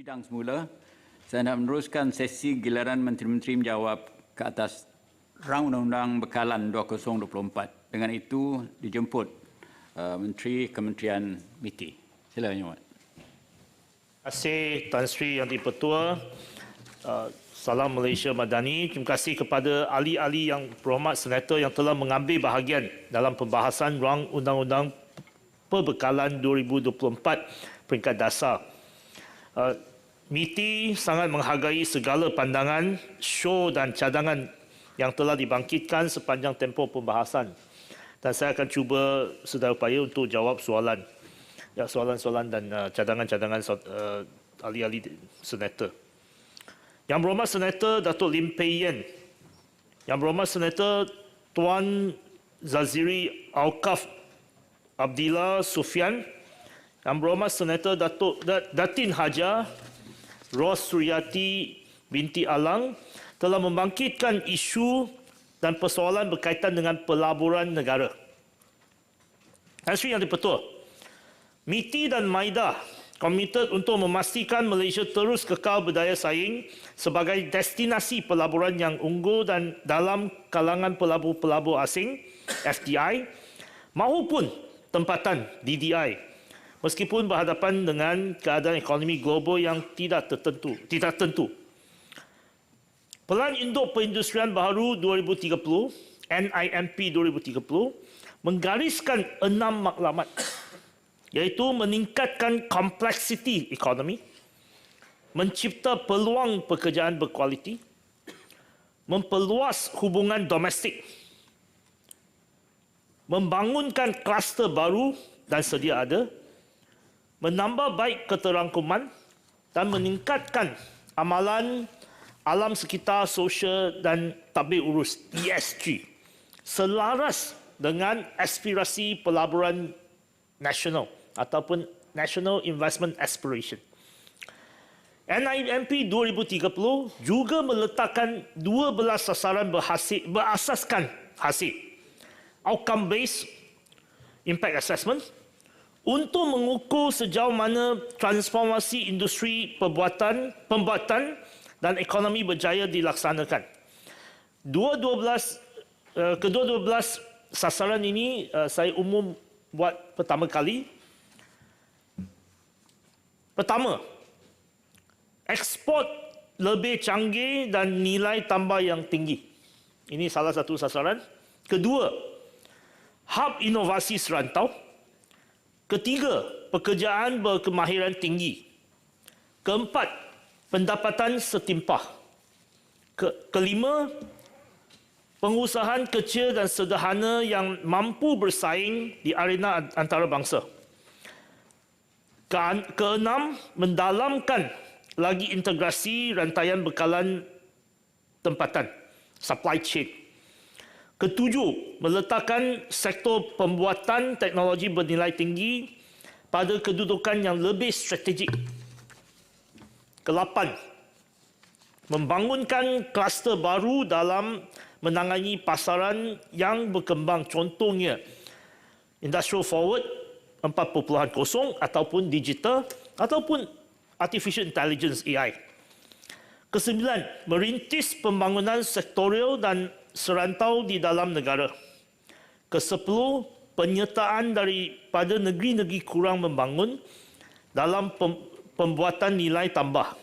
sidang semula, saya nak meneruskan sesi giliran Menteri-Menteri menjawab ke atas rang Undang-Undang Bekalan 2024. Dengan itu dijemput Menteri Kementerian MITI. Silakan Yang Amat. Terima kasih Tan Sri Yang di-Pertua. Salam Malaysia Madani. Terima kasih kepada ahli-ahli yang berhormat Senator yang telah mengambil bahagian dalam pembahasan rang Undang-Undang Perbekalan 2024 peringkat dasar. MITI sangat menghargai segala pandangan, show dan cadangan yang telah dibangkitkan sepanjang tempoh pembahasan. Dan saya akan cuba sedaya upaya untuk jawab soalan. Ya, soalan-soalan dan cadangan-cadangan ahli-ahli Senator. Yang berhormat Senator Datuk Lim Pei Yen, Yang berhormat Senator Tuan Zaziri Auqaf Abdillah Sufian, Yang berhormat Senator Datin Haja Ros Suryati binti Alang telah membangkitkan isu dan persoalan berkaitan dengan pelaburan negara. Tan Sri Yang di-Pertua, MITI dan MAIDA komited untuk memastikan Malaysia terus kekal berdaya saing sebagai destinasi pelaburan yang unggul dan dalam kalangan pelabur-pelabur asing FDI maupun tempatan DDI, meskipun berhadapan dengan keadaan ekonomi global yang tidak tentu. Pelan Induk Perindustrian Baharu 2030, NIMP 2030, menggariskan 6 matlamat, iaitu meningkatkan kompleksiti ekonomi, mencipta peluang pekerjaan berkualiti, memperluas hubungan domestik, membangunkan kluster baru dan sedia ada, menambah baik keterangkuman dan meningkatkan amalan alam sekitar, sosial dan tadbir urus ESG selaras dengan aspirasi pelaburan nasional ataupun National Investment Aspiration. NIMP 2030 juga meletakkan 12 sasaran berasaskan hasil outcome based impact assessment untuk mengukur sejauh mana transformasi industri pembuatan dan ekonomi berjaya dilaksanakan. Kedua-12 sasaran ini saya umum buat pertama kali. Pertama, ekspor lebih canggih dan nilai tambah yang tinggi. Ini salah satu sasaran. Kedua, hub inovasi serantau. Ketiga, pekerjaan berkemahiran tinggi. Keempat, pendapatan setimpah. Kelima, pengusahaan kecil dan sederhana yang mampu bersaing di arena antarabangsa. Keenam, mendalamkan lagi integrasi rantaian bekalan tempatan, supply chain. Ketujuh, meletakkan sektor pembuatan teknologi bernilai tinggi pada kedudukan yang lebih strategik. Kelapan, membangunkan kluster baru dalam menangani pasaran yang berkembang, contohnya Industrial Forward 4.0 ataupun digital ataupun Artificial Intelligence AI. Kesembilan, merintis pembangunan sektorial dan serantau di dalam negara. Kesepuluh, penyertaan daripada negeri-negeri kurang membangun dalam pembuatan nilai tambah.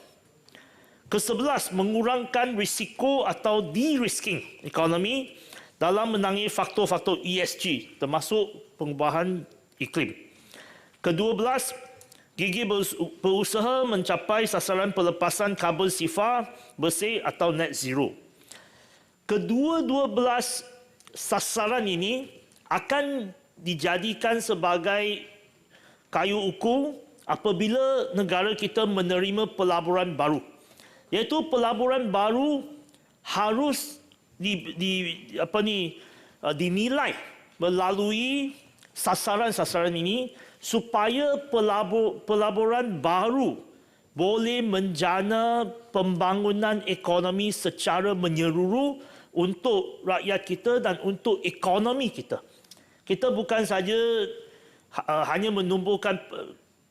Kesebelas, mengurangkan risiko atau de-risking ekonomi dalam menangani faktor-faktor ESG termasuk perubahan iklim. Kedua-belas, gigi berusaha mencapai sasaran pelepasan karbon sifar bersih atau net zero. Kedua-12 sasaran ini akan dijadikan sebagai kayu ukur apabila negara kita menerima pelaburan baru. Iaitu pelaburan baru harus dinilai melalui sasaran-sasaran ini supaya pelaburan baru boleh menjana pembangunan ekonomi secara menyeluruh untuk rakyat kita dan untuk ekonomi kita. Kita bukan saja hanya menumbuhkan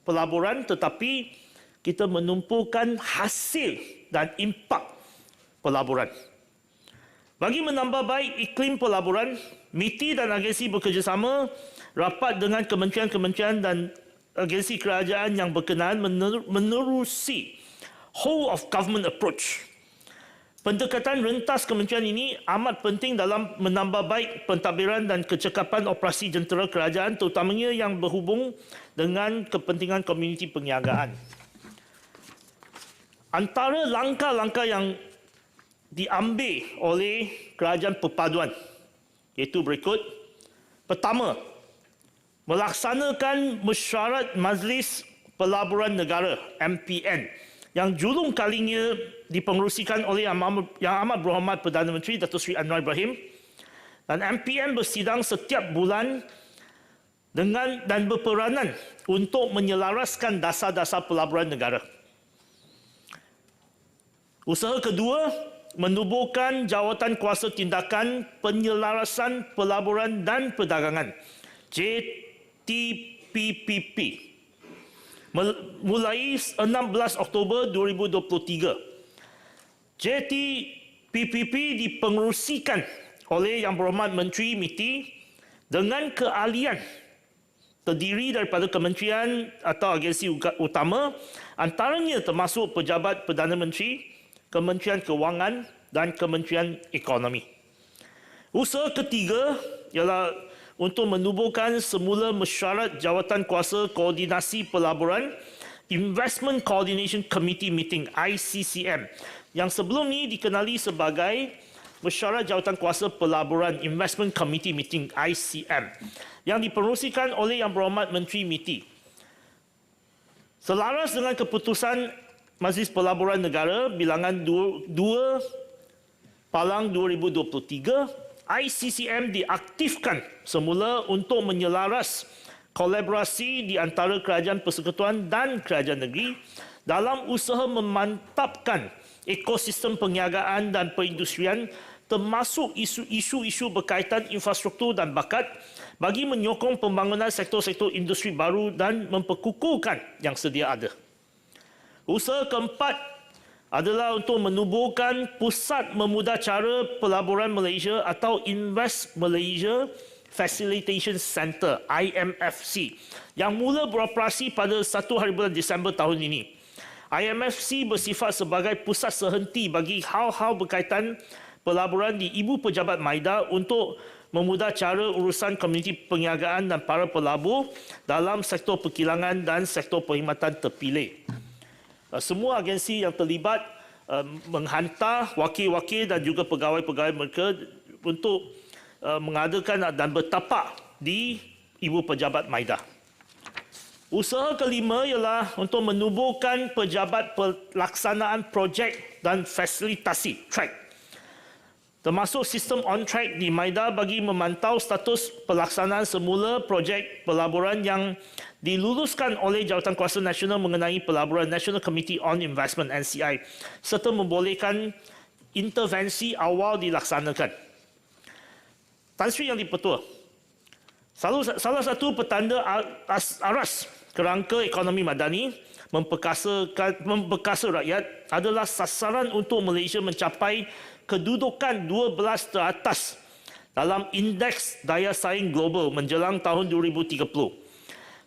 pelaburan, tetapi kita menumpukan hasil dan impak pelaburan. Bagi menambah baik iklim pelaburan, MITI dan agensi bekerjasama rapat dengan kementerian-kementerian dan agensi kerajaan yang berkenaan menerusi whole of government approach. Pendekatan rentas kementerian ini amat penting dalam menambah baik pentadbiran dan kecekapan operasi jentera kerajaan, terutamanya yang berhubung dengan kepentingan komuniti perniagaan. Antara langkah-langkah yang diambil oleh kerajaan perpaduan iaitu berikut. Pertama, melaksanakan mesyuarat Majlis Pelaburan Negara MPN yang julung kalinya dipengerusikan oleh Yang Amat Berhormat Perdana Menteri Datuk Seri Anwar Ibrahim, dan MPN bersidang setiap bulan dan berperanan untuk menyelaraskan dasar-dasar pelaburan negara. Usaha kedua, menubuhkan Jawatan Kuasa Tindakan Penyelarasan Pelaburan dan Perdagangan JTPPP mulai 16 Oktober 2023. JTPPP dipengerusikan oleh Yang Berhormat Menteri MITI dengan keahlian terdiri daripada kementerian atau agensi utama, antaranya termasuk Pejabat Perdana Menteri, Kementerian Kewangan dan Kementerian Ekonomi. Usaha ketiga ialah untuk menubuhkan semula mesyuarat Jawatan Kuasa Koordinasi Pelaburan Investment Coordination Committee Meeting ICCM yang sebelum ini dikenali sebagai Mesyuarat Jawatan Kuasa Pelaburan Investment Committee Meeting ICM yang dipengerusikan oleh Yang Berhormat Menteri MITI. Selaras dengan keputusan Majlis Pelaburan Negara bilangan 2 Palang 2023, ICCM diaktifkan semula untuk menyelaras kolaborasi di antara kerajaan persekutuan dan kerajaan negeri dalam usaha memantapkan ekosistem perniagaan dan perindustrian, termasuk isu-isu berkaitan infrastruktur dan bakat bagi menyokong pembangunan sektor-sektor industri baru dan memperkukuhkan yang sedia ada. Usaha keempat adalah untuk menubuhkan Pusat Memudacara Pelaburan Malaysia atau Invest Malaysia Facilitation Centre IMFC yang mula beroperasi pada 1 hari bulan Disember tahun ini. IMFC bersifat sebagai pusat sehenti bagi hal-hal berkaitan pelaburan di Ibu Pejabat Maida untuk memudacara urusan komuniti perniagaan dan para pelabur dalam sektor perkilangan dan sektor perkhidmatan terpilih. Semua agensi yang terlibat menghantar wakil-wakil dan juga pegawai-pegawai mereka untuk mengadakan dan bertapak di Ibu Pejabat Maida. Usaha kelima ialah untuk menubuhkan Pejabat Pelaksanaan Projek dan Fasilitasi (TRAC), termasuk sistem on-track di Maida bagi memantau status pelaksanaan semula projek pelaburan yang diluluskan oleh Jawatankuasa Nasional mengenai Pelaburan National Committee on Investment (NCI) serta membolehkan intervensi awal dilaksanakan. Tan Sri Yang di-Pertua, salah satu petanda aras kerangka ekonomi madani memperkasa rakyat adalah sasaran untuk Malaysia mencapai kedudukan 12 teratas dalam Indeks Daya Saing Global menjelang tahun 2030.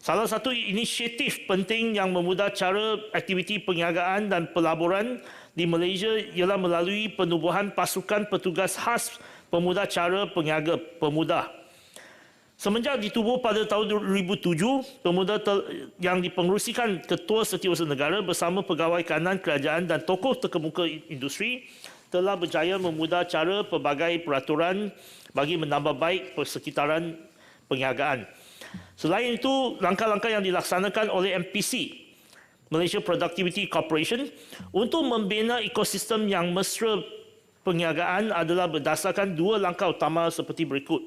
Salah satu inisiatif penting yang memudacara aktiviti perniagaan dan pelaburan di Malaysia ialah melalui penubuhan pasukan petugas khas pemudacara perniaga Pemuda. Semenjak ditubuh pada tahun 2007, Pemuda yang dipengerusikan Ketua Setiausaha Negara bersama pegawai kanan kerajaan dan tokoh terkemuka industri telah berjaya memudacara pelbagai peraturan bagi menambah baik persekitaran perniagaan. Selain itu, langkah-langkah yang dilaksanakan oleh MPC, Malaysia Productivity Corporation, untuk membina ekosistem yang mesra perniagaan adalah berdasarkan dua langkah utama seperti berikut.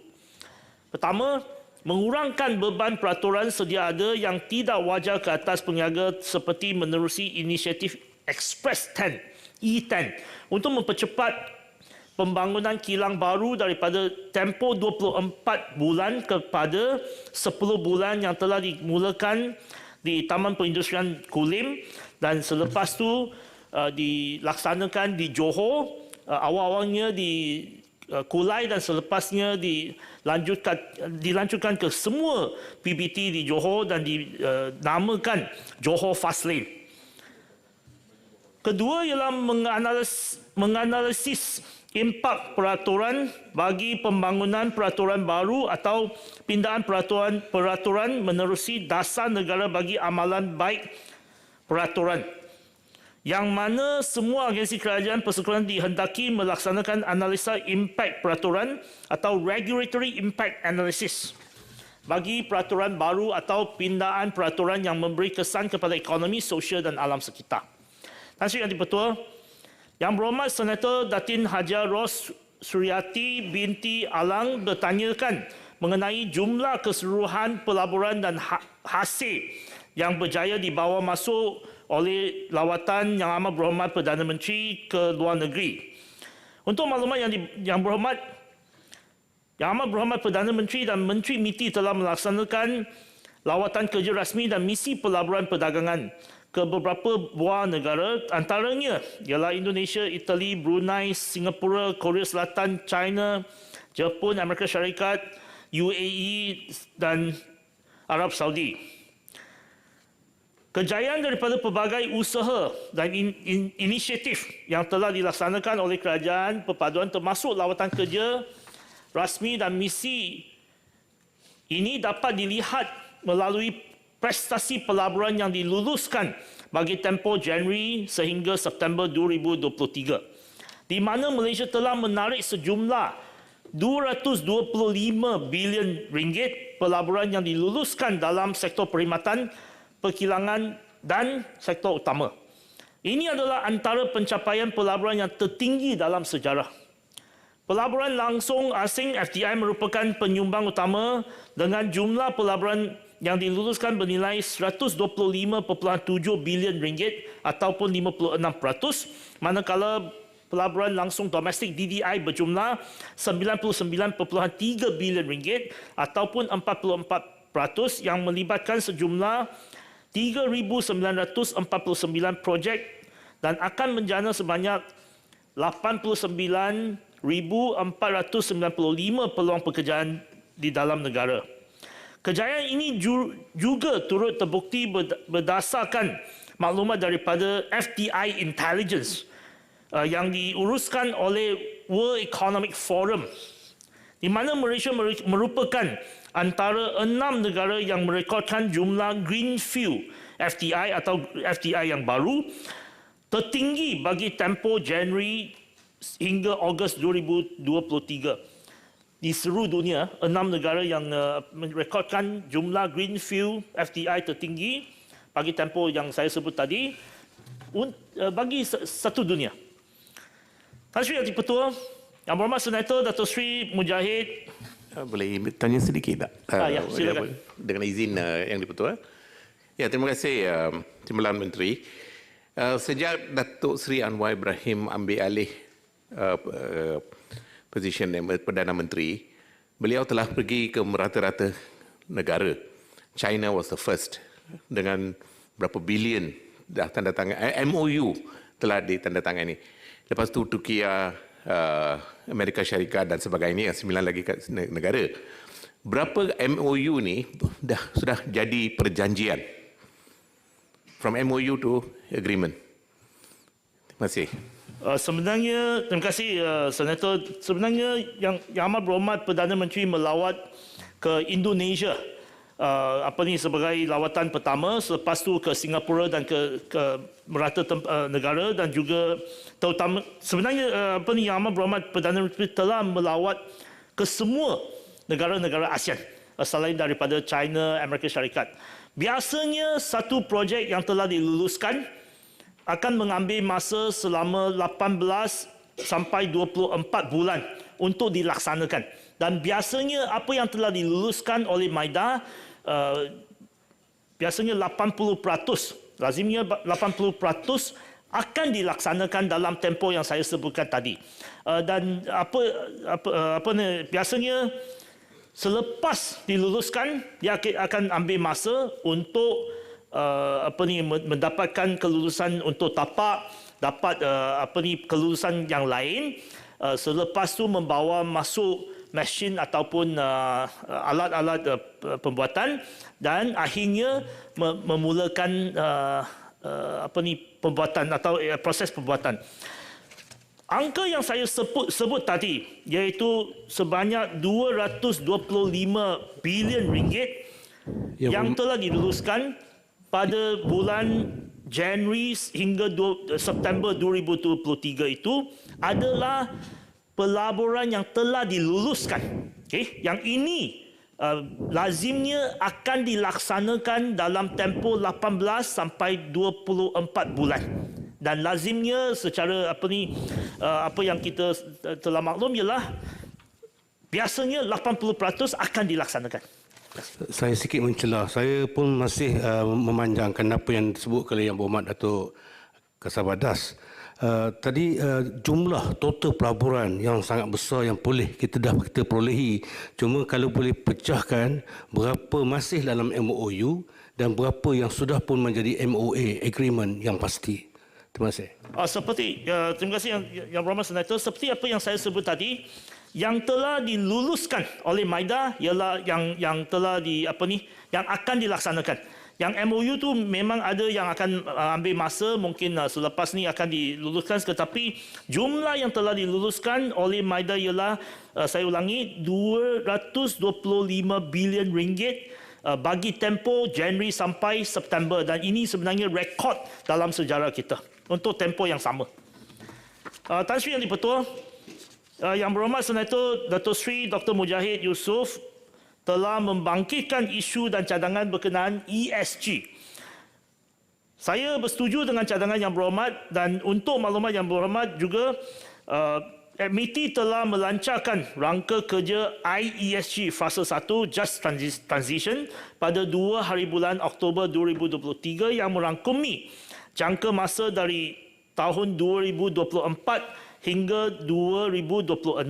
Pertama, mengurangkan beban peraturan sedia ada yang tidak wajar ke atas peniaga seperti menerusi inisiatif Express 10, E10, untuk mempercepat pembangunan kilang baru daripada tempoh 24 bulan kepada 10 bulan yang telah dimulakan di Taman Perindustrian Kulim dan selepas tu dilaksanakan di Johor, awal-awalnya di Kulai dan selepasnya dilanjutkan ke semua PBT di Johor dan dinamakan Johor Fast Lane. Kedua ialah menganalisis impak peraturan bagi pembangunan peraturan baru atau pindahan peraturan menerusi dasar negara bagi amalan baik peraturan, yang mana semua agensi kerajaan persekutuan dihendaki melaksanakan analisa impak peraturan atau regulatory impact analysis bagi peraturan baru atau pindahan peraturan yang memberi kesan kepada ekonomi, sosial dan alam sekitar. Tan Sri Yang di-Pertua, Yang Berhormat Senator Datin Hajar Ros Suryati binti Alang bertanyakan mengenai jumlah keseluruhan pelaburan dan hasil yang berjaya dibawa masuk oleh lawatan Yang Amat Berhormat Perdana Menteri ke luar negeri. Untuk maklumat Yang Amat Berhormat Perdana Menteri dan Menteri MITI telah melaksanakan lawatan kerja rasmi dan misi pelaburan perdagangan ke beberapa buah negara, antaranya ialah Indonesia, Itali, Brunei, Singapura, Korea Selatan, China, Jepun, Amerika Syarikat, UAE dan Arab Saudi. Kejayaan daripada pelbagai usaha dan inisiatif yang telah dilaksanakan oleh kerajaan perpaduan termasuk lawatan kerja rasmi dan misi ini dapat dilihat melalui prestasi pelaburan yang diluluskan bagi tempoh Januari sehingga September 2023, di mana Malaysia telah menarik sejumlah 225 bilion ringgit pelaburan yang diluluskan dalam sektor perkhidmatan, perkilangan dan sektor utama. Ini adalah antara pencapaian pelaburan yang tertinggi dalam sejarah. Pelaburan langsung asing FDI merupakan penyumbang utama dengan jumlah pelaburan yang diluluskan bernilai 125.7 bilion ringgit ataupun 56%, manakala pelaburan langsung domestik DDI berjumlah 99.3 bilion ringgit ataupun 44% yang melibatkan sejumlah 3,949 projek dan akan menjana sebanyak 89,495 peluang pekerjaan di dalam negara. Kejayaan ini juga turut terbukti berdasarkan maklumat daripada FDI Intelligence yang diuruskan oleh World Economic Forum, di mana Malaysia merupakan antara 6 negara yang merekodkan jumlah greenfield FDI atau FDI yang baru tertinggi bagi tempoh Januari hingga Ogos 2023. Di seluruh dunia, 6 negara yang merekodkan jumlah greenfield FDI tertinggi bagi tempoh yang saya sebut tadi bagi satu dunia. Tan Sri Yang di-Pertua, Yang Berhormat Senator Dato' Sri Mujahid. Boleh tanya sedikit tak? Ya, silakan. Dengan izin Yang di-Pertua. Ya, terima kasih Timbalan Menteri. Sejak Datuk Seri Anwar Ibrahim ambil alih posisi Perdana Menteri, beliau telah pergi ke merata-rata negara. China was the first dengan berapa bilion dah tanda tangan, MOU telah ditandatangani. Lepas tu Turkiya, Amerika Syarikat dan sebagainya, 9 lagi negara. Berapa MOU ni sudah jadi perjanjian? From MOU to agreement. Terima kasih. Sebenarnya, terima kasih Senator. Sebenarnya Yang Amat Berhormat Perdana Menteri melawat ke Indonesia sebagai lawatan pertama, selepas tu ke Singapura dan ke merata negara dan juga terutama sebenarnya Yang Amat Berhormat Perdana Menteri telah melawat ke semua negara-negara ASEAN selain daripada China, Amerika Syarikat. Biasanya satu projek yang telah diluluskan akan mengambil masa selama 18 sampai 24 bulan untuk dilaksanakan. Dan biasanya apa yang telah diluluskan oleh MIDA biasanya 80%, lazimnya 80% akan dilaksanakan dalam tempoh yang saya sebutkan tadi. Dan biasanya selepas diluluskan dia akan ambil masa untuk mendapatkan kelulusan untuk tapak, dapat kelulusan yang lain, selepas tu membawa masuk mesin ataupun alat-alat pembuatan dan akhirnya memulakan pembuatan atau proses pembuatan. Angka yang saya sebut tadi iaitu sebanyak 225 bilion ringgit yang telah diluluskan pada bulan Januari hingga September 2023 itu adalah pelaburan yang telah diluluskan. Okay? Yang ini lazimnya akan dilaksanakan dalam tempoh 18 sampai 24 bulan. Dan lazimnya secara apa yang kita telah maklum ialah biasanya 80% akan dilaksanakan. Saya sikit mencela. Saya pun masih memanjangkan apa yang disebut oleh Yang Berhormat Datuk Kasabadas. Tadi jumlah total pelaburan yang sangat besar yang kita perolehi. Cuma kalau boleh pecahkan berapa masih dalam MOU dan berapa yang sudah pun menjadi MOA, agreement yang pasti. Terima kasih. Terima kasih Yang Berhormat Senator. Seperti apa yang saya sebut tadi, yang telah diluluskan oleh MIDA ialah yang telah yang akan dilaksanakan. Yang MOU tu memang ada yang akan ambil masa, mungkin selepas ni akan diluluskan, tetapi jumlah yang telah diluluskan oleh MIDA ialah saya ulangi 225 bilion ringgit bagi tempoh Januari sampai September, dan ini sebenarnya rekod dalam sejarah kita untuk tempoh yang sama. Tan Sri Yang di-Pertua, Yang Berhormat Senator Dato' Sri Dr. Mujahid Yusof telah membangkitkan isu dan cadangan berkenaan ESG. Saya bersetuju dengan cadangan Yang Berhormat, dan untuk maklumat Yang Berhormat juga, MITI telah melancarkan rangka kerja IESG fasa 1 Just Transition pada 2 hari bulan Oktober 2023 yang merangkumi jangka masa dari tahun 2024 hingga 2026,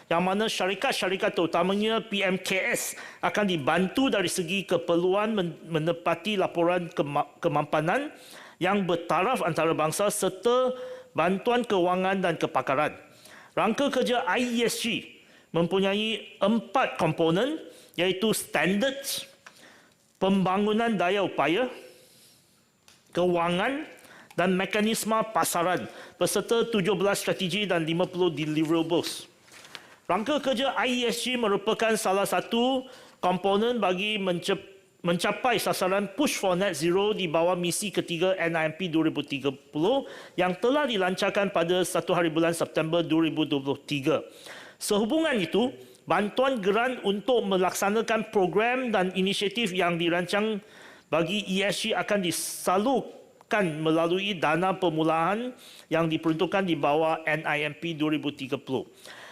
yang mana syarikat-syarikat terutamanya PMKS akan dibantu dari segi keperluan menepati laporan kemampanan yang bertaraf antarabangsa serta bantuan kewangan dan kepakaran. Rangka kerja IESG mempunyai 4 komponen, iaitu standards, pembangunan daya upaya, kewangan dan mekanisme pasaran beserta 17 strategi dan 50 deliverables. Rangka kerja IESG merupakan salah satu komponen bagi mencapai sasaran push for net zero di bawah misi ketiga NIMP 2030 yang telah dilancarkan pada 1 hari bulan September 2023. Sehubungan itu, bantuan geran untuk melaksanakan program dan inisiatif yang dirancang bagi ESG akan disalurkan melalui dana permulaan yang diperuntukkan di bawah NIMP 2030.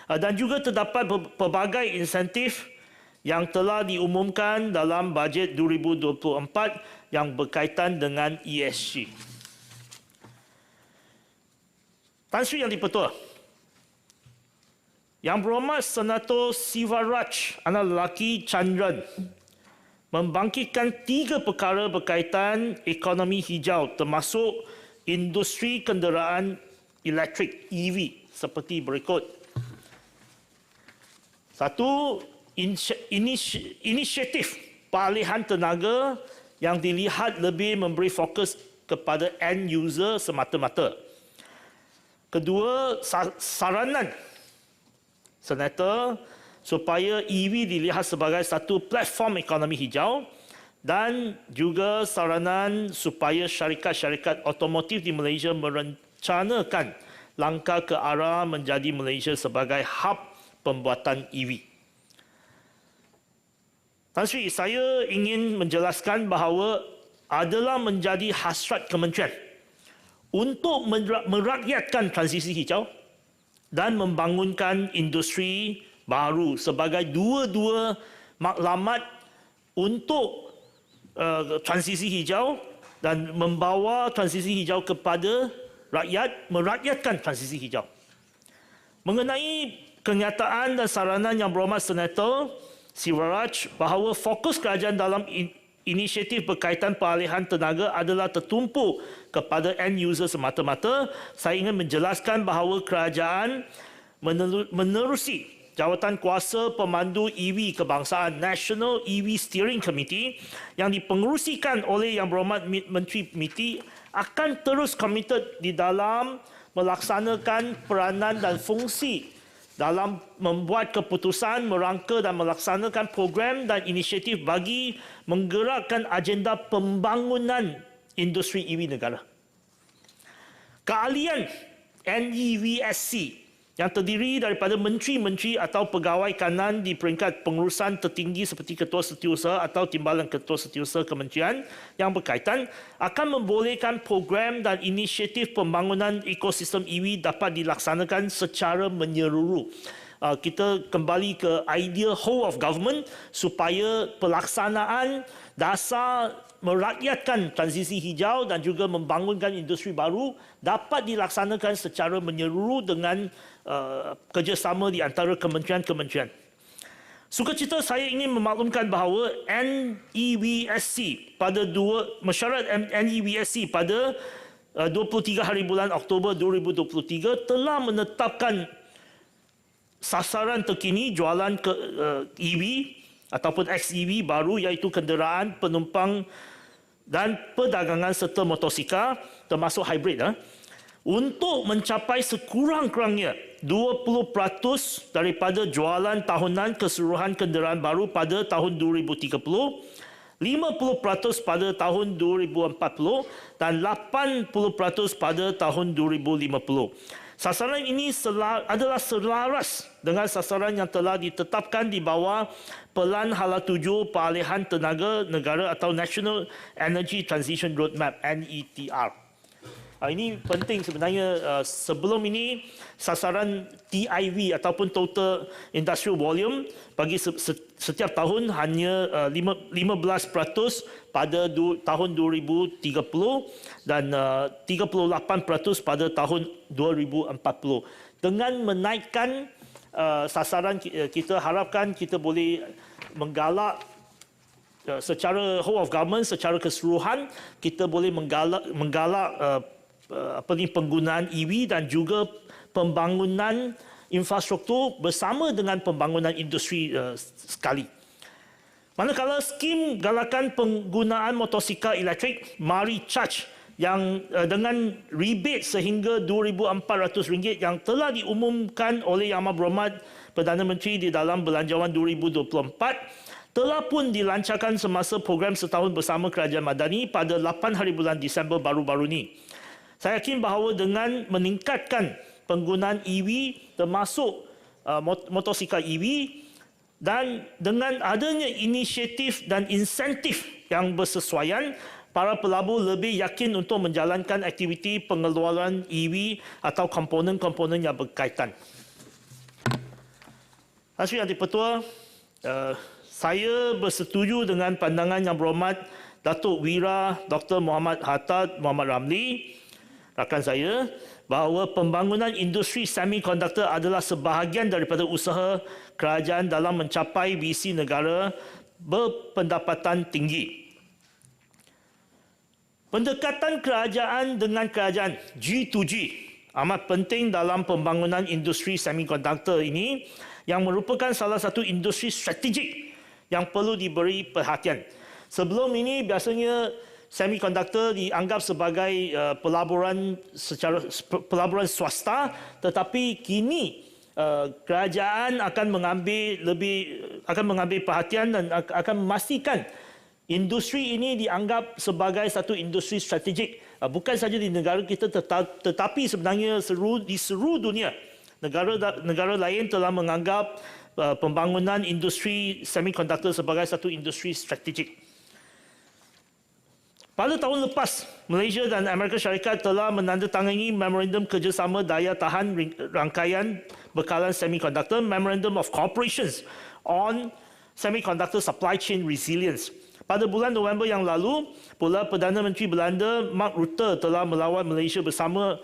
Dan juga terdapat pelbagai insentif yang telah diumumkan dalam bajet 2024 yang berkaitan dengan ESG. Tan Sri Yang di-Pertua, Yang Berhormat Senator Sivaraj anak lelaki Chandran membangkitkan 3 perkara berkaitan ekonomi hijau termasuk industri kenderaan elektrik EV seperti berikut. 1. Inisiatif pengalihan tenaga yang dilihat lebih memberi fokus kepada end user semata-mata. 2. Saranan Senator supaya EV dilihat sebagai satu platform ekonomi hijau, dan juga saranan supaya syarikat-syarikat otomotif di Malaysia merencanakan langkah ke arah menjadi Malaysia sebagai hub pembuatan EV. Tan Sri, saya ingin menjelaskan bahawa adalah menjadi hasrat kementerian untuk merakyatkan transisi hijau dan membangunkan industri baru sebagai dua-dua maklumat untuk transisi hijau dan membawa transisi hijau kepada rakyat, merakyatkan transisi hijau. Mengenai kenyataan dan saranan Yang Berhormat Senator Sivaraj bahawa fokus kerajaan dalam inisiatif berkaitan peralihan tenaga adalah tertumpu kepada end user semata-mata, saya ingin menjelaskan bahawa kerajaan menerusi jawatan kuasa pemandu EV kebangsaan National EV Steering Committee yang dipengerusikan oleh Yang Berhormat Menteri MITI akan terus komited di dalam melaksanakan peranan dan fungsi dalam membuat keputusan, merangka dan melaksanakan program dan inisiatif bagi menggerakkan agenda pembangunan industri EV negara. Keahlian NEVSC yang terdiri daripada menteri-menteri atau pegawai kanan di peringkat pengurusan tertinggi seperti Ketua Setiausaha atau Timbalan Ketua Setiausaha Kementerian yang berkaitan akan membolehkan program dan inisiatif pembangunan ekosistem EV dapat dilaksanakan secara menyeluruh. Kita kembali ke idea whole of government supaya pelaksanaan dasar merakyatkan transisi hijau dan juga membangunkan industri baru dapat dilaksanakan secara menyeluruh dengan kerjasama di antara kementerian-kementerian. Sukacita saya ingin memaklumkan bahawa NEVSC pada mesyuarat NEVSC pada 23 hari bulan Oktober 2023 telah menetapkan sasaran terkini jualan EV ataupun XEV baru iaitu kenderaan penumpang dan perdagangan serta motosikal termasuk hybrid untuk mencapai sekurang-kurangnya 20% daripada jualan tahunan keseluruhan kenderaan baru pada tahun 2030, 50% pada tahun 2040 dan 80% pada tahun 2050. Sasaran ini adalah selaras dengan sasaran yang telah ditetapkan di bawah Pelan Hala 7 Peralihan Tenaga Negara atau National Energy Transition Roadmap NETR. Ini penting sebenarnya. Sebelum ini sasaran TIV ataupun Total Industrial Volume bagi setiap tahun hanya 15% pada tahun 2030 dan 38% pada tahun 2040. Dengan menaikkan sasaran, kita harapkan kita boleh menggalak secara whole of government, secara keseluruhan, kita boleh menggalak penggunaan EV dan juga pembangunan infrastruktur bersama dengan pembangunan industri sekali. Manakala skim galakan penggunaan motosikal elektrik Mari Charge yang dengan rebate sehingga RM2,400 yang telah diumumkan oleh Yang Berhormat Perdana Menteri di dalam Belanjawan 2024 telah pun dilancarkan semasa program setahun bersama Kerajaan Madani pada 8 hari bulan Disember baru-baru ini. Saya yakin bahawa dengan meningkatkan penggunaan EV termasuk motosikal EV dan dengan adanya inisiatif dan insentif yang bersesuaian, para pelabur lebih yakin untuk menjalankan aktiviti pengeluaran EV atau komponen-komponen yang berkaitan. Hasil Yang di-Pertua, saya bersetuju dengan pandangan Yang Berhormat Datuk Wira Dr. Muhammad Hatta Muhammad Ramli, rakan saya, bahawa pembangunan industri semikonduktor adalah sebahagian daripada usaha kerajaan dalam mencapai visi negara berpendapatan tinggi. Pendekatan kerajaan dengan kerajaan G2G amat penting dalam pembangunan industri semikonduktor ini yang merupakan salah satu industri strategik yang perlu diberi perhatian. Sebelum ini biasanya semikonduktor dianggap sebagai pelaburan swasta, tetapi kini kerajaan akan mengambil perhatian dan akan memastikan industri ini dianggap sebagai satu industri strategik, bukan saja di negara kita tetapi sebenarnya di seluruh dunia. Negara lain telah menganggap pembangunan industri semikonduktor sebagai satu industri strategik. Pada tahun lepas, Malaysia dan Amerika Syarikat telah menandatangani Memorandum Kerjasama Daya Tahan Rangkaian Bekalan Semikonduktor, Memorandum of Cooperations on Semiconductor Supply Chain Resilience. Pada bulan November yang lalu, pula Perdana Menteri Belanda Mark Rutte telah melawat Malaysia bersama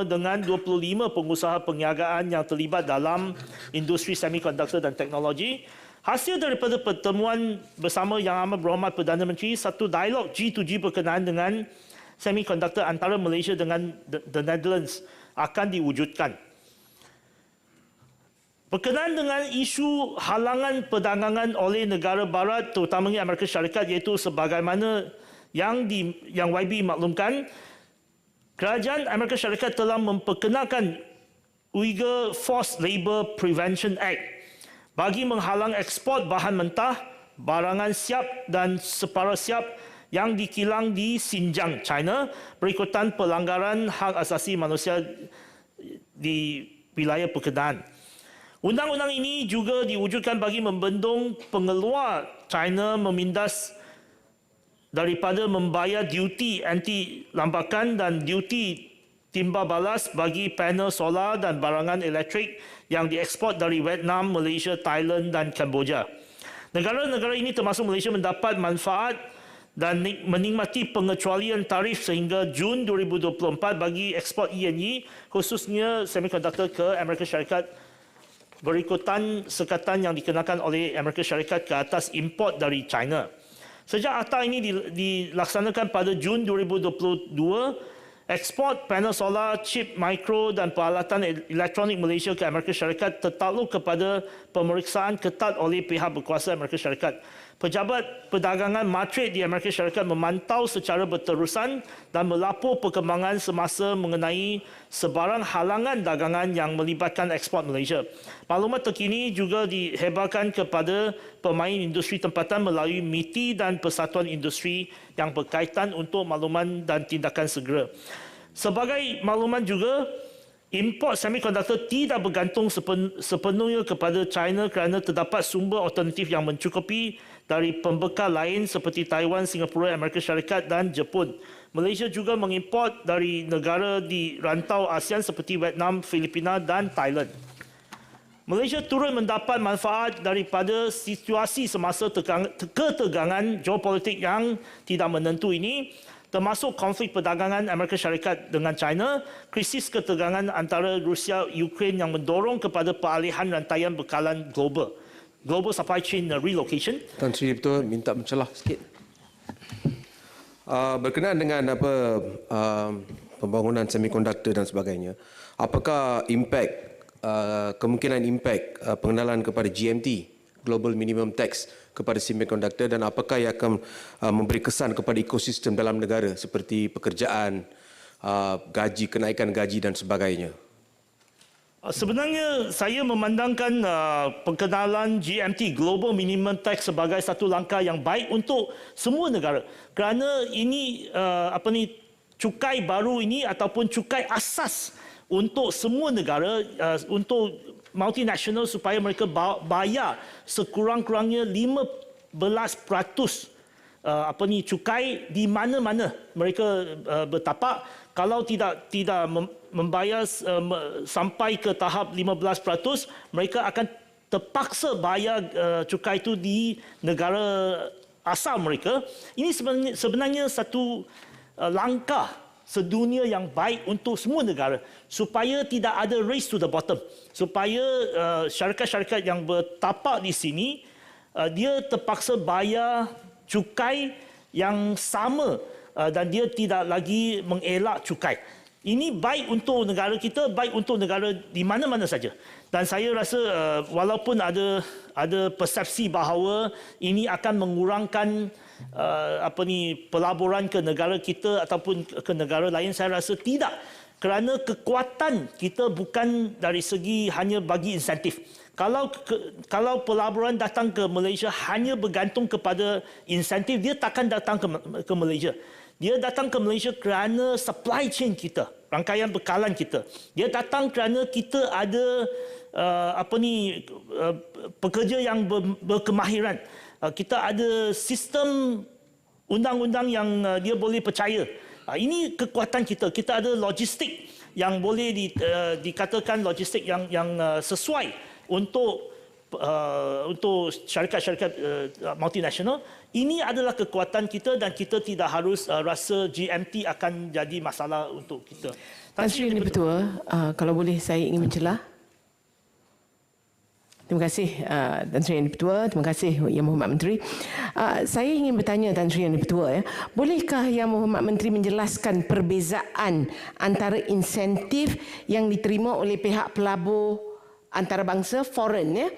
dengan 25 pengusaha perniagaan yang terlibat dalam industri semikonduktor dan teknologi. Hasil daripada pertemuan bersama Yang Amat Berhormat Perdana Menteri, satu dialog G2G berkenaan dengan semiconductor antara Malaysia dengan the Netherlands akan diwujudkan. Berkenaan dengan isu halangan perdagangan oleh negara barat, terutamanya Amerika Syarikat, iaitu sebagaimana yang YB maklumkan, kerajaan Amerika Syarikat telah memperkenalkan Uyghur Forced Labour Prevention Act bagi menghalang ekspor bahan mentah, barangan siap dan separa siap yang dikilang di Xinjiang, China berikutan pelanggaran hak asasi manusia di wilayah berkenaan. Undang-undang ini juga diwujudkan bagi membendung pengeluar China memindas daripada membayar duty anti lambakan dan duty timba balas bagi panel solar dan barangan elektrik yang diekspor dari Vietnam, Malaysia, Thailand dan Kemboja. Negara-negara ini termasuk Malaysia mendapat manfaat dan menikmati pengecualian tarif sehingga Jun 2024 bagi ekspor ENE, khususnya semiconductor ke Amerika Syarikat, berikutan sekatan yang dikenakan oleh Amerika Syarikat ke atas import dari China. Sejak akta ini dilaksanakan pada Jun 2022, ekspor panel solar, chip mikro dan peralatan elektronik Malaysia ke Amerika Syarikat tertakluk kepada pemeriksaan ketat oleh pihak berkuasa Amerika Syarikat. Pejabat perdagangan matrik di Amerika Syarikat memantau secara berterusan dan melapor perkembangan semasa mengenai sebarang halangan dagangan yang melibatkan ekspor Malaysia. Maklumat terkini juga dihebarkan kepada pemain industri tempatan melalui MITI dan Persatuan Industri yang berkaitan untuk makluman dan tindakan segera. Sebagai makluman juga, import semiconductor tidak bergantung sepenuhnya kepada China kerana terdapat sumber alternatif yang mencukupi dari pembekal lain seperti Taiwan, Singapura, Amerika Syarikat dan Jepun. Malaysia juga mengimport dari negara di rantau ASEAN seperti Vietnam, Filipina dan Thailand. Malaysia turut mendapat manfaat daripada situasi semasa ketegangan geopolitik yang tidak menentu ini, termasuk konflik perdagangan Amerika Syarikat dengan China, krisis ketegangan antara Rusia dan Ukraine yang mendorong kepada peralihan rantaian bekalan global supply chain relocation. Tan Sri betul minta mencelah sikit. Berkenaan dengan pembangunan semikonduktor dan sebagainya, apakah kemungkinan impact pengenalan kepada GMT, Global Minimum Tax, kepada semikonduktor, dan apakah ia akan memberi kesan kepada ekosistem dalam negara seperti pekerjaan, gaji, kenaikan gaji dan sebagainya? Sebenarnya saya memandangkan pengenalan GMT, Global Minimum Tax, sebagai satu langkah yang baik untuk semua negara. Kerana ini cukai baru ini ataupun cukai asas untuk semua negara, untuk multinasional, supaya mereka bayar sekurang-kurangnya 15% cukai di mana-mana mereka bertapak. Kalau tidak membayar sampai ke tahap 15%, mereka akan terpaksa bayar cukai itu di negara asal mereka. Ini sebenarnya satu langkah sedunia yang baik untuk semua negara, supaya tidak ada race to the bottom, supaya syarikat-syarikat yang bertapak di sini dia terpaksa bayar cukai yang sama dan dia tidak lagi mengelak cukai. Ini baik untuk negara kita, baik untuk negara di mana-mana saja. Dan saya rasa walaupun ada persepsi bahawa ini akan mengurangkan pelaburan ke negara kita ataupun ke negara lain, saya rasa tidak. Kerana kekuatan kita bukan dari segi hanya bagi insentif. Kalau pelaburan datang ke Malaysia hanya bergantung kepada insentif, dia takkan datang ke Malaysia. Dia datang ke Malaysia kerana supply chain kita, rangkaian bekalan kita. Dia datang kerana kita ada pekerja yang berkemahiran. Kita ada sistem undang-undang yang dia boleh percaya. Ini kekuatan kita. Kita ada logistik yang boleh dikatakan logistik yang sesuai untuk syarikat-syarikat multinasional. Ini adalah kekuatan kita dan kita tidak harus rasa GMT akan jadi masalah untuk kita. Tan Sri Lebih Tua, kalau boleh saya ingin mencelah. Terima kasih Tan Sri Yang Di-Pertua. Terima kasih Yang Berhormat Menteri. Saya ingin bertanya Tan Sri Yang Di-Pertua, bolehkah Yang Berhormat Menteri menjelaskan perbezaan antara insentif yang diterima oleh pihak pelabur antarabangsa foreign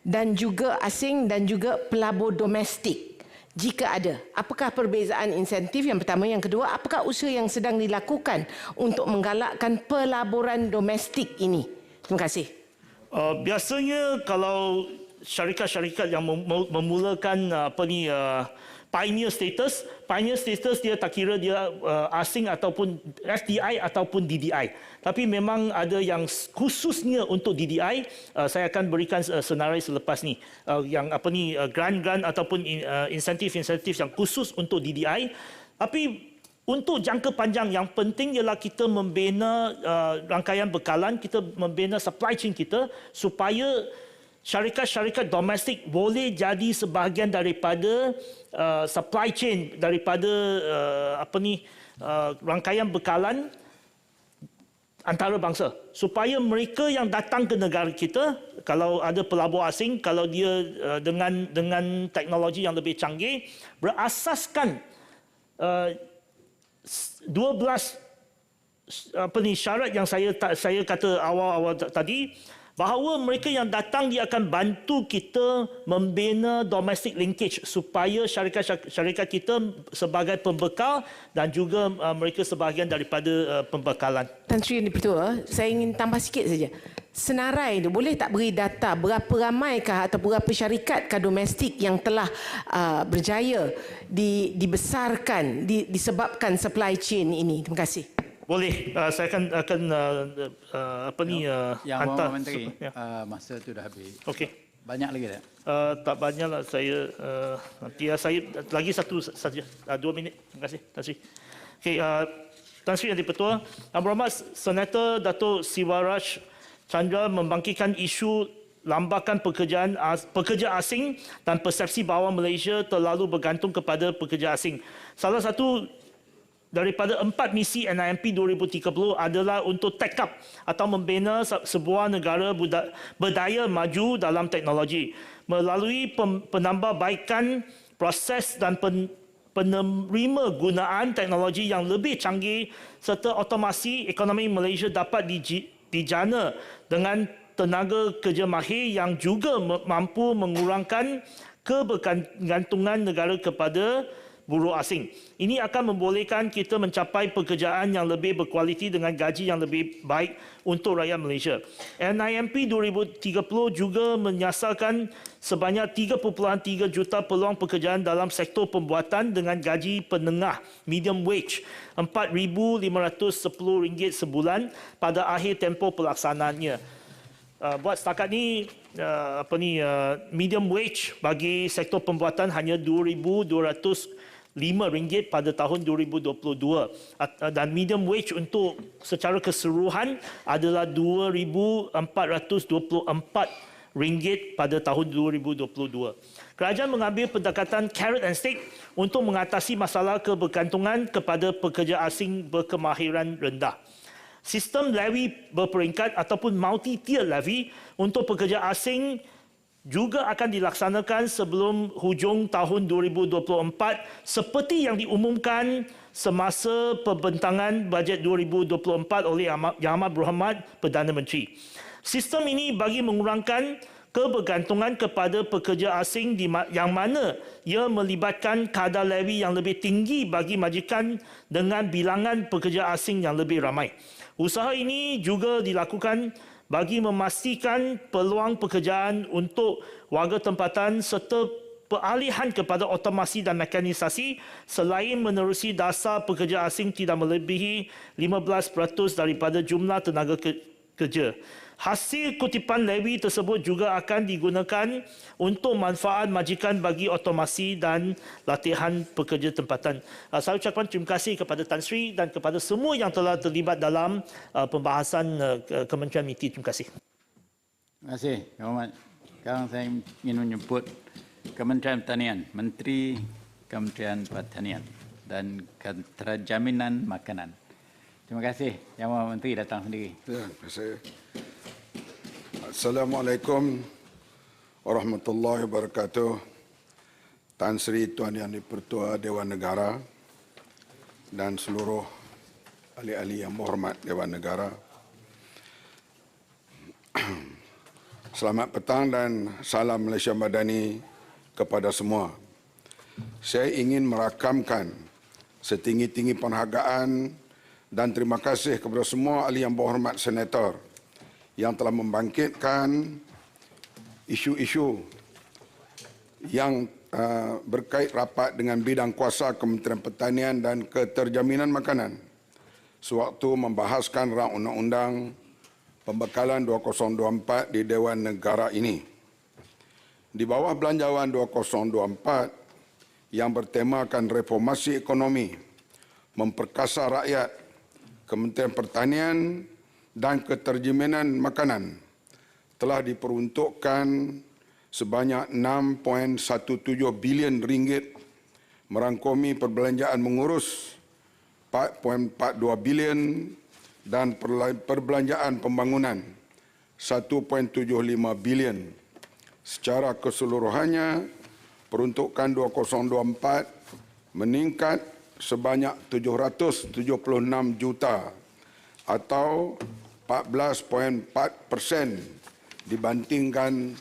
dan juga asing dan juga pelabur domestik? Jika ada, apakah perbezaan insentif yang pertama? Yang kedua, apakah usaha yang sedang dilakukan untuk menggalakkan pelaburan domestik ini? Terima kasih. Biasanya kalau syarikat-syarikat yang memulakan pioneer status dia tak kira dia asing ataupun FDI ataupun DDI. Tapi memang ada yang khususnya untuk DDI. Saya akan berikan senarai selepas ni yang grant ataupun insentif yang khusus untuk DDI. Tapi untuk jangka panjang yang penting ialah kita membina rangkaian bekalan, kita membina supply chain kita supaya syarikat-syarikat domestik boleh jadi sebahagian daripada supply chain daripada rangkaian bekalan antarabangsa, supaya mereka yang datang ke negara kita, kalau ada pelabur asing, kalau dia dengan teknologi yang lebih canggih, berasaskan 12 syarat yang saya kata awal tadi, bahawa mereka yang datang dia akan bantu kita membina domestic linkage supaya syarikat kita sebagai pembekal dan juga mereka sebahagian daripada pembekalan. Tan Sri Yang Di-Pertua, saya ingin tambah sikit saja. Senarai itu boleh tak beri data berapa ramaikah atau berapa syarikatkah domestik yang telah berjaya dibesarkan disebabkan supply chain ini? Terima kasih. Boleh, saya akan Yang hantar. Berhormat Menteri, masa itu dah habis. Okey. Banyak lagi tak? Tak banyak lah saya. Nanti saya lagi satu saja. 2 minit. Terima kasih, Tan Sri. Okey, Tan Sri Yang Di-Pertua, Yang Berhormat Senator Dato' Siwaraj Chandra membangkitkan isu lambakan pekerja asing dan persepsi bahawa Malaysia terlalu bergantung kepada pekerja asing. Salah satu daripada 4 misi NIMP 2030 adalah untuk take up atau membina sebuah negara berdaya maju dalam teknologi melalui penambahbaikan proses dan penerima gunaan teknologi yang lebih canggih serta otomasi. Ekonomi Malaysia dapat dijana dengan tenaga kerja mahir yang juga mampu mengurangkan kebergantungan negara kepada buruh asing. Ini akan membolehkan kita mencapai pekerjaan yang lebih berkualiti dengan gaji yang lebih baik untuk rakyat Malaysia. NIMP 2030 juga menyasarkan sebanyak 3.3 juta peluang pekerjaan dalam sektor pembuatan dengan gaji penengah medium wage RM4,510 sebulan pada akhir tempoh pelaksanaannya. Buat setakat ni medium wage bagi sektor pembuatan hanya RM2,205 pada tahun 2022 dan medium wage untuk secara keseluruhan adalah RM2,424 pada tahun 2022. Kerajaan mengambil pendekatan carrot and stick untuk mengatasi masalah kebergantungan kepada pekerja asing berkemahiran rendah. Sistem levy berperingkat ataupun multi-tier levy untuk pekerja asing juga akan dilaksanakan sebelum hujung tahun 2024 seperti yang diumumkan semasa pembentangan bajet 2024 oleh Yang Amat Berhormat Perdana Menteri. Sistem ini bagi mengurangkan kebergantungan kepada pekerja asing yang mana ia melibatkan kadar levy yang lebih tinggi bagi majikan dengan bilangan pekerja asing yang lebih ramai. Usaha ini juga dilakukan bagi memastikan peluang pekerjaan untuk warga tempatan serta peralihan kepada otomasi dan mekanisasi selain menerusi dasar pekerja asing tidak melebihi 15% daripada jumlah tenaga kerja. Hasil kutipan levy tersebut juga akan digunakan untuk manfaat majikan bagi otomasi dan latihan pekerja tempatan. Saya ucapkan terima kasih kepada Tan Sri dan kepada semua yang telah terlibat dalam pembahasan Kementerian MITI. Terima kasih. Terima kasih, Yang Berhormat. Sekarang saya ingin menyebut Kementerian Pertanian, Menteri Kementerian Pertanian dan Jaminan Makanan. Terima kasih, Yang Berhormat Menteri datang sendiri. Ya, terima kasih. Assalamualaikum warahmatullahi wabarakatuh. Tan Sri Tuan Yang Dipertua Dewan Negara dan seluruh ahli-ahli yang berhormat Dewan Negara. Selamat petang dan salam Malaysia Madani kepada semua. Saya ingin merakamkan setinggi-tinggi penghargaan dan terima kasih kepada semua ahli yang berhormat senator yang telah membangkitkan isu-isu yang berkait rapat dengan bidang kuasa Kementerian Pertanian dan Keterjaminan Makanan sewaktu membahaskan rang undang-undang pembekalan 2024 di Dewan Negara ini. Di bawah Belanjawan 2024 yang bertemakan reformasi ekonomi, memperkasa rakyat, Kementerian Pertanian dan Keterjaminan Makanan telah diperuntukkan sebanyak 6.17 bilion ringgit merangkumi perbelanjaan mengurus 4.42 bilion dan perbelanjaan pembangunan 1.75 bilion. Secara keseluruhannya, peruntukan 2024 meningkat sebanyak 776 juta atau 14.4% dibandingkan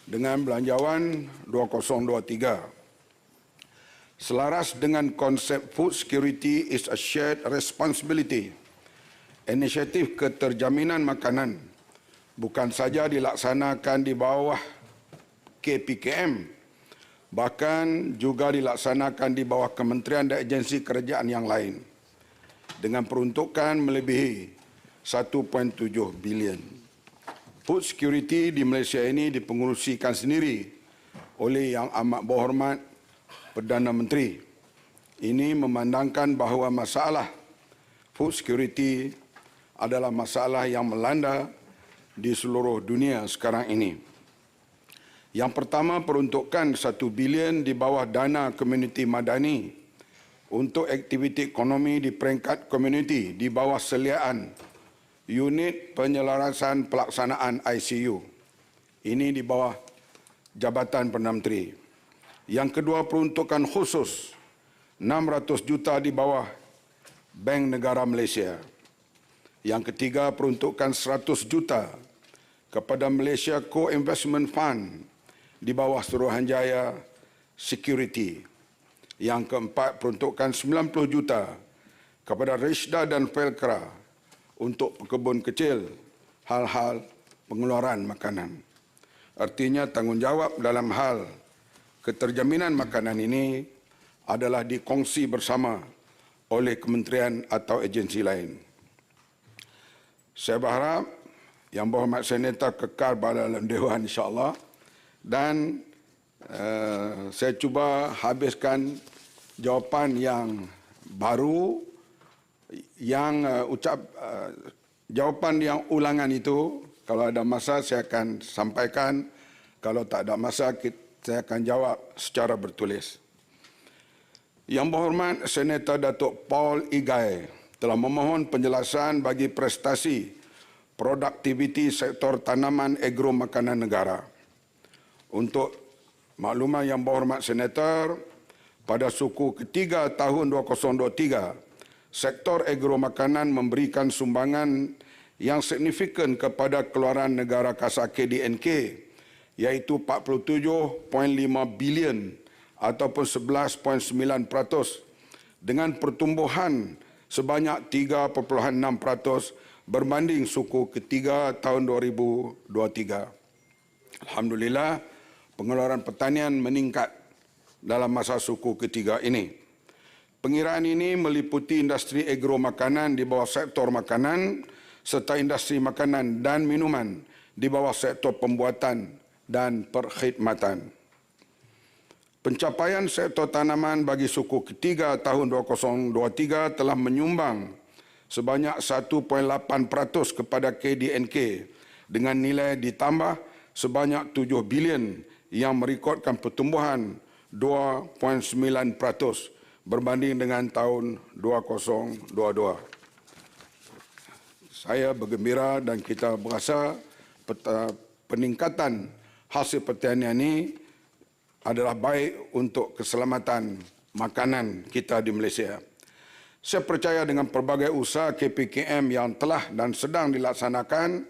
dengan Belanjawan 2023. Selaras dengan konsep food security is a shared responsibility, inisiatif keterjaminan makanan bukan saja dilaksanakan di bawah KPKM, bahkan juga dilaksanakan di bawah kementerian dan agensi kerajaan yang lain dengan peruntukan melebihi 1.7 bilion. Food security di Malaysia ini dipengerusikan sendiri oleh Yang Amat Berhormat Perdana Menteri. Ini memandangkan bahawa masalah food security adalah masalah yang melanda di seluruh dunia sekarang ini. Yang pertama, peruntukan 1 bilion di bawah dana komuniti madani untuk aktiviti ekonomi di peringkat komuniti di bawah seliaan unit penyelarasan pelaksanaan ICU. Ini di bawah Jabatan Perdana Menteri. Yang kedua, peruntukan khusus 600 juta di bawah Bank Negara Malaysia. Yang ketiga, peruntukan 100 juta kepada Malaysia Co-Investment Fund di bawah Suruhanjaya Security. Yang keempat, peruntukan 90 juta kepada Rishda dan Felkra untuk pekebun kecil hal-hal pengeluaran makanan. Artinya tanggungjawab dalam hal keterjaminan makanan ini adalah dikongsi bersama oleh kementerian atau agensi lain. Saya berharap Yang Berhormat Senator kekal dalam Dewan insya-Allah dan saya cuba habiskan jawapan yang baru yang jawapan yang ulangan itu. Kalau ada masa saya akan sampaikan, kalau tak ada masa saya akan jawab secara bertulis. Yang Berhormat Senator Datuk Paul Igai telah memohon penjelasan bagi prestasi produktiviti sektor tanaman agro makanan negara. Untuk makluman Yang Berhormat Senator, pada suku ketiga tahun 2023, sektor agro makanan memberikan sumbangan yang signifikan kepada keluaran negara kasar KDNK, iaitu 47.5 bilion ataupun 11.9% dengan pertumbuhan sebanyak 3.6% berbanding suku ketiga tahun 2023. Alhamdulillah, pengeluaran pertanian meningkat dalam masa suku ketiga ini. Pengiraan ini meliputi industri agro makanan di bawah sektor makanan serta industri makanan dan minuman di bawah sektor pembuatan dan perkhidmatan. Pencapaian sektor tanaman bagi suku ketiga tahun 2023 telah menyumbang sebanyak 1.8% kepada KDNK dengan nilai ditambah sebanyak 7 bilion yang merekodkan pertumbuhan 2.9% berbanding dengan tahun 2022. Saya bergembira dan kita berasa peningkatan hasil pertanian ini adalah baik untuk keselamatan makanan kita di Malaysia. Saya percaya dengan pelbagai usaha KPKM yang telah dan sedang dilaksanakan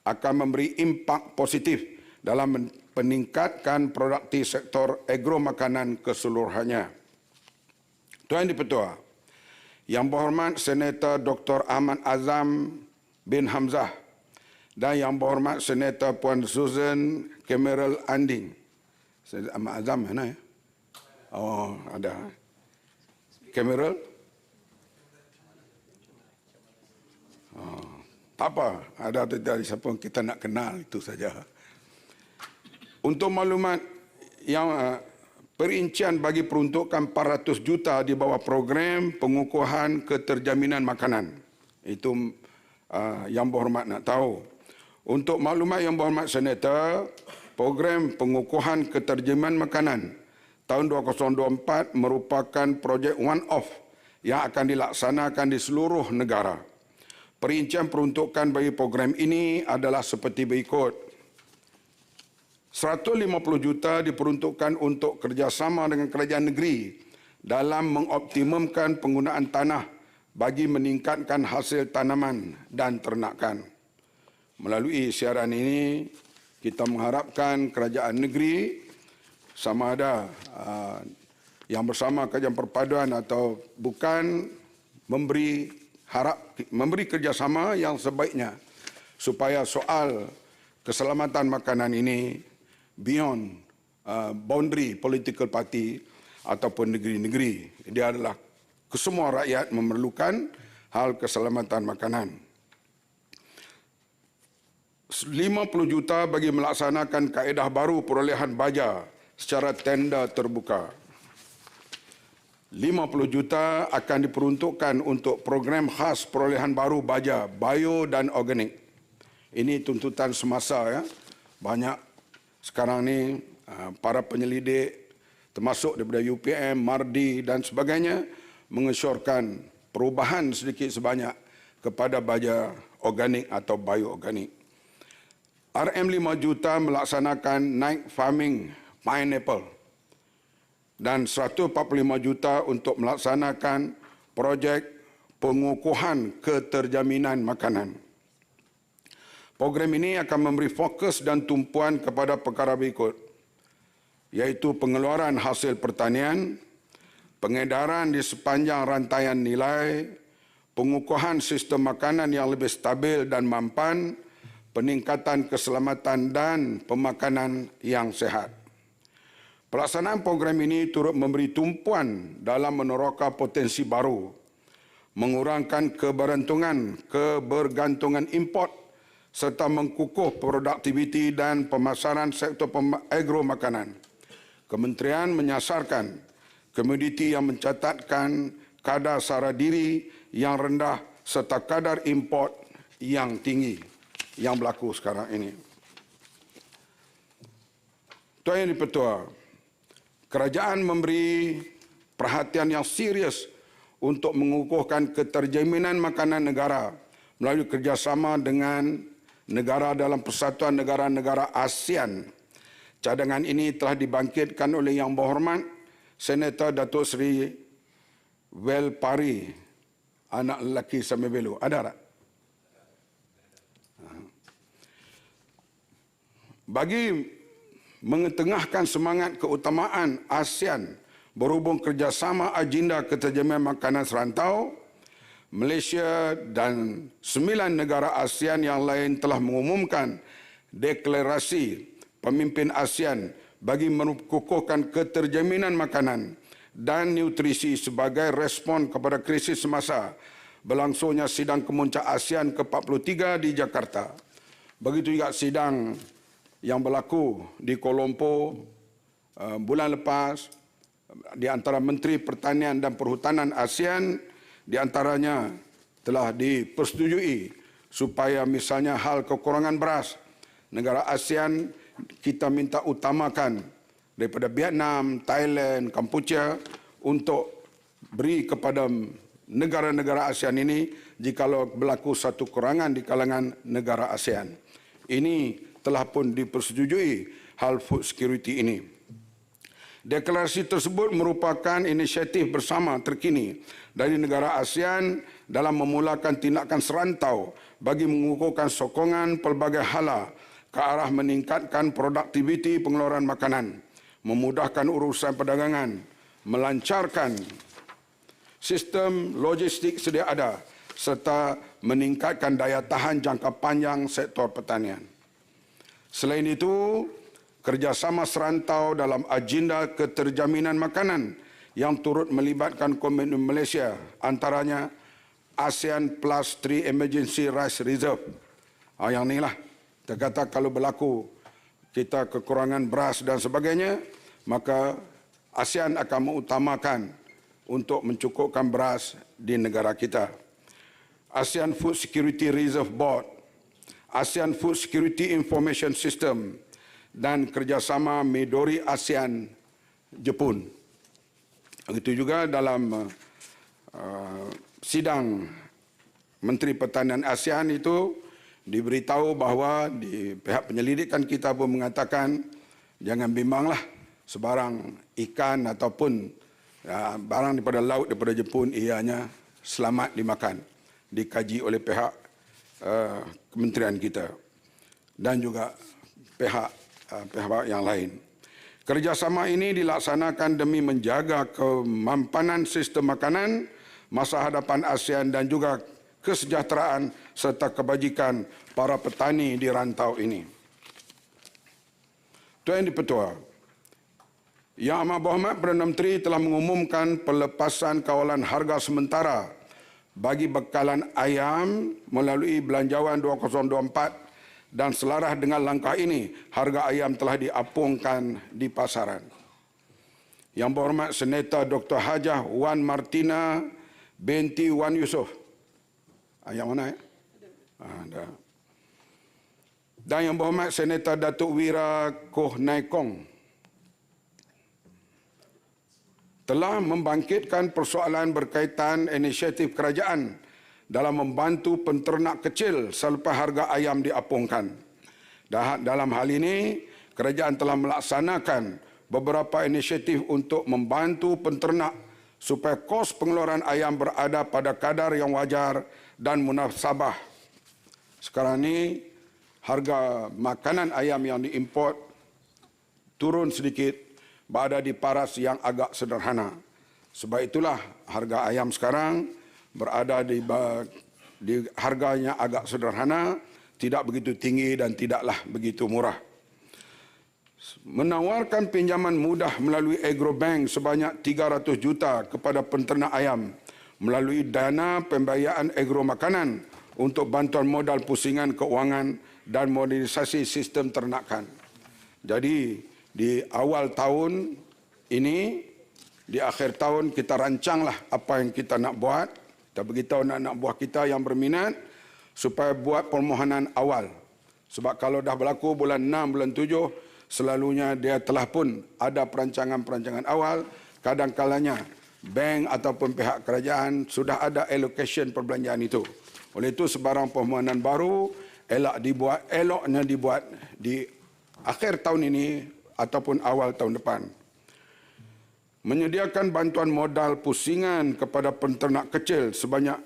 akan memberi impak positif dalam meningkatkan produktif sektor agro makanan keseluruhannya. Tuan Di-Pertua, Yang Berhormat Senator Dr. Ahmad Azam bin Hamzah dan Yang Berhormat Senator Puan Susan Kemeril Anding. Senator Ahmad Azam mana ya? Oh, ada. Kemeril? Tak apa, ada atau tidak siapa kita nak kenal itu saja. Untuk maklumat yang perincian bagi peruntukan 400 juta di bawah program pengukuhan keterjaminan makanan. Itu Yang Berhormat nak tahu. Untuk maklumat Yang Berhormat Senator, program pengukuhan keterjaminan makanan tahun 2024 merupakan projek one-off yang akan dilaksanakan di seluruh negara. Perincian peruntukan bagi program ini adalah seperti berikut. 150 juta diperuntukkan untuk kerjasama dengan kerajaan negeri dalam mengoptimumkan penggunaan tanah bagi meningkatkan hasil tanaman dan ternakan. Melalui siaran ini, kita mengharapkan kerajaan negeri sama ada yang bersama kerajaan perpaduan atau bukan memberi kerjasama yang sebaiknya supaya soal keselamatan makanan ini beyond boundary political party ataupun negeri-negeri. Dia adalah kesemua rakyat memerlukan hal keselamatan makanan. 50 juta bagi melaksanakan kaedah baru perolehan baja secara tender terbuka. 50 juta akan diperuntukkan untuk program khas perolehan baru baja, bio dan organik. Ini tuntutan semasa ya. Banyak sekarang ni para penyelidik termasuk daripada UPM, MARDI dan sebagainya mengesyorkan perubahan sedikit sebanyak kepada baja organik atau bio organik. RM 5 juta melaksanakan night farming pineapple dan 145 juta untuk melaksanakan projek pengukuhan keterjaminan makanan. Program ini akan memberi fokus dan tumpuan kepada perkara berikut, iaitu pengeluaran hasil pertanian, pengedaran di sepanjang rantaian nilai, pengukuhan sistem makanan yang lebih stabil dan mampan, peningkatan keselamatan dan pemakanan yang sehat. Pelaksanaan program ini turut memberi tumpuan dalam meneroka potensi baru, mengurangkan kebergantungan import serta mengkukuh produktiviti dan pemasaran sektor agro makanan. Kementerian menyasarkan komoditi yang mencatatkan kadar sara diri yang rendah serta kadar import yang tinggi yang berlaku sekarang ini. Tuan Yang Di-Pertua, kerajaan memberi perhatian yang serius untuk mengukuhkan keterjaminan makanan negara melalui kerjasama dengan negara dalam Persatuan Negara-Negara ASEAN. Cadangan ini telah dibangkitkan oleh Yang Berhormat Senator Datuk Seri Well Pari, anak lelaki Samir Belo. Ada tak? Bagi mengetengahkan semangat keutamaan ASEAN berhubung kerjasama agenda keterjaminan makanan serantau, Malaysia dan 9 negara ASEAN yang lain telah mengumumkan deklarasi pemimpin ASEAN bagi mengukuhkan keterjaminan makanan dan nutrisi sebagai respon kepada krisis semasa berlangsungnya sidang kemuncak ASEAN ke-43 di Jakarta. Begitu juga sidang yang berlaku di Kuala Lumpur bulan lepas di antara Menteri Pertanian dan Perhutanan ASEAN, di antaranya telah dipersetujui supaya misalnya hal kekurangan beras negara ASEAN kita minta utamakan daripada Vietnam, Thailand, Kampuchea untuk beri kepada negara-negara ASEAN ini jikalau berlaku satu kekurangan di kalangan negara ASEAN. Ini telah pun dipersetujui hal food security ini. Deklarasi tersebut merupakan inisiatif bersama terkini dari negara ASEAN dalam memulakan tindakan serantau bagi mengukuhkan sokongan pelbagai hala ke arah meningkatkan produktiviti pengeluaran makanan, memudahkan urusan perdagangan, melancarkan sistem logistik sedia ada serta meningkatkan daya tahan jangka panjang sektor pertanian. Selain itu, kerjasama serantau dalam agenda keterjaminan makanan yang turut melibatkan Komitmen Malaysia, antaranya ASEAN Plus 3 Emergency Rice Reserve. Yang inilah, kita kata kalau berlaku kita kekurangan beras dan sebagainya, maka ASEAN akan mengutamakan untuk mencukupkan beras di negara kita. ASEAN Food Security Reserve Board, ASEAN Food Security Information System, dan kerjasama Midori ASEAN Jepun. Begitu juga dalam sidang Menteri Pertanian ASEAN itu diberitahu bahawa di pihak penyelidikan kita pun mengatakan jangan bimbanglah sebarang ikan ataupun barang daripada laut daripada Jepun ianya selamat dimakan. Dikaji oleh pihak kementerian kita dan juga pihak yang lain. Kerjasama ini dilaksanakan demi menjaga kemampanan sistem makanan masa hadapan ASEAN dan juga kesejahteraan serta kebajikan para petani di rantau ini. Tuan Dipertua, Yang Amat Berhormat Perdana Menteri telah mengumumkan pelepasan kawalan harga sementara bagi bekalan ayam melalui Belanjawan 2024 dan selaras dengan langkah ini, harga ayam telah diapungkan di pasaran. Yang Berhormat Senator Dr. Hajah Wan Martina binti Wan Yusof. Yang mana ya? Ada. Dan Yang Berhormat Senator Datuk Wira Koh Nai Kong telah membangkitkan persoalan berkaitan inisiatif kerajaan dalam membantu penternak kecil selepas harga ayam diapungkan. Dalam hal ini, kerajaan telah melaksanakan beberapa inisiatif untuk membantu penternak supaya kos pengeluaran ayam berada pada kadar yang wajar dan munasabah. Sekarang ini, harga makanan ayam yang diimport turun sedikit berada di paras yang agak sederhana. Sebab itulah harga ayam sekarang berada di harganya agak sederhana, tidak begitu tinggi dan tidaklah begitu murah. Menawarkan pinjaman mudah melalui Agrobank sebanyak 300 juta kepada penternak ayam melalui dana pembiayaan agro makanan untuk bantuan modal pusingan keuangan dan modernisasi sistem ternakan. Jadi di awal tahun ini, di akhir tahun kita rancanglah apa yang kita nak buat. Kita beritahu anak-anak buah kita yang berminat supaya buat permohonan awal. Sebab kalau dah berlaku bulan 6, bulan 7, selalunya dia telah pun ada perancangan-perancangan awal. Kadang-kalanya bank ataupun pihak kerajaan sudah ada allocation perbelanjaan itu. Oleh itu sebarang permohonan baru eloknya dibuat di akhir tahun ini ataupun awal tahun depan. Menyediakan bantuan modal pusingan kepada penternak kecil sebanyak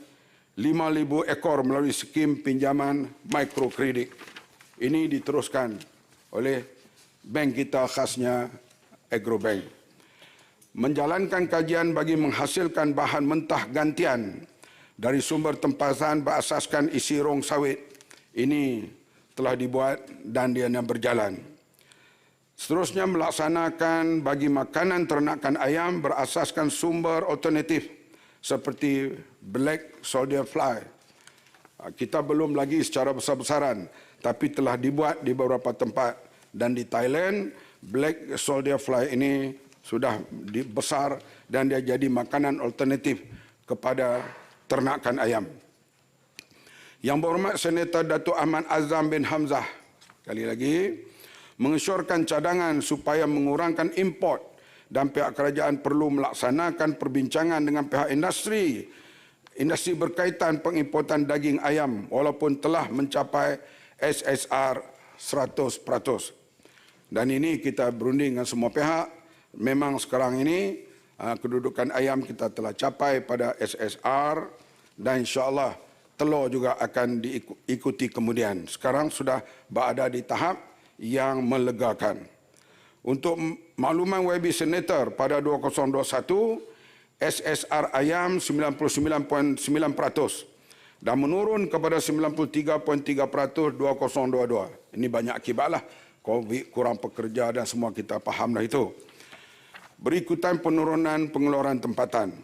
5,000 ekor melalui skim pinjaman mikrokredit. Ini diteruskan oleh bank kita khasnya Agrobank. Menjalankan kajian bagi menghasilkan bahan mentah gantian dari sumber tempasan berasaskan isi rong sawit. Ini telah dibuat dan dia berjalan. Seterusnya melaksanakan bagi makanan ternakan ayam berasaskan sumber alternatif seperti black soldier fly. Kita belum lagi secara besar-besaran, tapi telah dibuat di beberapa tempat. Dan di Thailand, black soldier fly ini sudah besar dan dia jadi makanan alternatif kepada ternakan ayam. Yang Berhormat Senator Datuk Ahmad Azam bin Hamzah, sekali lagi, mengesyorkan cadangan supaya mengurangkan import dan pihak kerajaan perlu melaksanakan perbincangan dengan pihak industri berkaitan pengimportan daging ayam walaupun telah mencapai SSR 100%. Dan ini kita berunding dengan semua pihak. Memang sekarang ini kedudukan ayam kita telah capai pada SSR dan insya-Allah telur juga akan diikuti kemudian. Sekarang sudah berada di tahap yang melegakan. Untuk makluman YB Senator pada 2021, SSR ayam 99.9% dan menurun kepada 93.3% 2022. Ini banyak akibatlah. COVID, kurang pekerja dan semua kita fahamlah itu. Berikutan penurunan pengeluaran tempatan.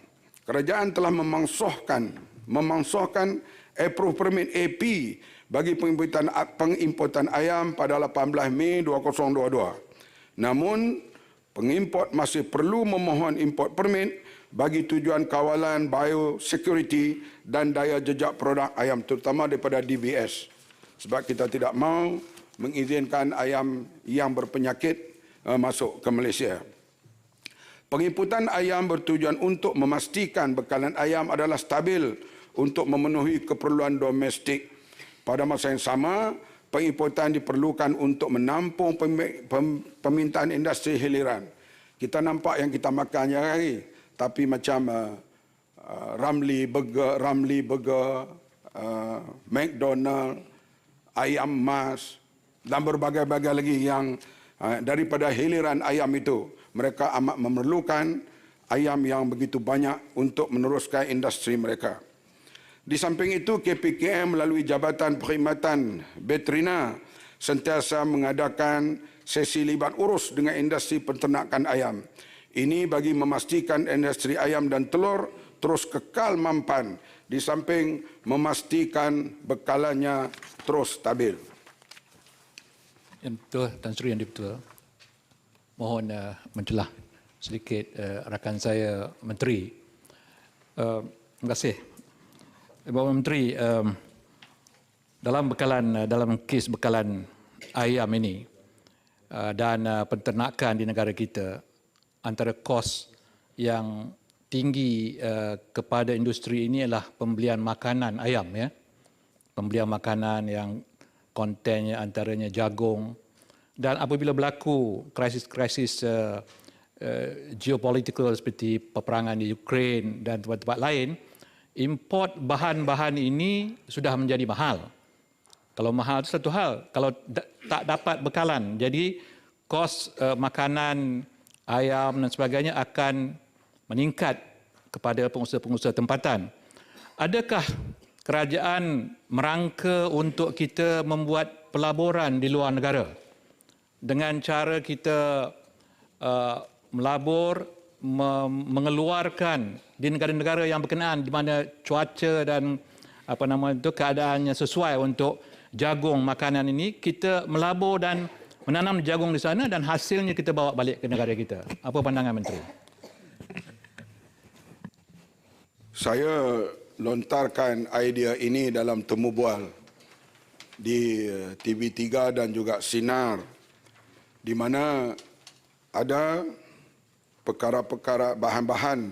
Kerajaan telah memangsohkan approve permit AP bagi pengimportan ayam pada 18 Mei 2022. Namun, pengimport masih perlu memohon import permit bagi tujuan kawalan biosecurity dan daya jejak produk ayam, terutama daripada DBS. Sebab kita tidak mahu mengizinkan ayam yang berpenyakit masuk ke Malaysia. Pengimportan ayam bertujuan untuk memastikan bekalan ayam adalah stabil untuk memenuhi keperluan domestik. Pada masa yang sama, pengimportan diperlukan untuk menampung permintaan industri hiliran. Kita nampak yang kita makan hari-hari, tapi macam Ramly Burger, McDonald, ayam mas dan berbagai-bagai lagi yang daripada hiliran ayam itu. Mereka amat memerlukan ayam yang begitu banyak untuk meneruskan industri mereka. Di samping itu, KPKM melalui Jabatan Perkhidmatan Veterina sentiasa mengadakan sesi libat urus dengan industri peternakan ayam. Ini bagi memastikan industri ayam dan telur terus kekal mampan di samping memastikan bekalannya terus stabil. Yang betul, Tan Sri, yang betul. Mohon mencelah sedikit rakan saya Menteri. Terima kasih. Bapak Menteri, dalam kes bekalan ayam ini dan peternakan di negara kita, antara kos yang tinggi kepada industri ini adalah pembelian makanan ayam, ya. Pembelian makanan yang kontennya antaranya jagung. Dan apabila berlaku krisis-krisis geopolitikal seperti peperangan di Ukraine dan tempat-tempat lain, import bahan-bahan ini sudah menjadi mahal. Kalau mahal itu satu hal, kalau tak dapat bekalan, jadi kos makanan, ayam dan sebagainya akan meningkat kepada pengusaha-pengusaha tempatan. Adakah kerajaan merangka untuk kita membuat pelaburan di luar negara dengan cara kita melabur, mengeluarkan di negara-negara yang berkenaan di mana cuaca dan keadaannya sesuai untuk jagung makanan ini, kita melabur dan menanam jagung di sana dan hasilnya kita bawa balik ke negara kita. Apa pandangan Menteri? Saya lontarkan idea ini dalam temu bual di TV3 dan juga Sinar, di mana ada perkara-perkara bahan-bahan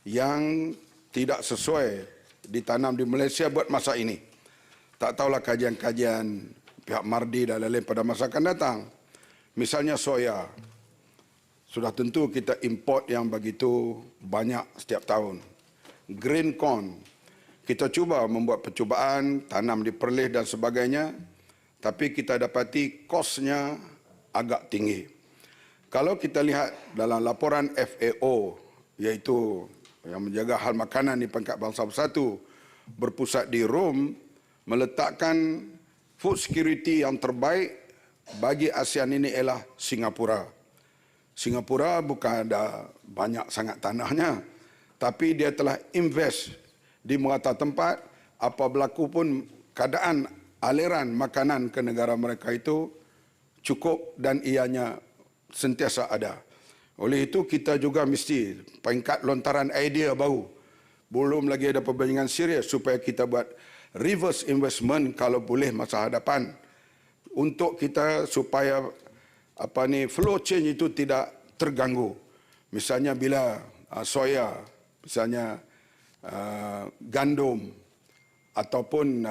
yang tidak sesuai ditanam di Malaysia buat masa ini. Tak tahulah kajian-kajian pihak Mardi dan lain-lain pada masa akan datang. Misalnya soya. Sudah tentu kita import yang begitu banyak setiap tahun. Green corn. Kita cuba membuat percubaan, tanam di Perlis dan sebagainya. Tapi kita dapati kosnya agak tinggi. Kalau kita lihat dalam laporan FAO, iaitu yang menjaga hal makanan di peringkat bangsa bersatu, berpusat di Rom, meletakkan food security yang terbaik bagi ASEAN ini ialah Singapura. Singapura bukan ada banyak sangat tanahnya, tapi dia telah invest di merata tempat, apa berlaku pun keadaan aliran makanan ke negara mereka itu cukup dan ianya sentiasa ada. Oleh itu kita juga mesti peringkat lontaran idea baru. Belum lagi ada perbandingan serius supaya kita buat reverse investment kalau boleh masa hadapan untuk kita supaya flow change itu tidak terganggu. Misalnya bila soya, misalnya gandum ataupun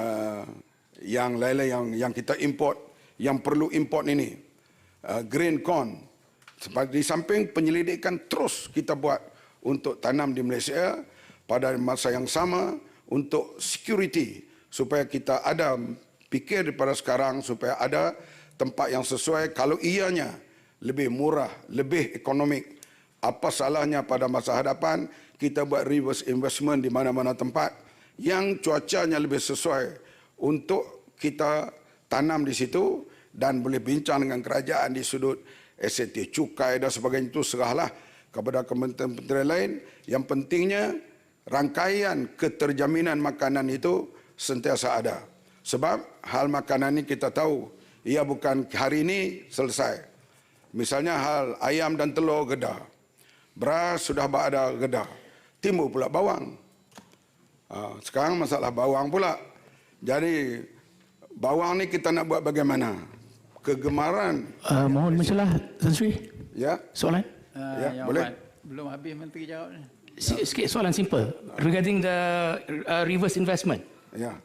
yang lain-lain yang kita import, yang perlu import ini. green corn. Di samping penyelidikan terus kita buat untuk tanam di Malaysia, pada masa yang sama untuk security, supaya kita ada fikir daripada sekarang supaya ada tempat yang sesuai. Kalau ianya lebih murah, lebih ekonomik, apa salahnya pada masa hadapan kita buat reverse investment di mana-mana tempat yang cuacanya lebih sesuai untuk kita tanam di situ, dan boleh bincang dengan kerajaan di sudut SAT cukai dan sebagainya. Itu serahlah kepada kementerian-kementerian lain. Yang pentingnya rangkaian keterjaminan makanan itu sentiasa ada. Sebab hal makanan ini kita tahu, ia bukan hari ini selesai. Misalnya hal ayam dan telur gedah. Beras sudah ada gedah. Timbul pula bawang. Sekarang masalah bawang pula. Jadi bawang ni kita nak buat bagaimana? Kegemaran. Mohon mencelah, Tan Sri. Ya. Soalan? Ya, boleh. Belum habis Menteri jawab. Sikit soalan simple regarding the reverse investment. Ya.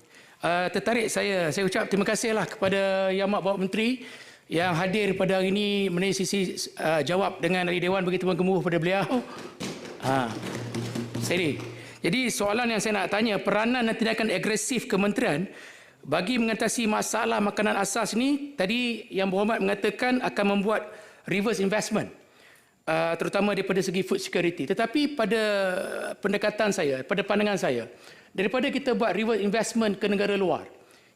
Tertarik saya ucap terima kasihlah kepada Yang Amat Bawa Menteri yang hadir pada hari ini mengenai sisi jawab dengan ahli dewan bagi tuan gemuruh pada beliau. Jadi soalan yang saya nak tanya, peranan dan tindakan agresif kementerian bagi mengatasi masalah makanan asas ni, tadi Yang Berhormat mengatakan akan membuat reverse investment, terutama daripada segi food security. Tetapi pada pendekatan saya, pada pandangan saya, daripada kita buat reverse investment ke negara luar,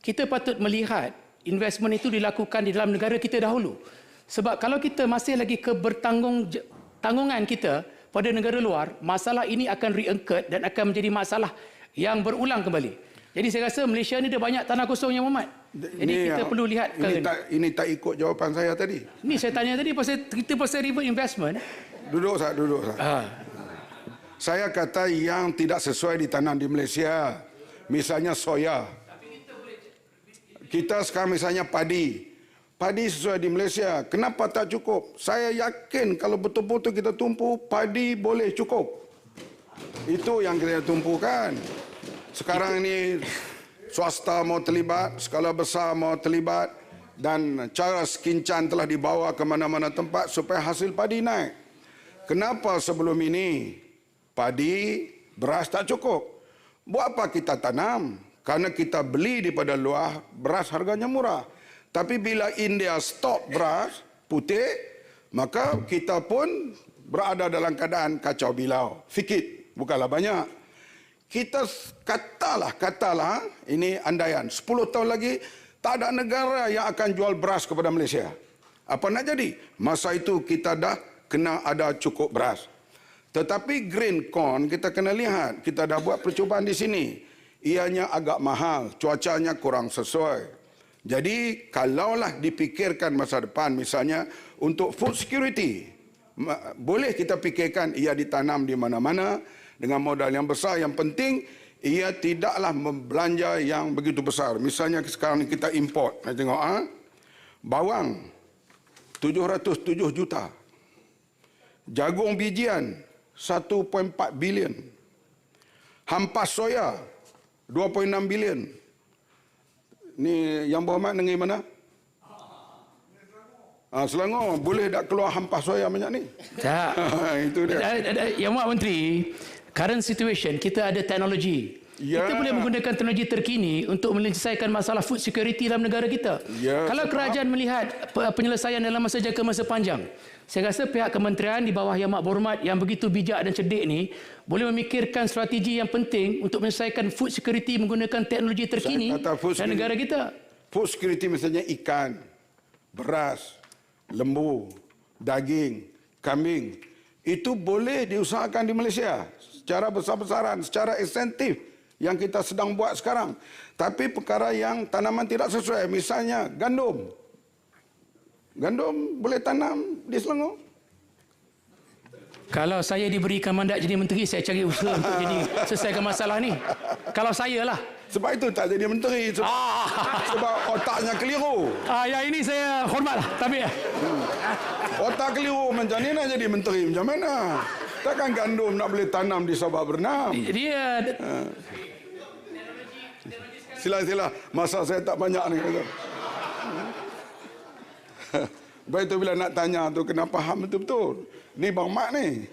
kita patut melihat investment itu dilakukan di dalam negara kita dahulu. Sebab kalau kita masih lagi tanggungan kita pada negara luar, masalah ini akan re-occur dan akan menjadi masalah yang berulang kembali. Jadi saya rasa Malaysia ni ada banyak tanah kosong Yang Berhormat. Jadi kita perlu lihat ini tak ikut jawapan saya tadi. Ni saya tanya tadi pasal reverse investment. Duduk sah. Saya kata yang tidak sesuai ditanam di Malaysia. Misalnya soya. Kita sekarang misalnya padi. Padi sesuai di Malaysia. Kenapa tak cukup? Saya yakin kalau betul-betul kita tumpu, padi boleh cukup. Itu yang kita tumpukan. Sekarang ini swasta mau terlibat, skala besar mau terlibat, dan cara sekincan telah dibawa ke mana-mana tempat supaya hasil padi naik. Kenapa sebelum ini padi, beras tak cukup? Buat apa kita tanam? Karena kita beli daripada luar, beras harganya murah. Tapi bila India stop beras putih, maka kita pun berada dalam keadaan kacau bilau. Sikit, bukanlah banyak. Kita katalah, ini andaian, 10 tahun lagi tak ada negara yang akan jual beras kepada Malaysia. Apa nak jadi? Masa itu kita dah kena ada cukup beras. Tetapi green corn kita kena lihat, kita dah buat percubaan di sini. Ianya agak mahal, cuacanya kurang sesuai. Jadi kalaulah dipikirkan masa depan, misalnya untuk food security, boleh kita fikirkan ia ditanam di mana-mana dengan modal yang besar. Yang penting ia tidaklah membelanja yang begitu besar. Misalnya sekarang kita import, tengok bawang 707 juta, jagung bijian 1.4 bilion, hampas soya 2.6 bilion. Ni Yang Berhormat negeri mana? Selangor. Boleh tak keluar hampas soya banyak ni? Tak. Itu dia. Yang Berhormat Menteri, current situation, kita ada teknologi. Ya. Kita boleh menggunakan teknologi terkini untuk menyelesaikan masalah food security dalam negara kita. Ya, kalau kerajaan melihat penyelesaian dalam masa jangka masa panjang, saya rasa pihak kementerian di bawah Yang Amat Berhormat yang begitu bijak dan cerdik ni boleh memikirkan strategi yang penting untuk menyelesaikan food security menggunakan teknologi terkini dalam negara kita. Food security misalnya ikan, beras, lembu, daging, kambing. Itu boleh diusahakan di Malaysia secara besar-besaran, secara insentif yang kita sedang buat sekarang. Tapi perkara yang tanaman tidak sesuai, misalnya gandum. Gandum boleh tanam di Selangor. Kalau saya diberikan mandat jadi menteri, saya cari usaha untuk jadi selesaikan masalah ni. Kalau saya lah. Sebab itu tak jadi menteri. Sebab otaknya keliru. Yang ini saya hormatlah. Tapi otak keliru macam ni nak jadi menteri macam mana? Takkan gandum nak boleh tanam di Sabah Bernam? Dia Sila, masa saya tak banyak ni. Lepas itu bila nak tanya tu kena faham betul-betul. Ni Bang Mat ni.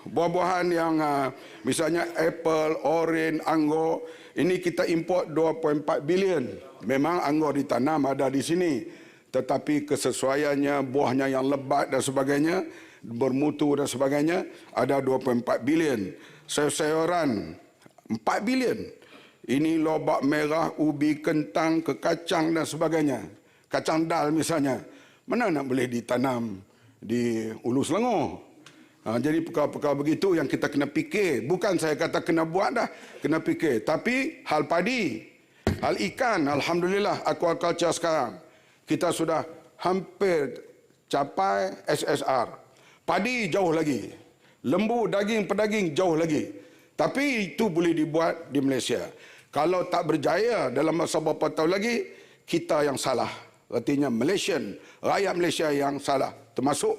Buah-buahan yang misalnya apple, orange, anggur, ini kita import 2.4 bilion. Memang anggur ditanam ada di sini. Tetapi kesesuaiannya, buahnya yang lebat dan sebagainya, bermutu dan sebagainya, ada 2.4 bilion. Sayur-sayuran, 4 bilion. Ini lobak merah, ubi, kentang, kekacang dan sebagainya. Kacang dal misalnya. Mana nak boleh ditanam di Hulu Selangor? Jadi perkara-perkara begitu yang kita kena fikir. Bukan saya kata kena buat dah. Kena fikir. Tapi hal padi, hal ikan, Alhamdulillah aquaculture sekarang. Kita sudah hampir capai SSR. Padi jauh lagi. Lembu, daging, pedaging jauh lagi. Tapi itu boleh dibuat di Malaysia. Kalau tak berjaya dalam masa beberapa tahun lagi, kita yang salah. Artinya Malaysian, rakyat Malaysia yang salah. Termasuk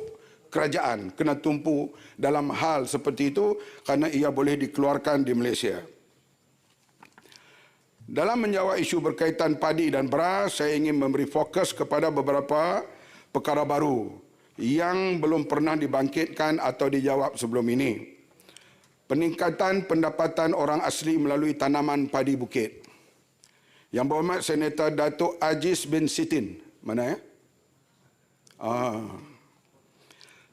kerajaan kena tumpu dalam hal seperti itu kerana ia boleh dikeluarkan di Malaysia. Dalam menjawab isu berkaitan padi dan beras, saya ingin memberi fokus kepada beberapa perkara baru yang belum pernah dibangkitkan atau dijawab sebelum ini. Peningkatan pendapatan orang asli melalui tanaman padi bukit. Yang berhormat Senator Datuk Aziz bin Sitin, mana ya?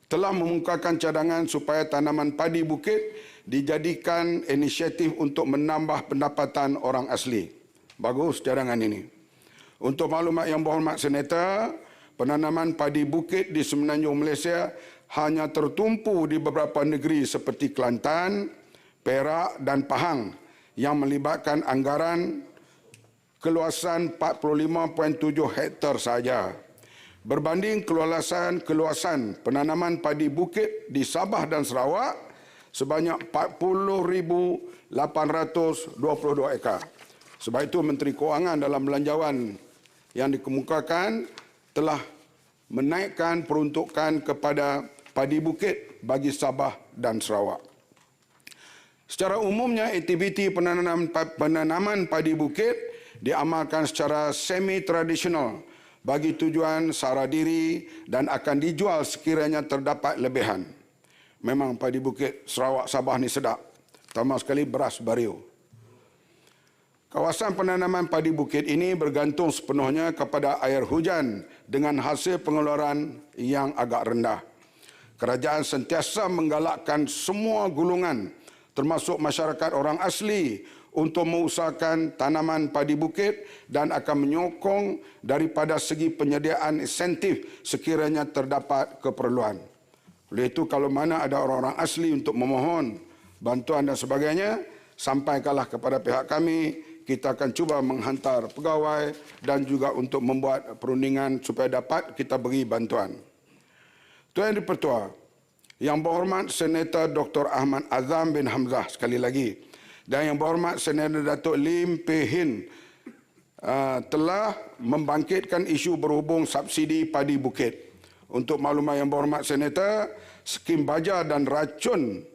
Telah mengumumkakan cadangan supaya tanaman padi bukit dijadikan inisiatif untuk menambah pendapatan orang asli. Bagus cadangan ini. Untuk maklumat yang berhormat Senator, penanaman padi bukit di Semenanjung Malaysia hanya tertumpu di beberapa negeri seperti Kelantan, Perak dan Pahang yang melibatkan anggaran keluasan 45.7 hektar sahaja. Berbanding keluasan penanaman padi bukit di Sabah dan Sarawak sebanyak 40,822 ekar. Sebab itu Menteri Kewangan dalam belanjawan yang dikemukakan telah menaikkan peruntukan kepada padi bukit bagi Sabah dan Sarawak. Secara umumnya aktiviti penanaman padi bukit diamalkan secara semi-tradisional bagi tujuan sara diri dan akan dijual sekiranya terdapat lebihan. Memang padi bukit Sarawak Sabah ni sedap. Terutama sekali beras bario. Kawasan penanaman padi bukit ini bergantung sepenuhnya kepada air hujan dengan hasil pengeluaran yang agak rendah. Kerajaan sentiasa menggalakkan semua golongan termasuk masyarakat orang asli untuk mengusahakan tanaman padi bukit dan akan menyokong daripada segi penyediaan insentif sekiranya terdapat keperluan. Oleh itu kalau mana ada orang-orang asli untuk memohon bantuan dan sebagainya, sampaikanlah kepada pihak kami, kita akan cuba menghantar pegawai dan juga untuk membuat perundingan supaya dapat kita beri bantuan. Tuan Yang Dipertua, Yang Berhormat Senator Dr. Ahmad Azam bin Hamzah sekali lagi dan Yang Berhormat Senator Datuk Lim Peh Hin telah membangkitkan isu berhubung subsidi padi bukit. Untuk maklumat Yang Berhormat Senator, skim baja dan racun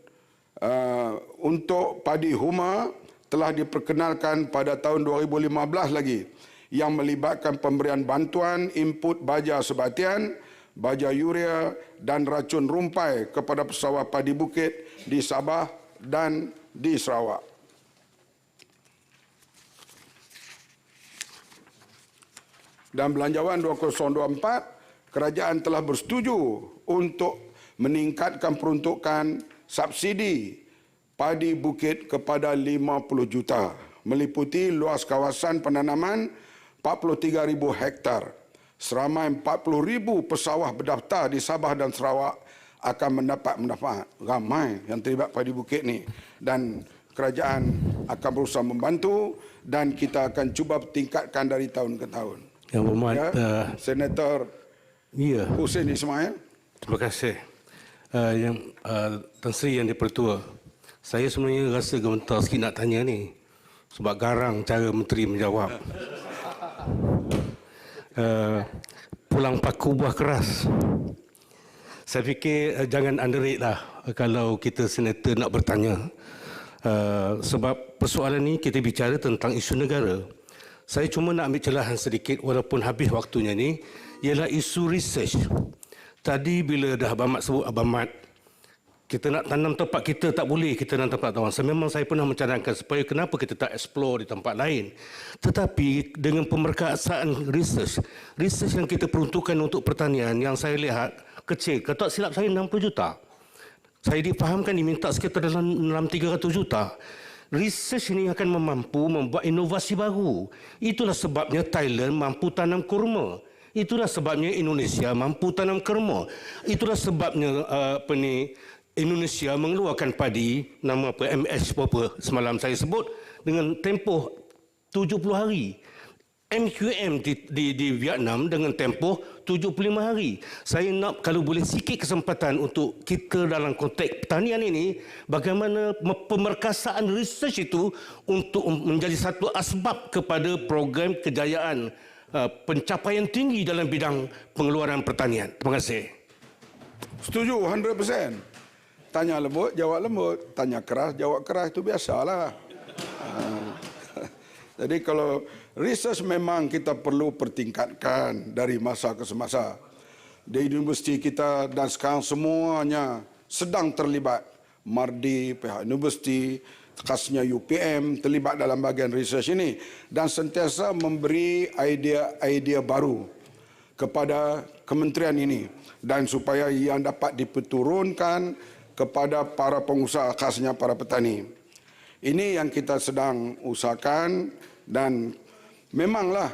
untuk padi Huma telah diperkenalkan pada tahun 2015 lagi yang melibatkan pemberian bantuan input baja sebatian, baja urea dan racun rumpai kepada pesawah padi bukit di Sabah dan di Sarawak. Dan belanjawan 2024, kerajaan telah bersetuju untuk meningkatkan peruntukan subsidi padi bukit kepada 50 juta, meliputi luas kawasan penanaman 43,000 hektar. Seramai 40,000 pesawah berdaftar di Sabah dan Sarawak akan mendapat manfaat. Ramai yang terlibat padi bukit ni. Dan kerajaan akan berusaha membantu dan kita akan cuba tingkatkan dari tahun ke tahun. Yang Berhormat Senator Hussein Ismail. Terima kasih. Tan Sri Yang Dipertua, saya sebenarnya rasa gemetar sikit nak tanya ni. Sebab garang cara Menteri menjawab. Pulang paku buah keras. Saya fikir jangan underrate lah kalau kita senator nak bertanya. Sebab persoalan ni kita bicara tentang isu negara. Saya cuma nak ambil celahan sedikit walaupun habis waktunya ni, ialah isu research. Tadi bila dah Abang Mat sebut, Abang Mat, kita nak tanam tempat kita tak boleh, kita nak tempat kawan. Memang saya pernah mencadangkan supaya kenapa kita tak explore di tempat lain. Tetapi dengan pemerkasaan research yang kita peruntukkan untuk pertanian yang saya lihat kecil, kalau tak silap saya 60 juta. Saya difahamkan diminta sekitar dalam 300 juta. Research ini akan mampu membuat inovasi baru. Itulah sebabnya Thailand mampu tanam kurma. Itulah sebabnya Indonesia mampu tanam kurma. Itulah sebabnya Indonesia mengeluarkan padi, nama apa, MS apa semalam saya sebut, dengan tempoh 70 hari. MQM di Vietnam dengan tempoh 75 hari. Saya nak kalau boleh sikit kesempatan untuk kita dalam konteks pertanian ini, bagaimana pemerkasaan research itu untuk menjadi satu asbab kepada program kejayaan pencapaian tinggi dalam bidang pengeluaran pertanian. Terima kasih. Setuju 100%. Tanya lembut, jawab lembut. Tanya keras, jawab keras. Itu biasalah. Jadi kalau research memang kita perlu pertingkatkan dari masa ke semasa. Di universiti kita dan sekarang semuanya sedang terlibat. MARDI, pihak universiti, khasnya UPM terlibat dalam bahagian research ini. Dan sentiasa memberi idea-idea baru kepada kementerian ini. Dan supaya yang dapat diperturunkan kepada para pengusaha, khasnya para petani. Ini yang kita sedang usahakan dan memanglah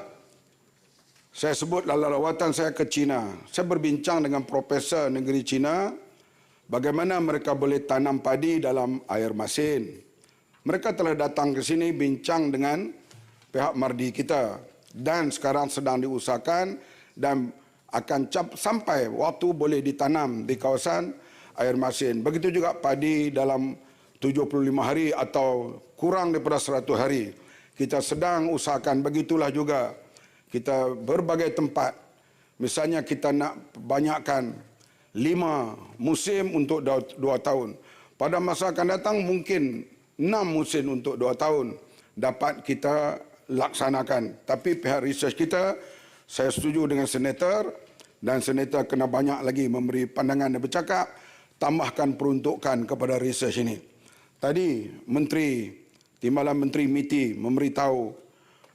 saya sebut dalam lawatan saya ke China. Saya berbincang dengan profesor negeri China bagaimana mereka boleh tanam padi dalam air masin. Mereka telah datang ke sini bincang dengan pihak MARDI kita dan sekarang sedang diusahakan dan akan sampai waktu boleh ditanam di kawasan air masin. Begitu juga padi dalam 75 hari atau kurang daripada 100 hari. Kita sedang usahakan begitulah juga. Kita berbagai tempat. Misalnya kita nak banyakkan 5 musim untuk 2 tahun. Pada masa akan datang mungkin 6 musim untuk 2 tahun dapat kita laksanakan. Tapi pihak research kita, saya setuju dengan senator dan senator kena banyak lagi memberi pandangan dan bercakap, tambahkan peruntukan kepada research ini. Tadi Timbalan Menteri MITI memberitahu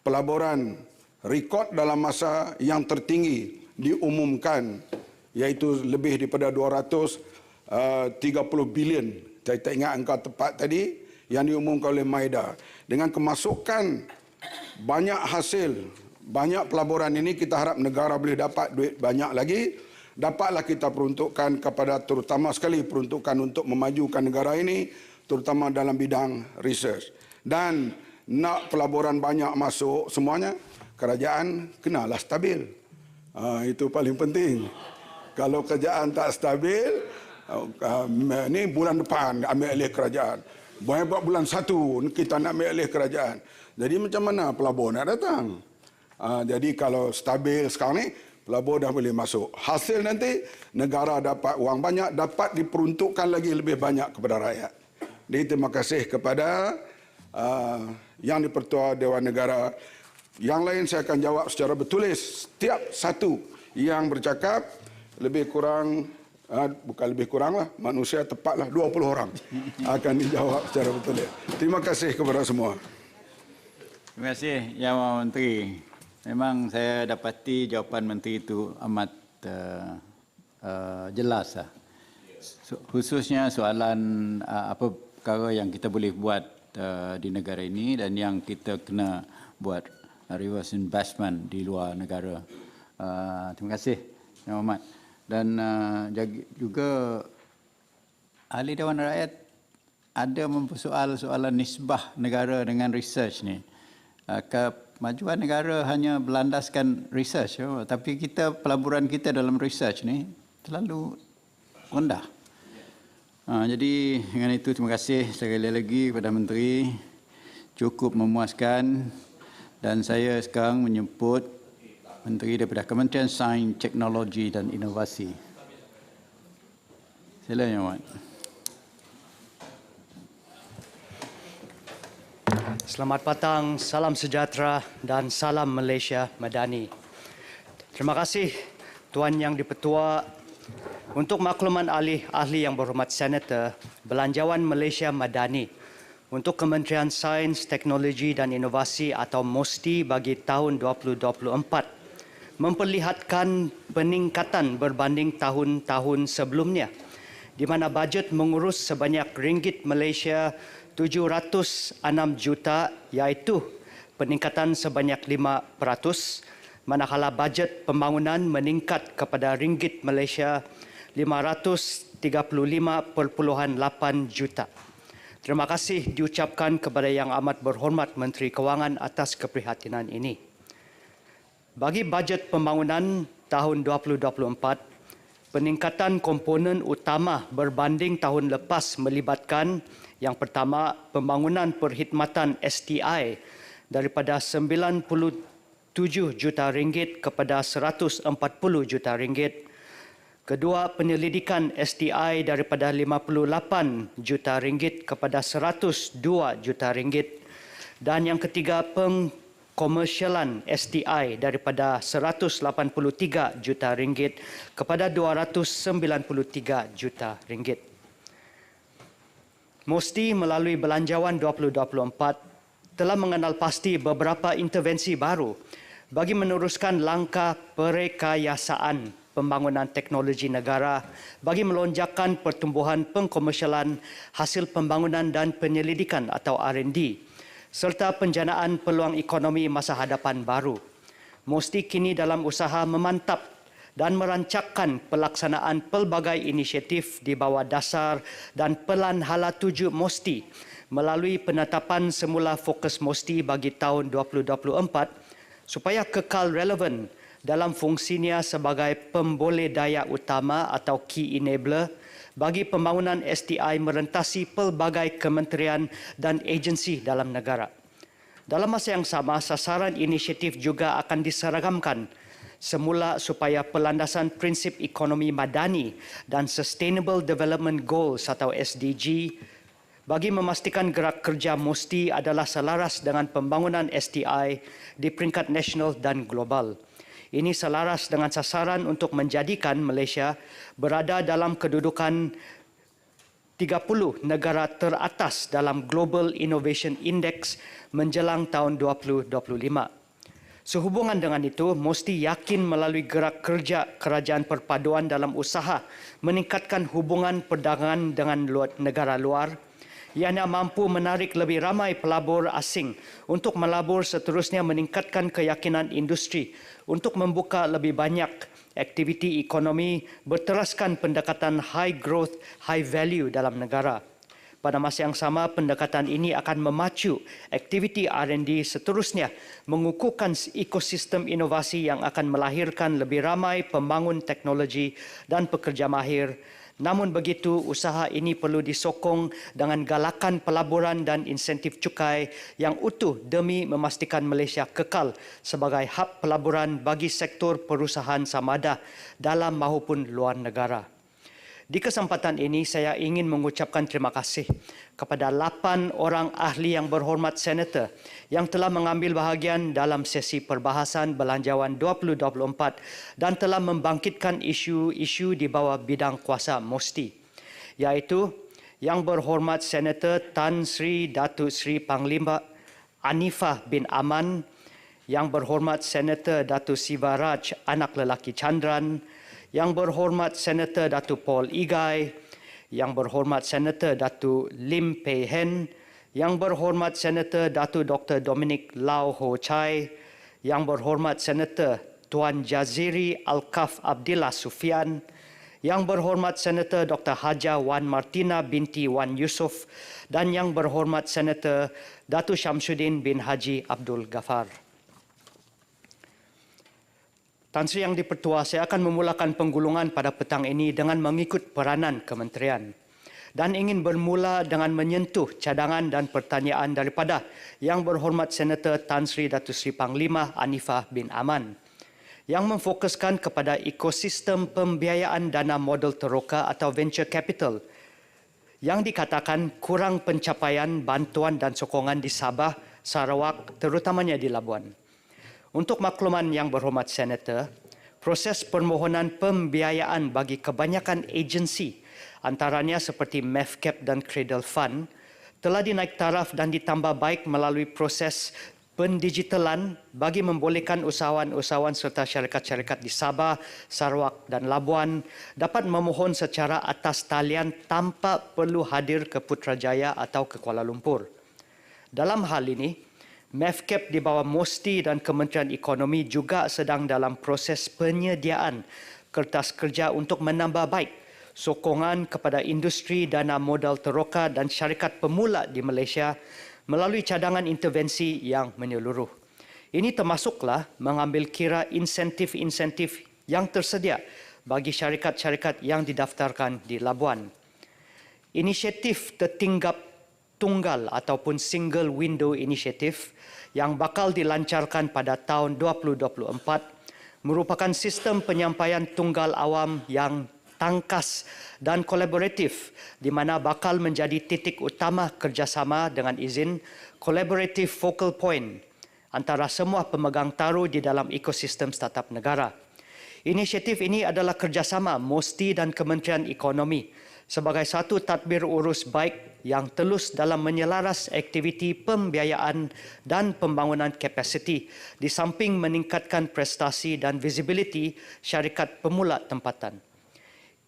pelaburan rekod dalam masa yang tertinggi diumumkan iaitu lebih daripada 230 bilion. Saya tak ingat angka tepat tadi yang diumumkan oleh MAIDA. Dengan kemasukan banyak hasil, banyak pelaburan ini kita harap negara boleh dapat duit banyak lagi. Dapatlah kita peruntukkan kepada terutama sekali peruntukan untuk memajukan negara ini terutama dalam bidang research. Dan nak pelaburan banyak masuk semuanya, kerajaan kenalah stabil. Itu paling penting. Kalau kerajaan tak stabil, ni bulan depan ambil alih kerajaan. Buat bulan 1 kita nak ambil alih kerajaan. Jadi macam mana pelabur nak datang? Jadi kalau stabil sekarang ni, pelabur dah boleh masuk. Hasil nanti negara dapat wang banyak, dapat diperuntukkan lagi lebih banyak kepada rakyat. Jadi terima kasih kepada Yang di-Pertua Dewan Negara. Yang lain saya akan jawab secara bertulis. Setiap satu yang bercakap lebih kurang, bukan lebih kurang lah, manusia tepatlah 20 orang akan dijawab secara bertulis. Terima kasih kepada semua. Terima kasih Yang Menteri. Memang saya dapati jawapan Menteri itu amat jelas lah. Khususnya soalan apa perkara yang kita boleh buat di negara ini dan yang kita kena buat reverse investment di luar negara. Terima kasih Yang Hormat. Dan juga Ahli Dewan Rakyat ada mempersoal soalan nisbah negara dengan research ni. Kemajuan negara hanya berlandaskan research, tapi kita pelaburan kita dalam research ni terlalu rendah. Jadi dengan itu terima kasih sekali lagi kepada Menteri, cukup memuaskan dan saya sekarang menjemput Menteri daripada Kementerian Sains, Teknologi dan Inovasi. Sila Yang Hormat. Selamat petang, salam sejahtera dan salam Malaysia Madani. Terima kasih Tuan Yang di-Pertua. Untuk makluman ahli yang berhormat Senator, Belanjawan Malaysia Madani untuk Kementerian Sains, Teknologi dan Inovasi atau MOSTI bagi tahun 2024 memperlihatkan peningkatan berbanding tahun-tahun sebelumnya, di mana bajet mengurus sebanyak ringgit Malaysia 706 juta, iaitu peningkatan sebanyak 5%, manakala bajet pembangunan meningkat kepada ringgit Malaysia 535.8 juta. Terima kasih diucapkan kepada Yang Amat Berhormat Menteri Kewangan atas keprihatinan ini. Bagi bajet pembangunan tahun 2024, peningkatan komponen utama berbanding tahun lepas melibatkan yang pertama, pembangunan perkhidmatan STI daripada 97 juta ringgit kepada 140 juta ringgit. Kedua, penyelidikan STI daripada 58 juta ringgit kepada 102 juta ringgit. Dan yang ketiga, pengkomersialan STI daripada 183 juta ringgit kepada 293 juta ringgit. MOSTI melalui Belanjawan 2024 telah mengenal pasti beberapa intervensi baru bagi meneruskan langkah perekayasaan pembangunan teknologi negara bagi melonjakkan pertumbuhan pengkomersialan hasil pembangunan dan penyelidikan atau R&D serta penjanaan peluang ekonomi masa hadapan baru. MOSTI kini dalam usaha memantap dan merancangkan pelaksanaan pelbagai inisiatif di bawah dasar dan pelan hala tuju MOSTI melalui penetapan semula fokus MOSTI bagi tahun 2024 supaya kekal relevan dalam fungsinya sebagai pemboleh daya utama atau key enabler bagi pembangunan STI merentasi pelbagai kementerian dan agensi dalam negara. Dalam masa yang sama, sasaran inisiatif juga akan diseragamkan semula supaya pelandasan prinsip ekonomi madani dan Sustainable Development Goals atau SDG bagi memastikan gerak kerja MOSTI adalah selaras dengan pembangunan STI di peringkat nasional dan global. Ini selaras dengan sasaran untuk menjadikan Malaysia berada dalam kedudukan 30 negara teratas dalam Global Innovation Index menjelang tahun 2025. Sehubungan dengan itu, MOSTI yakin melalui gerak kerja kerajaan perpaduan dalam usaha meningkatkan hubungan perdagangan dengan negara luar, ianya mampu menarik lebih ramai pelabur asing untuk melabur, seterusnya meningkatkan keyakinan industri untuk membuka lebih banyak aktiviti ekonomi berteraskan pendekatan high growth, high value dalam negara. Pada masa yang sama, pendekatan ini akan memacu aktiviti R&D, seterusnya mengukuhkan ekosistem inovasi yang akan melahirkan lebih ramai pembangun teknologi dan pekerja mahir. Namun begitu, usaha ini perlu disokong dengan galakan pelaburan dan insentif cukai yang utuh demi memastikan Malaysia kekal sebagai hub pelaburan bagi sektor perusahaan samada dalam maupun luar negara. Di kesempatan ini, saya ingin mengucapkan terima kasih kepada 8 orang ahli yang berhormat Senator yang telah mengambil bahagian dalam sesi perbahasan Belanjawan 2024 dan telah membangkitkan isu-isu di bawah bidang kuasa MOSTI, iaitu Yang Berhormat Senator Tan Sri Datuk Sri Panglima Anifah bin Aman, Yang Berhormat Senator Datuk Sivaraj Anak Lelaki Chandran, Yang Berhormat Senator Datuk Paul Igai, Yang Berhormat Senator Datuk Lim Pei Hen, Yang Berhormat Senator Datuk Dr. Dominic Lau Ho Chai, Yang Berhormat Senator Tuan Jaziri Alkaf Abdillah Sufian, Yang Berhormat Senator Dr. Haja Wan Martina binti Wan Yusof, dan Yang Berhormat Senator Datuk Syamsuddin bin Haji Abdul Ghaffar. Tan Sri Yang di-Pertua, saya akan memulakan penggulungan pada petang ini dengan mengikut peranan kementerian dan ingin bermula dengan menyentuh cadangan dan pertanyaan daripada Yang Berhormat Senator Tan Sri Datuk Sri Panglima Anifah bin Aman yang memfokuskan kepada ekosistem pembiayaan dana modal teroka atau venture capital yang dikatakan kurang pencapaian bantuan dan sokongan di Sabah Sarawak, terutamanya di Labuan. Untuk makluman yang berhormat Senator, proses permohonan pembiayaan bagi kebanyakan agensi, antaranya seperti MEFCAP dan Cradle Fund, telah dinaik taraf dan ditambah baik melalui proses pendigitalan bagi membolehkan usahawan-usahawan serta syarikat-syarikat di Sabah, Sarawak dan Labuan dapat memohon secara atas talian tanpa perlu hadir ke Putrajaya atau ke Kuala Lumpur. Dalam hal ini, MEFCAP di bawah MOSTI dan Kementerian Ekonomi juga sedang dalam proses penyediaan kertas kerja untuk menambah baik sokongan kepada industri dana modal teroka dan syarikat pemula di Malaysia melalui cadangan intervensi yang menyeluruh. Ini termasuklah mengambil kira insentif-insentif yang tersedia bagi syarikat-syarikat yang didaftarkan di Labuan. Inisiatif tertinggap tunggal ataupun single window initiative yang bakal dilancarkan pada tahun 2024 merupakan sistem penyampaian tunggal awam yang tangkas dan kolaboratif di mana bakal menjadi titik utama kerjasama dengan izin collaborative focal point antara semua pemegang taruh di dalam ekosistem startup negara. Inisiatif ini adalah kerjasama MOSTI dan Kementerian Ekonomi sebagai satu tadbir urus baik yang telus dalam menyelaras aktiviti pembiayaan dan pembangunan kapasiti di samping meningkatkan prestasi dan visibility syarikat pemula tempatan.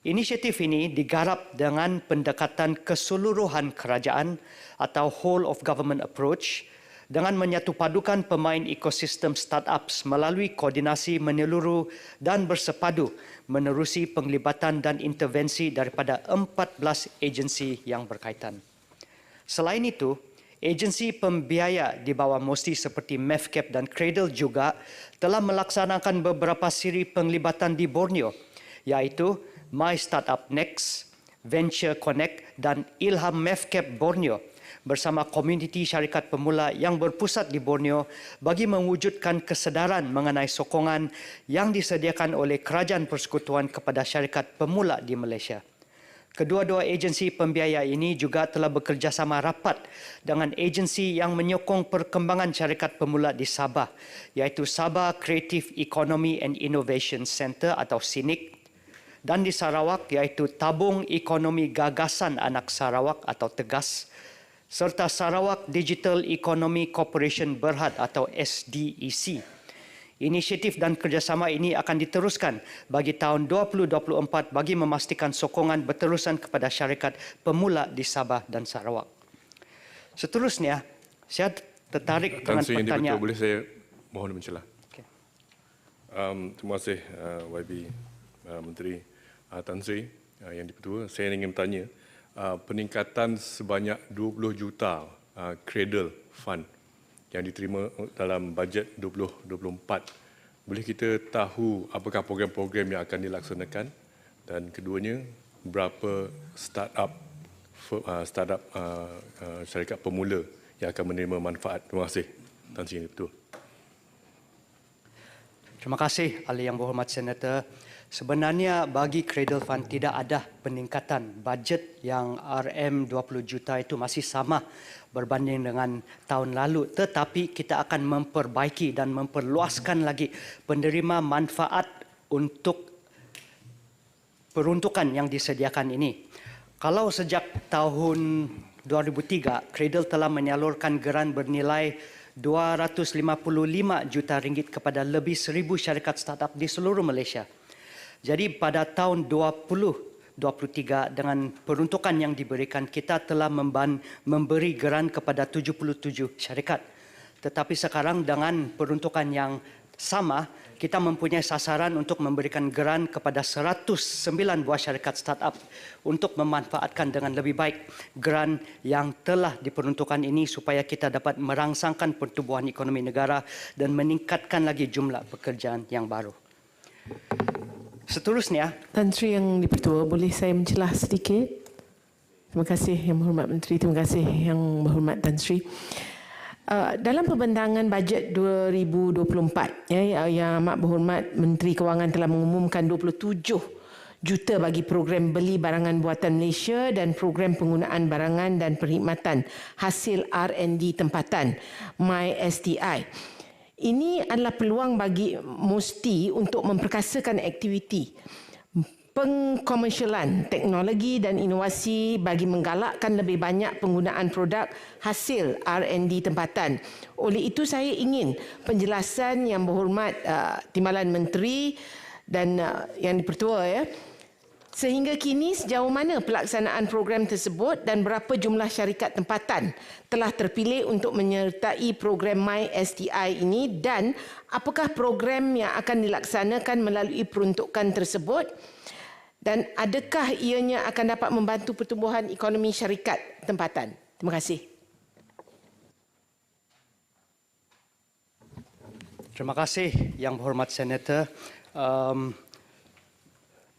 Inisiatif ini digarap dengan pendekatan keseluruhan kerajaan atau whole of government approach dengan menyatupadukan pemain ekosistem startups melalui koordinasi menyeluruh dan bersepadu menerusi penglibatan dan intervensi daripada 14 agensi yang berkaitan. Selain itu, agensi pembiaya di bawah MOSTI seperti MEFCAP dan Cradle juga telah melaksanakan beberapa siri penglibatan di Borneo, iaitu My Startup Next, Venture Connect dan Ilham MEFCAP Borneo bersama komuniti syarikat pemula yang berpusat di Borneo bagi mewujudkan kesedaran mengenai sokongan yang disediakan oleh Kerajaan Persekutuan kepada syarikat pemula di Malaysia. Kedua-dua agensi pembiaya ini juga telah bekerjasama rapat dengan agensi yang menyokong perkembangan syarikat pemula di Sabah, iaitu Sabah Creative Economy and Innovation Centre atau SINIC, dan di Sarawak iaitu Tabung Ekonomi Gagasan Anak Sarawak atau TEGAS, serta Sarawak Digital Economy Corporation Berhad atau SDEC. Inisiatif dan kerjasama ini akan diteruskan bagi tahun 2024 bagi memastikan sokongan berterusan kepada syarikat pemula di Sabah dan Sarawak. Seterusnya, saya tertarik dengan pertanyaan. Boleh saya mohon mencelah. Okay. Terima kasih YB Menteri Tan Sri yang di-Pertua. Saya ingin bertanya, peningkatan sebanyak 20 juta Cradle Fund yang diterima dalam bajet 2024. Boleh kita tahu apakah program-program yang akan dilaksanakan, dan keduanya berapa startup syarikat pemula yang akan menerima manfaat. Terima kasih. Tan Sri yang di-Pertua. Terima kasih Ahli Yang Berhormat Senator. Sebenarnya bagi Cradle Fund tidak ada peningkatan bajet yang RM20 juta itu masih sama berbanding dengan tahun lalu. Tetapi kita akan memperbaiki dan memperluaskan lagi penerima manfaat untuk peruntukan yang disediakan ini. Kalau sejak tahun 2003, Cradle telah menyalurkan geran bernilai 255 juta ringgit kepada lebih 1,000 syarikat startup di seluruh Malaysia. Jadi pada tahun 2023 dengan peruntukan yang diberikan, kita telah memberi geran kepada 77 syarikat. Tetapi sekarang dengan peruntukan yang sama, kita mempunyai sasaran untuk memberikan geran kepada 109 buah syarikat startup untuk memanfaatkan dengan lebih baik geran yang telah diperuntukkan ini supaya kita dapat merangsangkan pertumbuhan ekonomi negara dan meningkatkan lagi jumlah pekerjaan yang baru. Seterusnya, Tan Sri yang di-Pertua, boleh saya mencelah sedikit? Terima kasih Yang Berhormat Menteri, terima kasih Yang Berhormat Tan Sri. Dalam pembentangan bajet 2024, Yang Amat Berhormat Menteri Kewangan telah mengumumkan 27 juta bagi program beli barangan buatan Malaysia dan program penggunaan barangan dan perkhidmatan hasil R&D tempatan MySTI. Ini adalah peluang bagi Musti untuk memperkasakan aktiviti pengkomersialan teknologi dan inovasi bagi menggalakkan lebih banyak penggunaan produk hasil R&D tempatan. Oleh itu saya ingin penjelasan Yang Berhormat Timbalan Menteri dan Yang Dipertua sehingga kini sejauh mana pelaksanaan program tersebut dan berapa jumlah syarikat tempatan telah terpilih untuk menyertai program MySTI ini dan apakah program yang akan dilaksanakan melalui peruntukan tersebut dan adakah ianya akan dapat membantu pertumbuhan ekonomi syarikat tempatan? Terima kasih. Terima kasih Yang Berhormat Senator.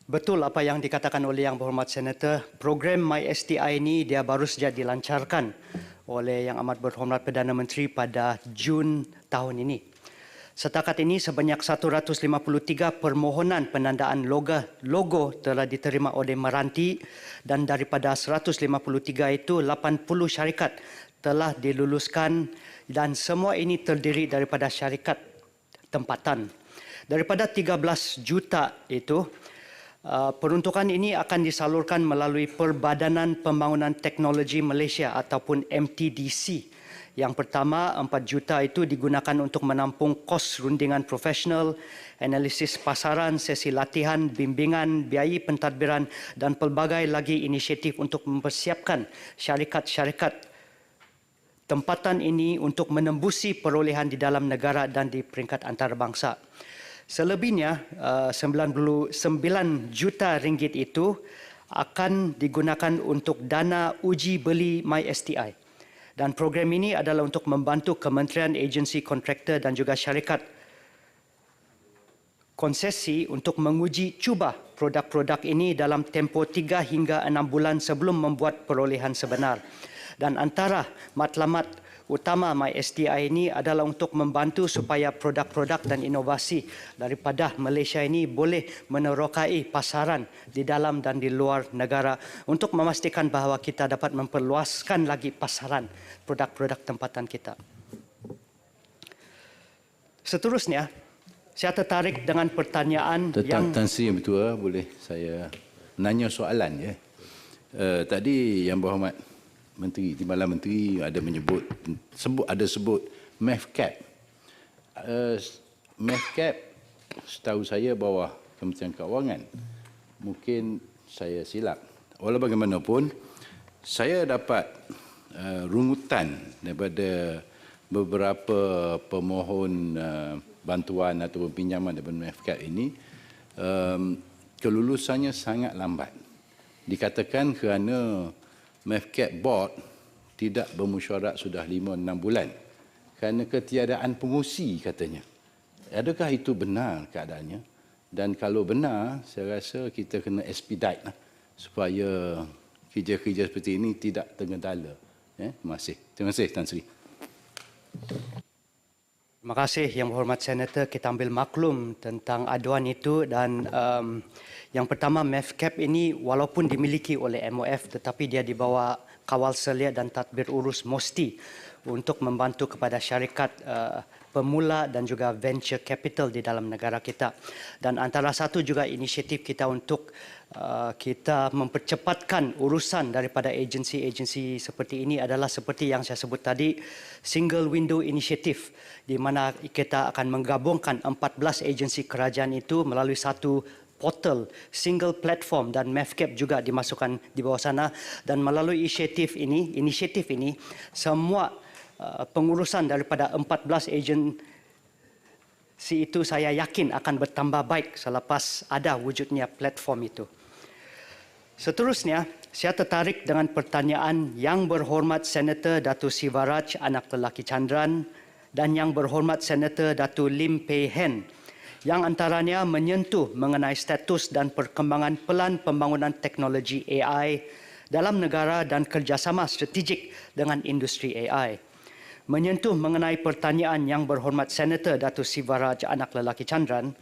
Betul apa yang dikatakan oleh Yang Berhormat Senator. Program MySTI ini dia baru saja dilancarkan oleh Yang Amat Berhormat Perdana Menteri pada Jun tahun ini. Setakat ini sebanyak 153 permohonan penandaan logo telah diterima oleh Meranti dan daripada 153 itu 80 syarikat telah diluluskan dan semua ini terdiri daripada syarikat tempatan. Daripada 13 juta itu, peruntukan ini akan disalurkan melalui Perbadanan Pembangunan Teknologi Malaysia ataupun MTDC. Yang pertama, 4 juta itu digunakan untuk menampung kos rundingan profesional, analisis pasaran, sesi latihan, bimbingan, biaya pentadbiran dan pelbagai lagi inisiatif untuk mempersiapkan syarikat-syarikat tempatan ini untuk menembusi perolehan di dalam negara dan di peringkat antarabangsa. Selebihnya, 99 juta ringgit itu akan digunakan untuk dana uji beli MySTI. Dan program ini adalah untuk membantu kementerian, agensi, kontraktor dan juga syarikat konsesi untuk menguji cuba produk-produk ini dalam tempoh 3 hingga 6 bulan sebelum membuat perolehan sebenar. Dan antara matlamat utama MySTI ini adalah untuk membantu supaya produk-produk dan inovasi daripada Malaysia ini boleh menerokai pasaran di dalam dan di luar negara untuk memastikan bahawa kita dapat memperluaskan lagi pasaran produk-produk tempatan kita. Seterusnya, saya tertarik dengan pertanyaan yang... Tan Sri Yang Bertua, boleh saya nanya soalan ya? Tadi Yang Berhormat Menteri, Timbalan Menteri ada sebut MEFCAP. MEFCAP setahu saya bawah Kementerian Kewangan. Mungkin saya silap. Walau bagaimanapun, saya dapat rungutan daripada beberapa pemohon bantuan atau pinjaman daripada MEFCAP ini, kelulusannya sangat lambat. Dikatakan kerana MEFCAP Board tidak bermesyuarat sudah 5-6 bulan kerana ketiadaan pengurusi katanya. Adakah itu benar keadaannya? Dan kalau benar, saya rasa kita kena expedite supaya kerja-kerja seperti ini tidak tergendala. Terima kasih. Terima kasih Tan Sri. Terima kasih Yang Berhormat Senator. Kita ambil maklum tentang aduan itu dan yang pertama MEFCAP ini walaupun dimiliki oleh MOF tetapi dia di bawah kawal selia dan tadbir urus Musti untuk membantu kepada syarikat pemula dan juga venture capital di dalam negara kita. Dan antara satu juga inisiatif kita untuk kita mempercepatkan urusan daripada agensi-agensi seperti ini adalah seperti yang saya sebut tadi, Single Window Initiative, di mana kita akan menggabungkan 14 agensi kerajaan itu melalui satu portal, single platform dan MEFCAP juga dimasukkan di bawah sana dan melalui inisiatif ini semua pengurusan daripada 14 agensi itu saya yakin akan bertambah baik selepas ada wujudnya platform itu. Seterusnya, saya tertarik dengan pertanyaan Yang Berhormat Senator Datuk Sivaraj Anak Lelaki Chandran dan Yang Berhormat Senator Datuk Lim Pei Hen yang antaranya menyentuh mengenai status dan perkembangan pelan pembangunan teknologi AI dalam negara dan kerjasama strategik dengan industri AI. Menyentuh mengenai pertanyaan Yang Berhormat Senator Datuk Sivaraj Anak Lelaki Chandran,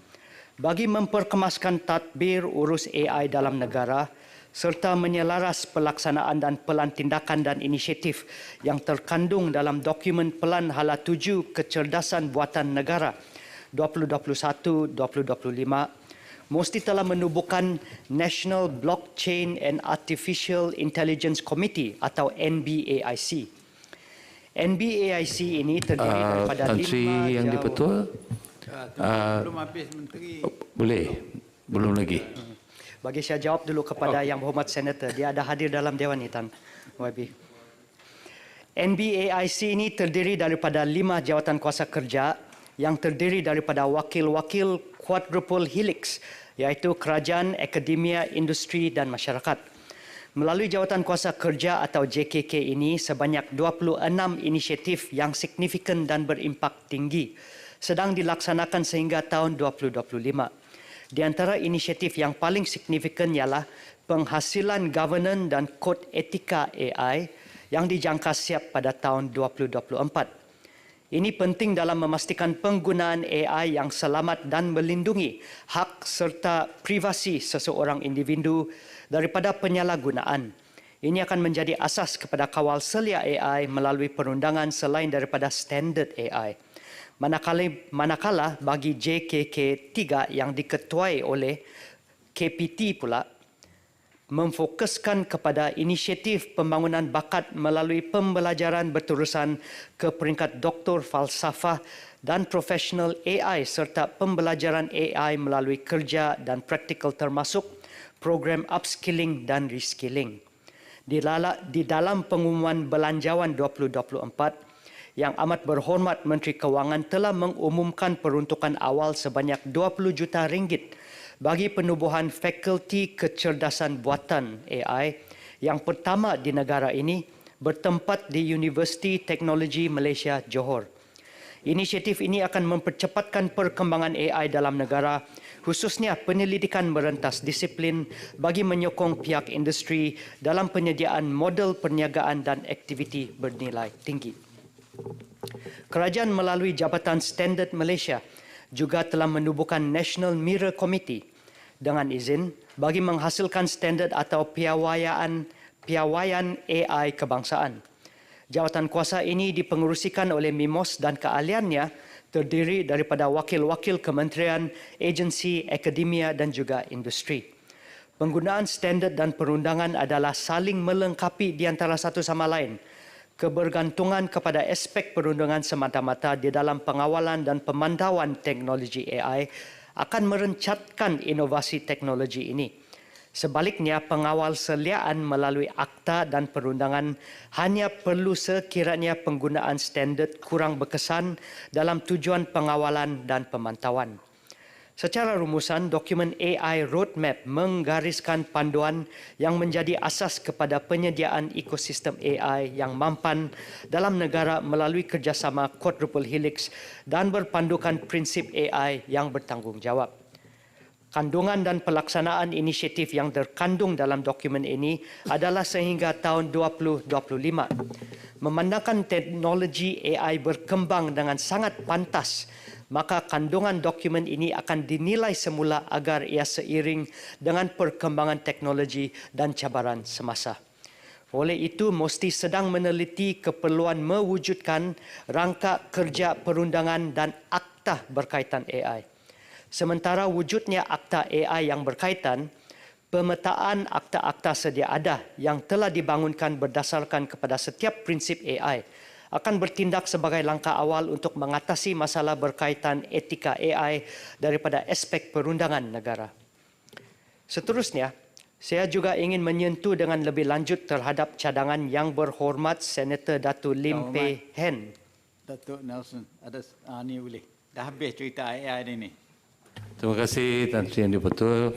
bagi memperkemaskan tadbir urus AI dalam negara serta menyelaras pelaksanaan dan pelan tindakan dan inisiatif yang terkandung dalam dokumen Pelan Hala 7 Kecerdasan Buatan Negara 2021-2025 mesti telah menubuhkan National Blockchain and Artificial Intelligence Committee atau NBAIC. NBAIC ini terdiri daripada Tan Sri yang di-Pertua, belum habis Menteri. boleh? Belum lagi. Bagi saya jawab dulu kepada Yang Berhormat Senator. Dia ada hadir dalam Dewan ni, Tan YB. NBAIC ini terdiri daripada 5 jawatan kuasa kerja yang terdiri daripada wakil-wakil quadruple helix, iaitu kerajaan, akademia, industri dan masyarakat. Melalui jawatan kuasa kerja atau JKK ini, sebanyak 26 inisiatif yang signifikan dan berimpak tinggi sedang dilaksanakan sehingga tahun 2025. Di antara inisiatif yang paling signifikan ialah penghasilan governance dan kod etika AI yang dijangka siap pada tahun 2024. Ini penting dalam memastikan penggunaan AI yang selamat dan melindungi hak serta privasi seseorang individu daripada penyalahgunaan. Ini akan menjadi asas kepada kawal selia AI melalui perundangan selain daripada standard AI. Manakala bagi JKK 3 yang diketuai oleh KPT pula memfokuskan kepada inisiatif pembangunan bakat melalui pembelajaran berterusan ke peringkat doktor falsafah dan profesional AI serta pembelajaran AI melalui kerja dan praktikal termasuk program upskilling dan reskilling. Di dalam pengumuman Belanjawan 2024, Yang Amat Berhormat Menteri Kewangan telah mengumumkan peruntukan awal sebanyak 20 juta ringgit bagi penubuhan Fakulti Kecerdasan Buatan AI yang pertama di negara ini bertempat di Universiti Teknologi Malaysia Johor. Inisiatif ini akan mempercepatkan perkembangan AI dalam negara, khususnya penyelidikan merentas disiplin bagi menyokong pihak industri dalam penyediaan model perniagaan dan aktiviti bernilai tinggi. Kerajaan melalui Jabatan Standard Malaysia juga telah menubuhkan National Mirror Committee dengan izin bagi menghasilkan standard atau piawaian AI kebangsaan. Jawatan kuasa ini dipengerusikan oleh MIMOS dan keahliannya terdiri daripada wakil-wakil kementerian, agensi, akademia dan juga industri. Penggunaan standard dan perundangan adalah saling melengkapi di antara satu sama lain. Kebergantungan kepada aspek perundangan semata-mata di dalam pengawalan dan pemantauan teknologi AI akan merencatkan inovasi teknologi ini. Sebaliknya, pengawal seliaan melalui akta dan perundangan hanya perlu sekiranya penggunaan standard kurang berkesan dalam tujuan pengawalan dan pemantauan. Secara rumusan, dokumen AI Roadmap menggariskan panduan yang menjadi asas kepada penyediaan ekosistem AI yang mampan dalam negara melalui kerjasama quadruple helix dan berpandukan prinsip AI yang bertanggungjawab. Kandungan dan pelaksanaan inisiatif yang terkandung dalam dokumen ini adalah sehingga tahun 2025. Memandangkan teknologi AI berkembang dengan sangat pantas, maka kandungan dokumen ini akan dinilai semula agar ia seiring dengan perkembangan teknologi dan cabaran semasa. Oleh itu, mesti sedang meneliti keperluan mewujudkan rangka kerja perundangan dan akta berkaitan AI. Sementara wujudnya akta AI yang berkaitan, pemetaan akta-akta sedia ada yang telah dibangunkan berdasarkan kepada setiap prinsip AI akan bertindak sebagai langkah awal untuk mengatasi masalah berkaitan etika AI daripada aspek perundangan negara. Seterusnya, saya juga ingin menyentuh dengan lebih lanjut terhadap cadangan Yang Berhormat Senator Datuk Lim Peh Hen. Datuk Nelson, ada ni boleh. Dah habis cerita AI ni. Terima kasih Tan Sri yang di-Pertua.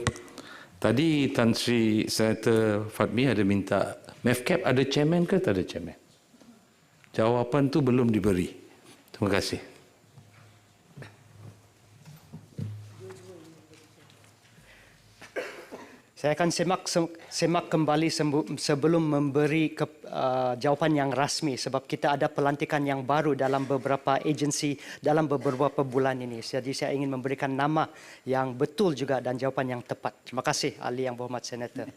Tadi Tan Sri Senator Fadmi ada minta MEFCAP ada chairman ke tak ada chairman? Jawapan tu belum diberi. Terima kasih. Saya akan semak kembali sebelum memberi jawapan yang rasmi sebab kita ada pelantikan yang baru dalam beberapa agensi dalam beberapa bulan ini. Jadi saya ingin memberikan nama yang betul juga dan jawapan yang tepat. Terima kasih Ahli Yang Berhormat Senator.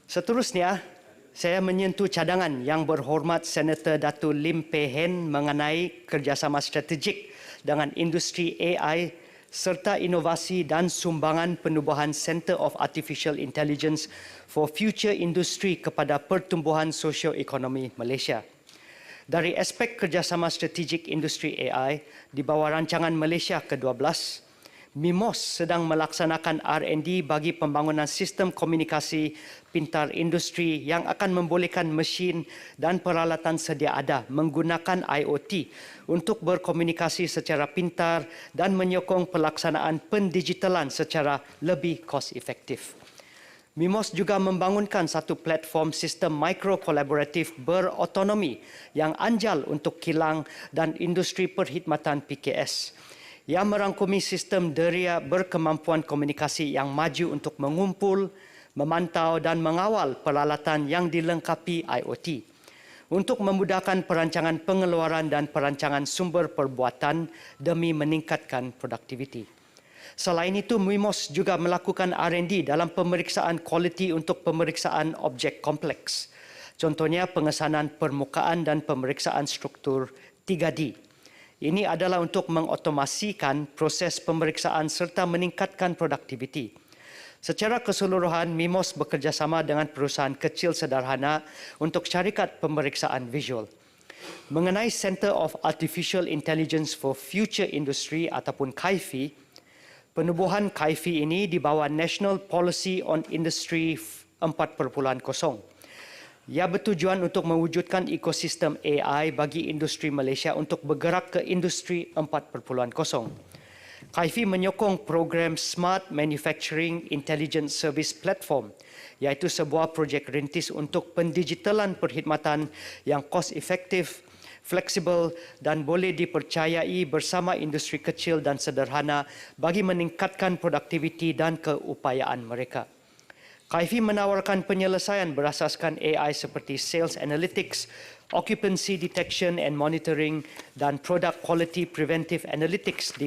Seterusnya, saya menyentuh cadangan Yang Berhormat Senator Datuk Lim Peh Hen mengenai kerjasama strategik dengan industri AI serta inovasi dan sumbangan penubuhan Center of Artificial Intelligence for Future Industry kepada pertumbuhan sosioekonomi Malaysia. Dari aspek kerjasama strategik industri AI, di bawah rancangan Malaysia ke-12, MIMOS sedang melaksanakan R&D bagi pembangunan sistem komunikasi pintar industri yang akan membolehkan mesin dan peralatan sedia ada menggunakan IoT untuk berkomunikasi secara pintar dan menyokong pelaksanaan pendigitalan secara lebih kos efektif. MIMOS juga membangunkan satu platform sistem mikro-kolaboratif berotonomi yang anjal untuk kilang dan industri perkhidmatan PKS yang merangkumi sistem deria berkemampuan komunikasi yang maju untuk mengumpul, memantau dan mengawal peralatan yang dilengkapi IoT untuk memudahkan perancangan pengeluaran dan perancangan sumber perbuatan demi meningkatkan produktiviti. Selain itu, MIMOS juga melakukan R&D dalam pemeriksaan kualiti untuk pemeriksaan objek kompleks. Contohnya pengesanan permukaan dan pemeriksaan struktur 3D. Ini adalah untuk mengotomasikan proses pemeriksaan serta meningkatkan produktiviti. Secara keseluruhan, MIMOS bekerjasama dengan perusahaan kecil sederhana untuk syarikat pemeriksaan visual. Mengenai Center of Artificial Intelligence for Future Industry ataupun KAIFI, penubuhan KAIFI ini di bawah National Policy on Industry 4.0. Ia bertujuan untuk mewujudkan ekosistem AI bagi industri Malaysia untuk bergerak ke industri 4.0. KAIFI menyokong program Smart Manufacturing Intelligence Service Platform, iaitu sebuah projek rintis untuk pendigitalan perkhidmatan yang kos efektif, fleksibel dan boleh dipercayai bersama industri kecil dan sederhana bagi meningkatkan produktiviti dan keupayaan mereka. KAIFI menawarkan penyelesaian berasaskan AI seperti Sales Analytics, Occupancy Detection and Monitoring dan Product Quality Preventive Analytics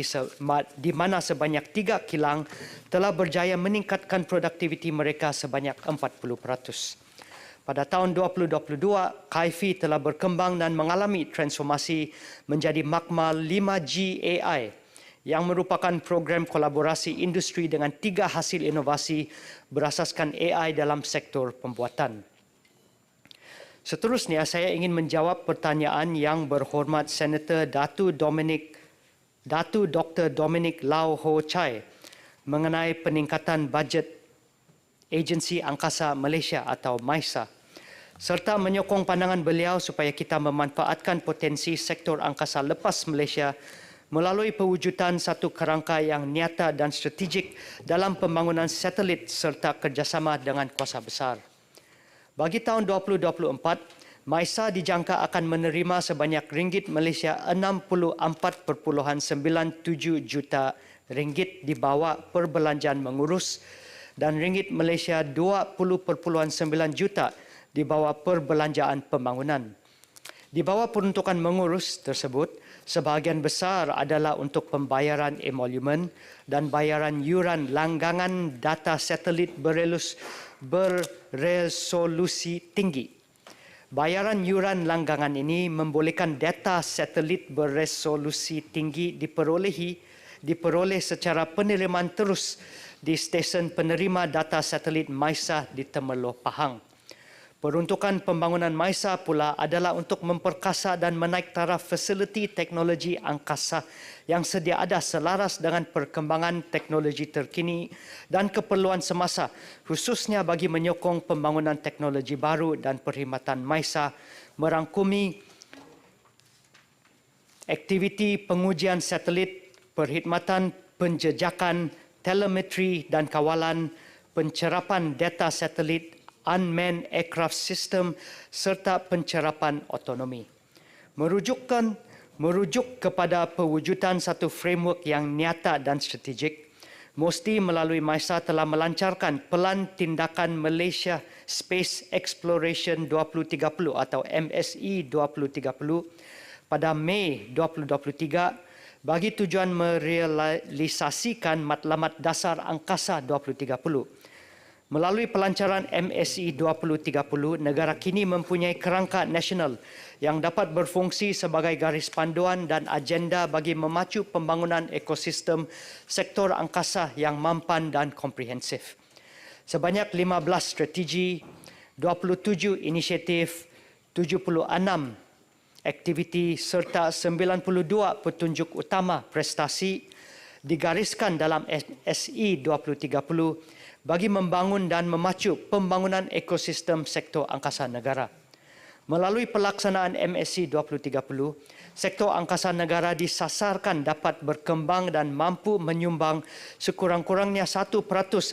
di mana sebanyak 3 kilang telah berjaya meningkatkan produktiviti mereka sebanyak 40%. Pada tahun 2022, KAIFI telah berkembang dan mengalami transformasi menjadi makmal 5G AI yang merupakan program kolaborasi industri dengan 3 hasil inovasi berasaskan AI dalam sektor pembuatan. Seterusnya, saya ingin menjawab pertanyaan Yang Berhormat Senator Dr. Dominic Lau Ho Chai mengenai peningkatan bajet Agensi Angkasa Malaysia atau MAISA serta menyokong pandangan beliau supaya kita memanfaatkan potensi sektor angkasa lepas Malaysia melalui pewujudan satu kerangka yang nyata dan strategik dalam pembangunan satelit serta kerjasama dengan kuasa besar. Bagi tahun 2024, MAISA dijangka akan menerima sebanyak ringgit Malaysia 64.97 juta ringgit di bawah perbelanjaan mengurus dan ringgit Malaysia 20.9 juta di bawah perbelanjaan pembangunan. Di bawah peruntukan mengurus tersebut, sebahagian besar adalah untuk pembayaran emolumen dan bayaran yuran langgangan data satelit beresolusi tinggi. Bayaran yuran langgangan ini membolehkan data satelit beresolusi tinggi diperoleh secara penerimaan terus di stesen penerima data satelit MAISA di Temerloh Pahang. Peruntukan pembangunan MAISA pula adalah untuk memperkasa dan menaik taraf fasiliti teknologi angkasa yang sedia ada selaras dengan perkembangan teknologi terkini dan keperluan semasa, khususnya bagi menyokong pembangunan teknologi baru dan perkhidmatan MAISA merangkumi aktiviti pengujian satelit, perkhidmatan penjejakan, telemetri dan kawalan, pencerapan data satelit, unmanned aircraft system serta pencerapan otonomi. Merujuk kepada pewujudan satu framework yang nyata dan strategik, MOSTI melalui MISA telah melancarkan Pelan Tindakan Malaysia Space Exploration 2030 atau MSE 2030 pada Mei 2023 bagi tujuan merealisasikan Matlamat Dasar Angkasa 2030. Melalui pelancaran MSE 2030, negara kini mempunyai kerangka nasional yang dapat berfungsi sebagai garis panduan dan agenda bagi memacu pembangunan ekosistem sektor angkasa yang mampan dan komprehensif. Sebanyak 15 strategi, 27 inisiatif, 76 aktiviti serta 92 petunjuk utama prestasi digariskan dalam MSE 2030 bagi membangun dan memacu pembangunan ekosistem sektor angkasa negara. Melalui pelaksanaan MSE 2030, sektor angkasa negara disasarkan dapat berkembang dan mampu menyumbang sekurang-kurangnya 1%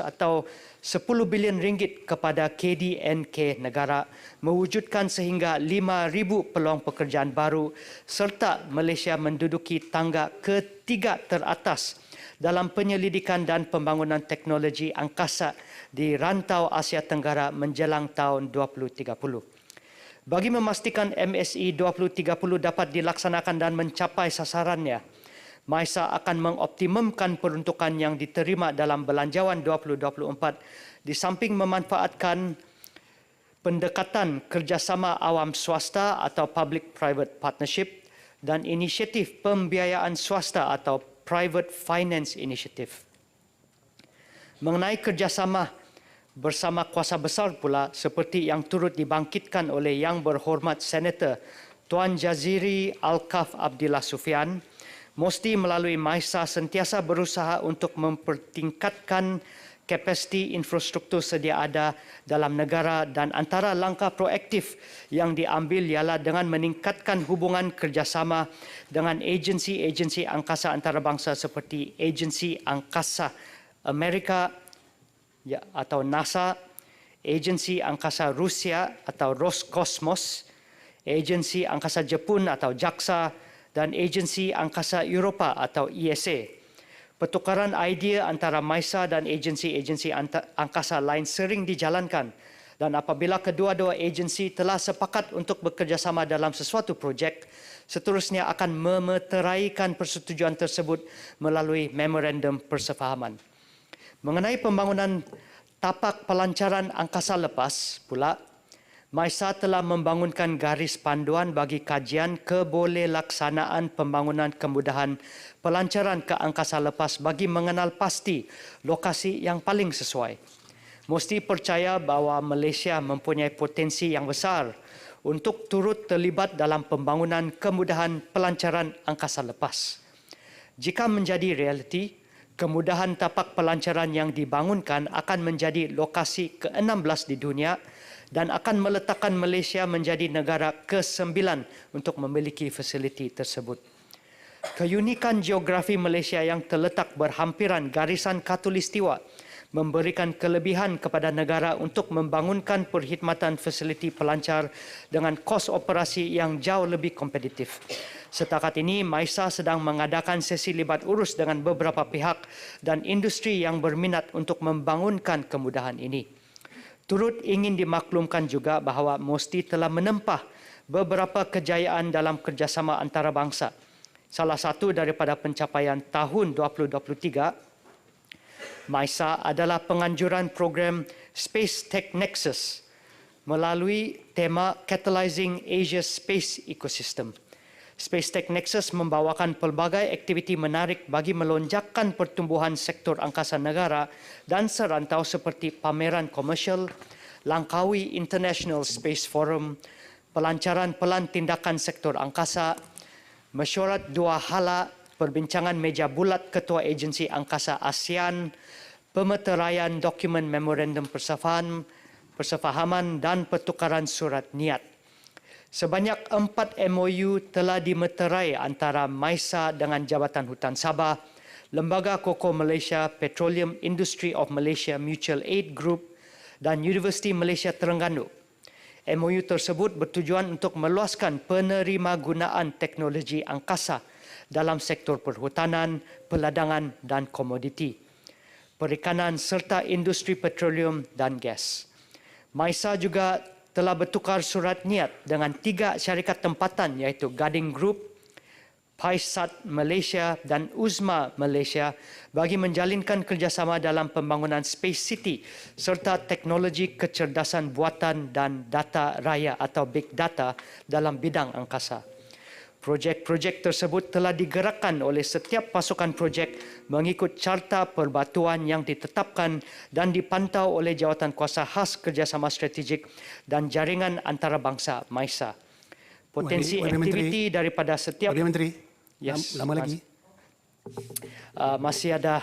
atau 10 bilion ringgit kepada KDNK negara, mewujudkan sehingga 5,000 peluang pekerjaan baru serta Malaysia menduduki tangga ketiga teratas dalam penyelidikan dan pembangunan teknologi angkasa di rantau Asia Tenggara menjelang tahun 2030. Bagi memastikan MSE 2030 dapat dilaksanakan dan mencapai sasarannya, MISA akan mengoptimumkan peruntukan yang diterima dalam Belanjawan 2024 di samping memanfaatkan pendekatan kerjasama awam swasta atau public-private partnership dan inisiatif pembiayaan swasta atau Private Finance Initiative. Mengenai kerjasama bersama kuasa besar pula seperti yang turut dibangkitkan oleh Yang Berhormat Senator Tuan Jaziri Alkaf Abdillah Sufian, MOSTI melalui MISA sentiasa berusaha untuk mempertingkatkan kapasiti infrastruktur sedia ada dalam negara dan antara langkah proaktif yang diambil ialah dengan meningkatkan hubungan kerjasama dengan agensi-agensi angkasa antarabangsa seperti Agensi Angkasa Amerika atau NASA, Agensi Angkasa Rusia atau Roskosmos, Agensi Angkasa Jepun atau JAXA dan Agensi Angkasa Eropah atau ESA. Pertukaran idea antara MISA dan agensi-agensi angkasa lain sering dijalankan dan apabila kedua-dua agensi telah sepakat untuk bekerjasama dalam sesuatu projek, seterusnya akan memeteraikan persetujuan tersebut melalui memorandum persefahaman. Mengenai pembangunan tapak pelancaran angkasa lepas pula, MISA telah membangunkan garis panduan bagi kajian kebolehaksanaan pembangunan kemudahan pelancaran ke angkasa lepas bagi mengenal pasti lokasi yang paling sesuai. MOSTI percaya bahawa Malaysia mempunyai potensi yang besar untuk turut terlibat dalam pembangunan kemudahan pelancaran angkasa lepas. Jika menjadi realiti, kemudahan tapak pelancaran yang dibangunkan akan menjadi lokasi ke-16 di dunia dan akan meletakkan Malaysia menjadi negara ke-9 untuk memiliki fasiliti tersebut. Keunikan geografi Malaysia yang terletak berhampiran garisan khatulistiwa memberikan kelebihan kepada negara untuk membangunkan perkhidmatan fasiliti pelancar dengan kos operasi yang jauh lebih kompetitif. Setakat ini, MISA sedang mengadakan sesi libat urus dengan beberapa pihak dan industri yang berminat untuk membangunkan kemudahan ini. Turut ingin dimaklumkan juga bahawa MOSTI telah menempah beberapa kejayaan dalam kerjasama antarabangsa. Salah satu daripada pencapaian tahun 2023, MISA adalah penganjuran program Space Tech Nexus melalui tema Catalyzing Asia's Space Ecosystem. Space Tech Nexus membawakan pelbagai aktiviti menarik bagi melonjakkan pertumbuhan sektor angkasa negara dan serantau seperti pameran komersial, Langkawi International Space Forum, pelancaran pelan tindakan sektor angkasa, mesyuarat dua hala, perbincangan meja bulat Ketua Agensi Angkasa ASEAN, pemeteraian dokumen memorandum persefahaman dan pertukaran surat niat. Sebanyak 4 MOU telah dimeterai antara MISA dengan Jabatan Hutan Sabah, Lembaga Koko Malaysia, Petroleum Industry of Malaysia Mutual Aid Group dan Universiti Malaysia Terengganu. MOU tersebut bertujuan untuk meluaskan penerima gunaan teknologi angkasa dalam sektor perhutanan, peladangan dan komoditi. perikanan serta industri petroleum dan gas. MISA juga telah bertukar surat niat dengan 3 syarikat tempatan iaitu Gading Group, Paisat Malaysia dan Uzma Malaysia bagi menjalinkan kerjasama dalam pembangunan Space City serta teknologi kecerdasan buatan dan data raya atau Big Data dalam bidang angkasa. Projek-projek tersebut telah digerakkan oleh setiap pasukan projek mengikut carta perbatuan yang ditetapkan dan dipantau oleh Jawatankuasa Khas Kerjasama Strategik dan Jaringan Antarabangsa MISA. Potensi aktiviti daripada setiap... Perdana Menteri, yes, lama lagi. Masih ada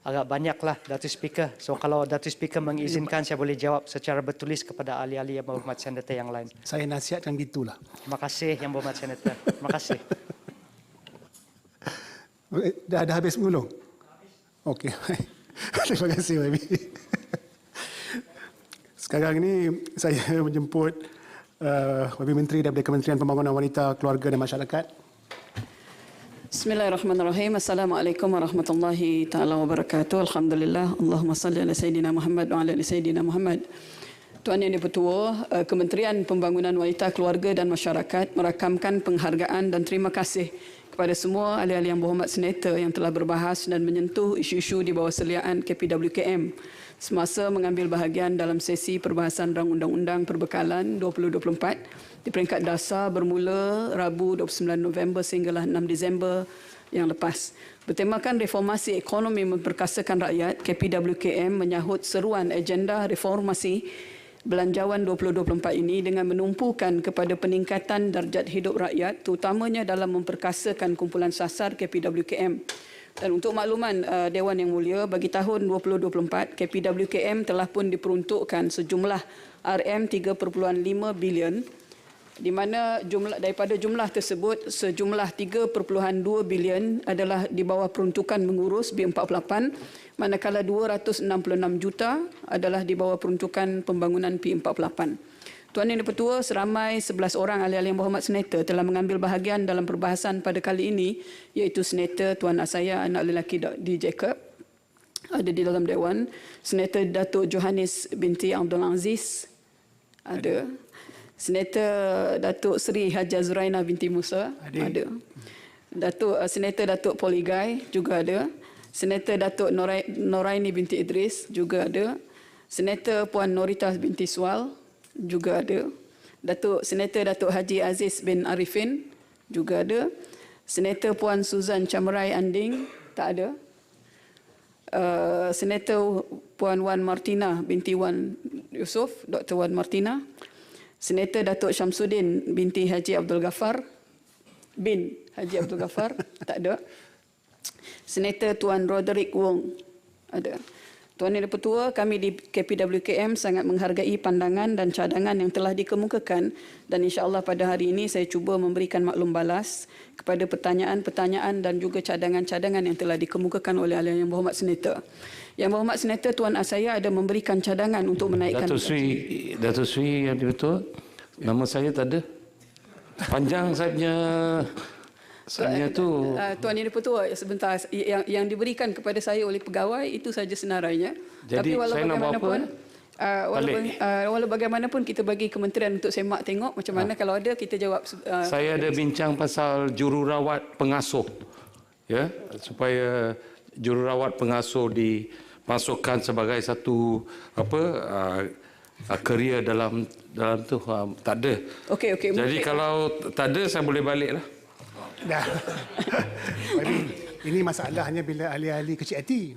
agak banyaklah Datuk Speaker. So kalau Datuk Speaker mengizinkan saya boleh jawab secara bertulis kepada ahli-ahli yang berhormat senator yang lain. Saya nasihatkan gitulah. Terima kasih yang berhormat senator. Terima kasih. Dah habis mengulung? Okey. Terima kasih YB. Sekarang ini saya menjemput YB Menteri daripada Kementerian Pembangunan Wanita, Keluarga dan Masyarakat. Bismillahirrahmanirrahim. Assalamualaikum warahmatullahi taala wabarakatuh. Alhamdulillah. Allahumma salli ala Sayyidina Muhammad wa ala ali Sayyidina Muhammad. Tuan Yang Dipertua, Kementerian Pembangunan Wanita, Keluarga dan Masyarakat merakamkan penghargaan dan terima kasih kepada semua ahli-ahli yang berhormat senator yang telah berbahas dan menyentuh isu-isu di bawah seliaan KPWKM semasa mengambil bahagian dalam sesi perbahasan Rang Undang-Undang Perbekalan 2024 di peringkat dasar bermula Rabu 29 November sehinggalah 6 Disember yang lepas. Bertemakan reformasi ekonomi memperkasakan rakyat, KPWKM menyahut seruan agenda reformasi Belanjawan 2024 ini dengan menumpukan kepada peningkatan darjat hidup rakyat terutamanya dalam memperkasakan kumpulan sasar KPWKM. Dan untuk makluman Dewan Yang Mulia, bagi tahun 2024 KPWKM telah pun diperuntukkan sejumlah RM3.5 bilion di mana daripada jumlah tersebut sejumlah 3.2 bilion adalah di bawah peruntukan mengurus B48 manakala 266 juta adalah di bawah peruntukan pembangunan P48. Tuan Yang Dipertua, seramai 11 orang ahli-ahli yang berhormat senator telah mengambil bahagian dalam perbahasan pada kali ini iaitu Senator Tuan Asaya anak lelaki D. Jacob ada di dalam Dewan, Senator Datuk Johannes binti Abdul Aziz ada. Senator Datuk Seri Haja Zuraina binti Musa ada. Senator Datuk Poligai juga ada. Senator Datuk Noraini binti Idris juga ada. Senator Puan Norita binti Sual juga ada. Senator Datuk Haji Aziz bin Arifin juga ada. Senator Puan Suzan Chamrai Anding tak ada. Senator Puan Wan Martina binti Wan Yusof, Dr. Wan Martina. Senator Datuk Syamsuddin binti Haji Abdul Ghaffar bin Haji Abdul Ghaffar tak ada. Senator Tuan Roderick Wong ada. Tuan Yang Dipertua, kami di KPWKM sangat menghargai pandangan dan cadangan yang telah dikemukakan dan insya-Allah pada hari ini saya cuba memberikan maklum balas kepada pertanyaan-pertanyaan dan juga cadangan-cadangan yang telah dikemukakan oleh ahli yang berhormat senator. Yang berhormat senator Tuan Asaya ada memberikan cadangan untuk menaikkan Datuk Sri Yang Dipertua, nama saya tak ada. Panjang saya punya tu. Tuan Yang Dipertua, sebentar, yang diberikan kepada saya oleh pegawai itu saja senarainya. Jadi tapi saya nak buat apa? Walau bagaimanapun kita bagi kementerian untuk semak tengok macam mana kalau ada kita jawab. Saya ada bincang pasal jururawat pengasuh. Ya, supaya jururawat pengasuh dimasukkan sebagai satu kerjaya dalam tu tak ada. Okey. Jadi kalau tak ada saya boleh baliklah. Dah. Ini masalahnya bila ahli-ahli kecil hati.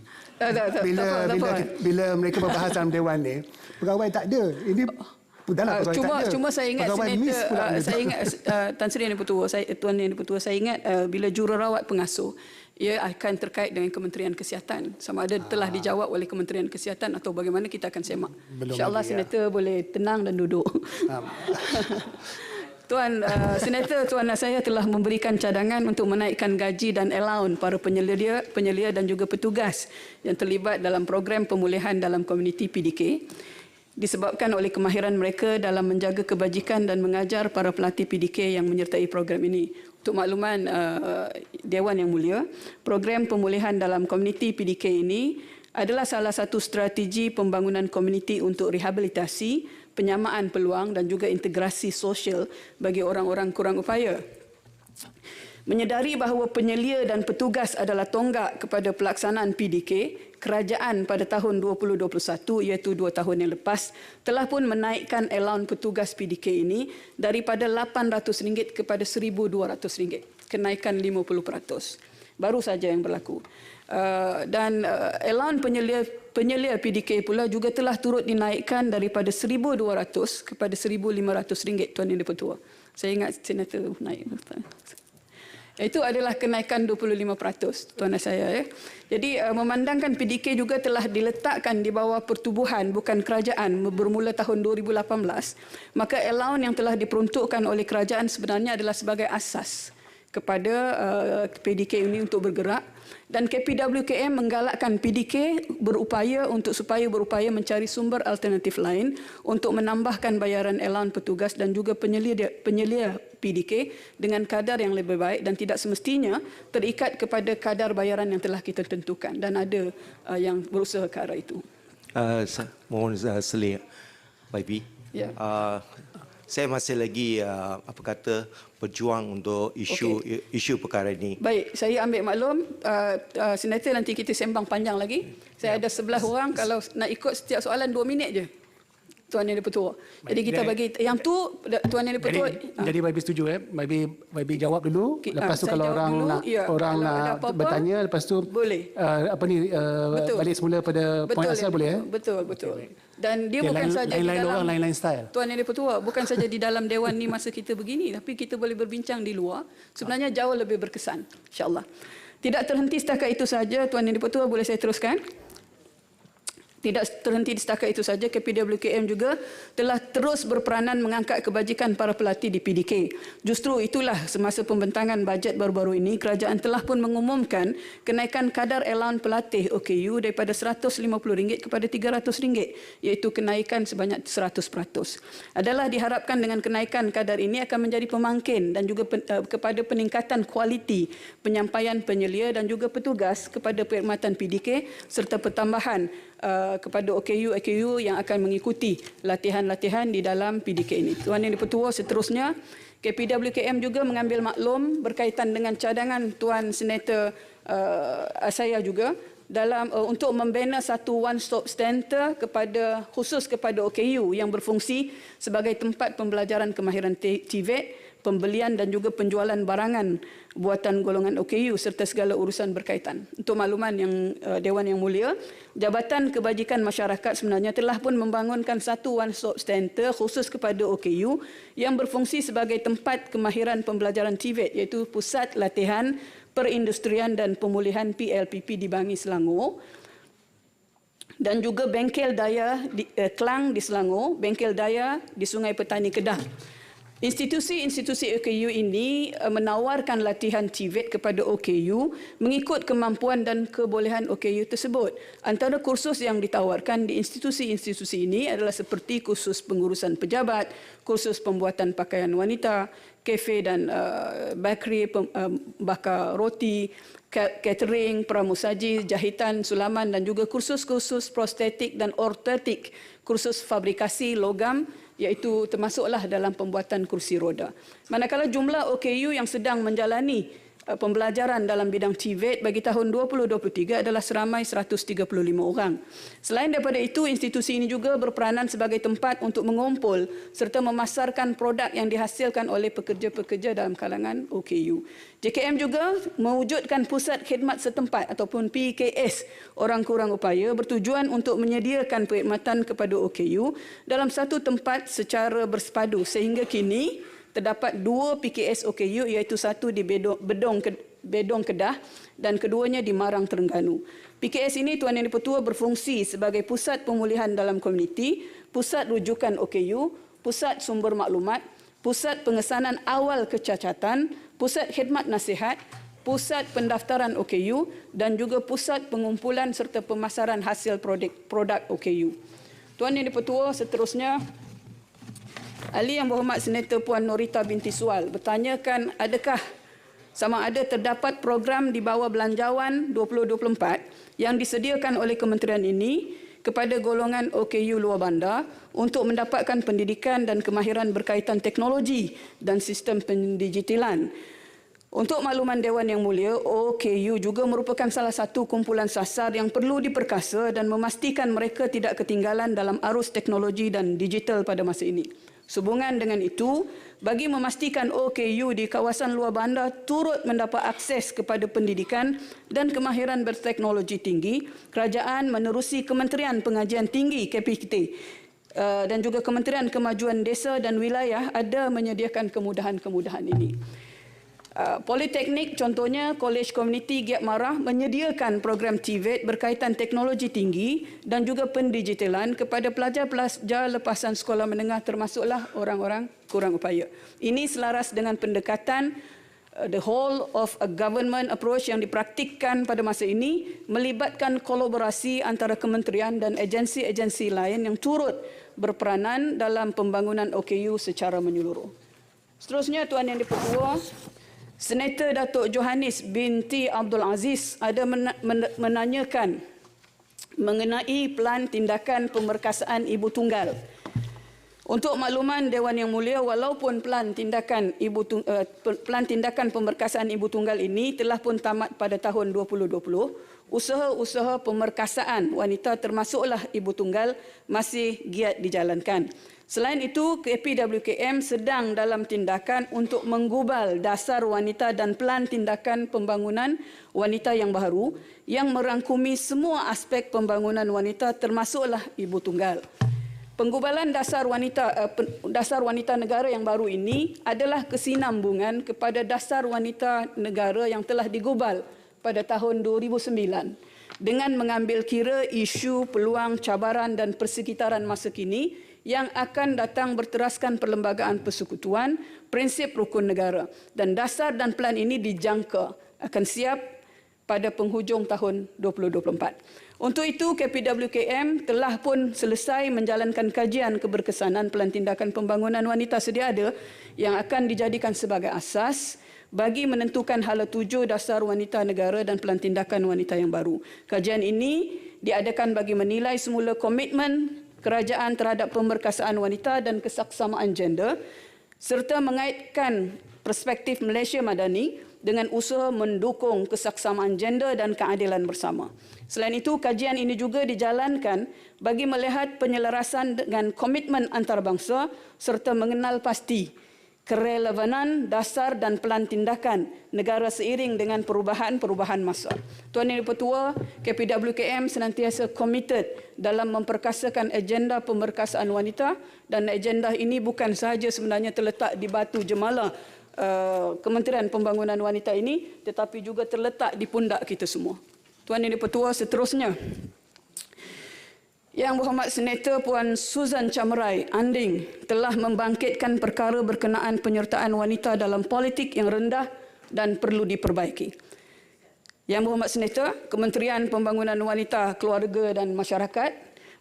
Bila mereka berbahas dalam dewan ni, pegawai tak ada. Ini Cuma saya ingat saya ingat Tan Sri Yang Dipertua, Tuan Yang Dipertua, saya ingat bila jururawat pengasuh ia akan terkait dengan Kementerian Kesihatan. Sama ada telah dijawab oleh Kementerian Kesihatan atau bagaimana kita akan semak. InsyaAllah senator boleh tenang dan duduk. Tuan Senator Tuan saya telah memberikan cadangan untuk menaikkan gaji dan allowance para penyelia dan juga petugas yang terlibat dalam program pemulihan dalam komuniti PDK disebabkan oleh kemahiran mereka dalam menjaga kebajikan dan mengajar para pelatih PDK yang menyertai program ini. Untuk makluman Dewan Yang Mulia, program pemulihan dalam komuniti PDK ini adalah salah satu strategi pembangunan komuniti untuk rehabilitasi, penyamaan peluang dan juga integrasi sosial bagi orang-orang kurang upaya. Menyedari bahawa penyelia dan petugas adalah tonggak kepada pelaksanaan PDK, kerajaan pada tahun 2021 iaitu 2 tahun yang lepas telah pun menaikkan allowance petugas PDK ini daripada RM800 kepada RM1,200, kenaikan 50%. Baru saja yang berlaku. Dan allowance penyelia PDK pula juga telah turut dinaikkan daripada RM1,200 kepada RM1,500, Tuan Yang di-Pertua. Saya ingat senator naik. Itu adalah kenaikan 25%, tuan saya. Jadi memandangkan PDK juga telah diletakkan di bawah pertubuhan bukan kerajaan bermula tahun 2018, maka allowance yang telah diperuntukkan oleh kerajaan sebenarnya adalah sebagai asas kepada PDK ini untuk bergerak, dan KPWKM menggalakkan PDK supaya berupaya mencari sumber alternatif lain untuk menambahkan bayaran allowance petugas dan juga penyelia PDK dengan kadar yang lebih baik dan tidak semestinya terikat kepada kadar bayaran yang telah kita tentukan, dan ada yang berusaha ke arah itu. Mohon selia, Baibi. Ya. Saya masih lagi berjuang untuk isu perkara ini. Baik, saya ambil maklum. Senator, nanti kita sembang panjang lagi. Saya ada 11 orang, kalau nak ikut setiap soalan 2 minit je, Tuan Yang di-Pertua. Jadi kita bagi yang tu, Tuan Yang di-Pertua. Jadi Baibi setuju Baibi jawab dulu. Lepas tu kalau orang nak bertanya, lepas tu boleh. Balik semula pada poin asal boleh. Betul. Dan dia bukan saja di dalam lain style. Tuan Yang di-Pertua, bukan saja di dalam dewan ni masa kita begini, tapi kita boleh berbincang di luar. Sebenarnya jauh lebih berkesan, insya-Allah. Tidak terhenti setakat itu saja, Tuan Yang di-Pertua, boleh saya teruskan? Tidak terhenti setakat itu saja, KPWKM juga telah terus berperanan mengangkat kebajikan para pelatih di PDK. Justru itulah semasa pembentangan bajet baru-baru ini, kerajaan telah pun mengumumkan kenaikan kadar allowance pelatih OKU daripada RM150 kepada RM300, iaitu kenaikan sebanyak 100%. Adalah diharapkan dengan kenaikan kadar ini akan menjadi pemangkin dan juga kepada peningkatan kualiti penyampaian penyelia dan juga petugas kepada perkhidmatan PDK serta pertambahan kepada OKU yang akan mengikuti latihan-latihan di dalam PDK ini. Tuan Yang di-Pertua, seterusnya KPWKM juga mengambil maklum berkaitan dengan cadangan Tuan Senator saya juga dalam untuk membina satu one-stop center khusus kepada OKU yang berfungsi sebagai tempat pembelajaran kemahiran TVET, pembelian dan juga penjualan barangan buatan golongan OKU serta segala urusan berkaitan. Untuk makluman Dewan Yang Mulia, Jabatan Kebajikan Masyarakat sebenarnya telah pun membangunkan satu one-stop center khusus kepada OKU yang berfungsi sebagai tempat kemahiran pembelajaran TVET, iaitu Pusat Latihan Perindustrian dan Pemulihan PLPP di Bangi, Selangor, dan juga Bengkel Daya Klang di Selangor, Bengkel Daya di Sungai Petani, Kedah. Institusi-institusi OKU ini menawarkan latihan TVET kepada OKU mengikut kemampuan dan kebolehan OKU tersebut. Antara kursus yang ditawarkan di institusi-institusi ini adalah seperti kursus pengurusan pejabat, kursus pembuatan pakaian wanita, kafe dan bakery, bakar roti, catering, pramusaji, jahitan, sulaman dan juga kursus-kursus prostetik dan ortetik, kursus fabrikasi logam, iaitu termasuklah dalam pembuatan kursi roda. Manakala jumlah OKU yang sedang menjalani pembelajaran dalam bidang TVET bagi tahun 2023 adalah seramai 135 orang. Selain daripada itu, institusi ini juga berperanan sebagai tempat untuk mengumpul serta memasarkan produk yang dihasilkan oleh pekerja-pekerja dalam kalangan OKU. JKM juga mewujudkan pusat khidmat setempat ataupun PKS orang kurang upaya bertujuan untuk menyediakan perkhidmatan kepada OKU dalam satu tempat secara bersepadu sehingga kini terdapat 2 PKS OKU, iaitu satu di Bedong Kedah dan keduanya di Marang, Terengganu. PKS ini, Tuan Yang di-Pertua, berfungsi sebagai pusat pemulihan dalam komuniti, pusat rujukan OKU, pusat sumber maklumat, pusat pengesanan awal kecacatan, pusat khidmat nasihat, pusat pendaftaran OKU dan juga pusat pengumpulan serta pemasaran hasil produk OKU. Tuan Yang di-Pertua, seterusnya, Ahli Yang Berhormat Senator Puan Norita binti Sual bertanyakan adakah sama ada terdapat program di bawah Belanjawan 2024 yang disediakan oleh kementerian ini kepada golongan OKU luar bandar untuk mendapatkan pendidikan dan kemahiran berkaitan teknologi dan sistem pendigitalan. Untuk makluman Dewan Yang Mulia, OKU juga merupakan salah satu kumpulan sasar yang perlu diperkasa dan memastikan mereka tidak ketinggalan dalam arus teknologi dan digital pada masa ini. Sehubungan dengan itu, bagi memastikan OKU di kawasan luar bandar turut mendapat akses kepada pendidikan dan kemahiran berteknologi tinggi, kerajaan menerusi Kementerian Pengajian Tinggi KPKT dan juga Kementerian Kemajuan Desa dan Wilayah ada menyediakan kemudahan-kemudahan ini. Politeknik contohnya Kolej Komuniti Giat Marah menyediakan program TVET berkaitan teknologi tinggi dan juga pendigitalan kepada pelajar-pelajar lepasan sekolah menengah termasuklah orang-orang kurang upaya. Ini selaras dengan pendekatan the whole of a government approach yang dipraktikkan pada masa ini melibatkan kolaborasi antara kementerian dan agensi-agensi lain yang turut berperanan dalam pembangunan OKU secara menyeluruh. Seterusnya, Tuan Yang di-Pertua, Senator Datuk Johannes binti Abdul Aziz ada menanyakan mengenai pelan tindakan pemerkasaan ibu tunggal. Untuk makluman Dewan Yang Mulia, walaupun pelan tindakan pemerkasaan ibu tunggal ini telah pun tamat pada tahun 2020, usaha-usaha pemerkasaan wanita termasuklah ibu tunggal masih giat dijalankan. Selain itu, KPWKM sedang dalam tindakan untuk menggubal dasar wanita dan pelan tindakan pembangunan wanita yang baru yang merangkumi semua aspek pembangunan wanita termasuklah ibu tunggal. Penggubalan dasar wanita negara yang baru ini adalah kesinambungan kepada dasar wanita negara yang telah digubal pada tahun 2009 dengan mengambil kira isu, peluang, cabaran dan persekitaran masa kini yang akan datang berteraskan perlembagaan persekutuan, prinsip rukun negara dan dasar dan pelan ini dijangka akan siap pada penghujung tahun 2024. Untuk itu, KPWKM telah pun selesai menjalankan kajian keberkesanan pelan tindakan pembangunan wanita sedia ada yang akan dijadikan sebagai asas bagi menentukan hala tuju dasar wanita negara dan pelan tindakan wanita yang baru. Kajian ini diadakan bagi menilai semula komitmen kerajaan terhadap pemerkasaan wanita dan kesaksamaan gender serta mengaitkan perspektif Malaysia Madani dengan usaha mendukung kesaksamaan gender dan keadilan bersama. Selain itu, kajian ini juga dijalankan bagi melihat penyelarasan dengan komitmen antarabangsa serta mengenal pasti kerelevanan dasar dan pelan tindakan negara seiring dengan perubahan-perubahan masa. Tuan Yang di-Pertua, KPWKM senantiasa komited dalam memperkasakan agenda pemerkasaan wanita dan agenda ini bukan sahaja sebenarnya terletak di batu jemala Kementerian Pembangunan Wanita ini tetapi juga terletak di pundak kita semua. Tuan Yang di-Pertua, seterusnya, Yang Berhormat Senator Puan Susan Chamrai Anding telah membangkitkan perkara berkenaan penyertaan wanita dalam politik yang rendah dan perlu diperbaiki. Yang Berhormat Senator, Kementerian Pembangunan Wanita, Keluarga dan Masyarakat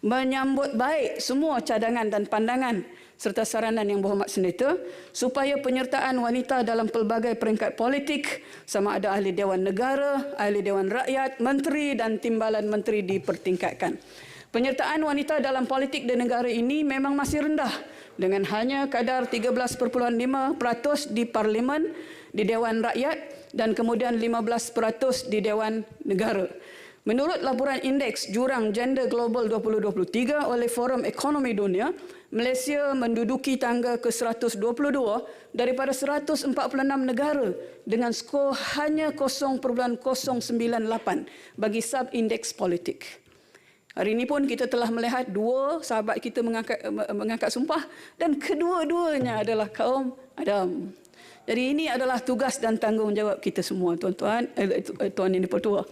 menyambut baik semua cadangan dan pandangan serta saranan Yang Berhormat Senator supaya penyertaan wanita dalam pelbagai peringkat politik sama ada ahli Dewan Negara, ahli Dewan Rakyat, menteri dan timbalan menteri dipertingkatkan. Penyertaan wanita dalam politik di negara ini memang masih rendah dengan hanya kadar 13.5% di Parlimen, di Dewan Rakyat dan kemudian 15% di Dewan Negara. Menurut laporan Indeks Jurang Gender Global 2023 oleh Forum Ekonomi Dunia, Malaysia menduduki tangga ke-122 daripada 146 negara dengan skor hanya 0.098 bagi sub-indeks politik. Hari ini pun kita telah melihat dua sahabat kita mengangkat sumpah dan kedua-duanya adalah kaum Adam. Jadi ini adalah tugas dan tanggungjawab kita semua, tuan-tuan, Tuan Yang di-Pertua.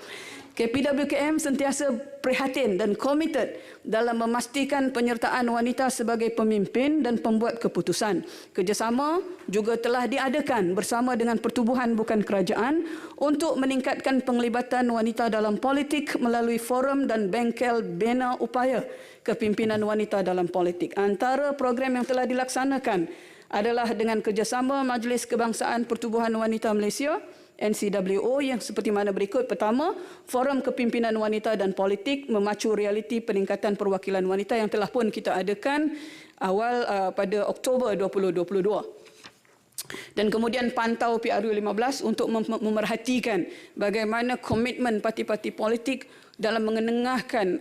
KPWKM sentiasa prihatin dan komited dalam memastikan penyertaan wanita sebagai pemimpin dan pembuat keputusan. Kerjasama juga telah diadakan bersama dengan Pertubuhan Bukan Kerajaan untuk meningkatkan penglibatan wanita dalam politik melalui forum dan bengkel bina upaya kepimpinan wanita dalam politik. Antara program yang telah dilaksanakan adalah dengan kerjasama Majlis Kebangsaan Pertubuhan Wanita Malaysia, NCWO yang seperti mana berikut. Pertama, Forum Kepimpinan Wanita dan Politik memacu realiti peningkatan perwakilan wanita yang telah pun kita adakan awal pada Oktober 2022. Dan kemudian pantau PRU 15 untuk memerhatikan bagaimana komitmen parti-parti politik dalam mengenengahkan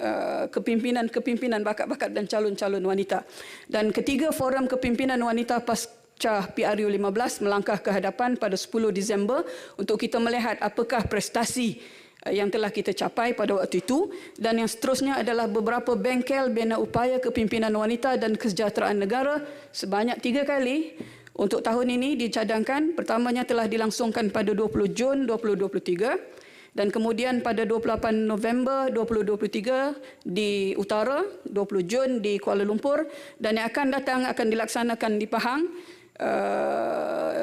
kepimpinan bakat-bakat dan calon-calon wanita. Dan ketiga, Forum Kepimpinan Wanita Pasca PRU 15 melangkah ke hadapan pada 10 Disember untuk kita melihat apakah prestasi yang telah kita capai pada waktu itu, dan yang seterusnya adalah beberapa bengkel bina upaya kepimpinan wanita dan kesejahteraan negara sebanyak 3 kali untuk tahun ini dicadangkan. Pertamanya telah dilangsungkan pada 20 Jun 2023 dan kemudian pada 28 November 2023 di Utara, 20 Jun di Kuala Lumpur, dan yang akan datang akan dilaksanakan di Pahang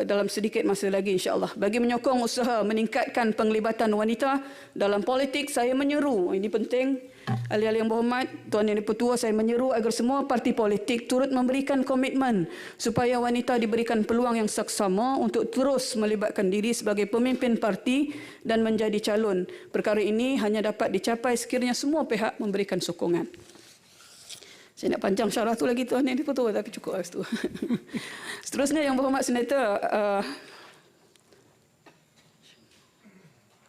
dalam sedikit masa lagi insya-Allah. Bagi menyokong usaha meningkatkan penglibatan wanita dalam politik, saya menyeru, ini penting, ahli-ahli yang berhormat, Tuan Yang Dipertua, saya menyeru agar semua parti politik turut memberikan komitmen supaya wanita diberikan peluang yang saksama untuk terus melibatkan diri sebagai pemimpin parti dan menjadi calon. Perkara ini hanya dapat dicapai sekiranya semua pihak memberikan sokongan. Saya nak panjang syarah tu lagi Tuan Yang Dipertua, tapi cukup lah itu. Seterusnya Yang Berhormat Senator,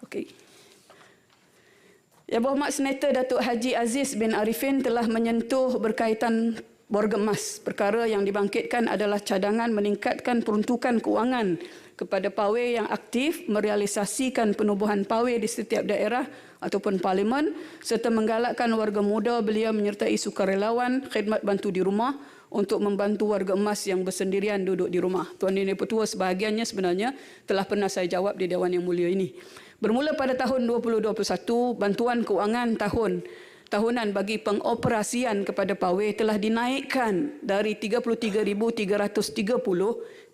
okey. Yang Berhormat Senator Datuk Haji Aziz bin Arifin telah menyentuh berkaitan borga emas. Perkara yang dibangkitkan adalah cadangan meningkatkan peruntukan kewangan kepada pawai yang aktif, merealisasikan penubuhan pawai di setiap daerah ataupun parlimen, serta menggalakkan warga muda belia menyertai sukarelawan khidmat bantu di rumah untuk membantu warga emas yang bersendirian duduk di rumah. Tuan Yang Dipertua, sebahagiannya sebenarnya telah pernah saya jawab di Dewan Yang Mulia ini. Bermula pada tahun 2021, bantuan kewangan tahunan bagi pengoperasian kepada pawai telah dinaikkan dari 33,330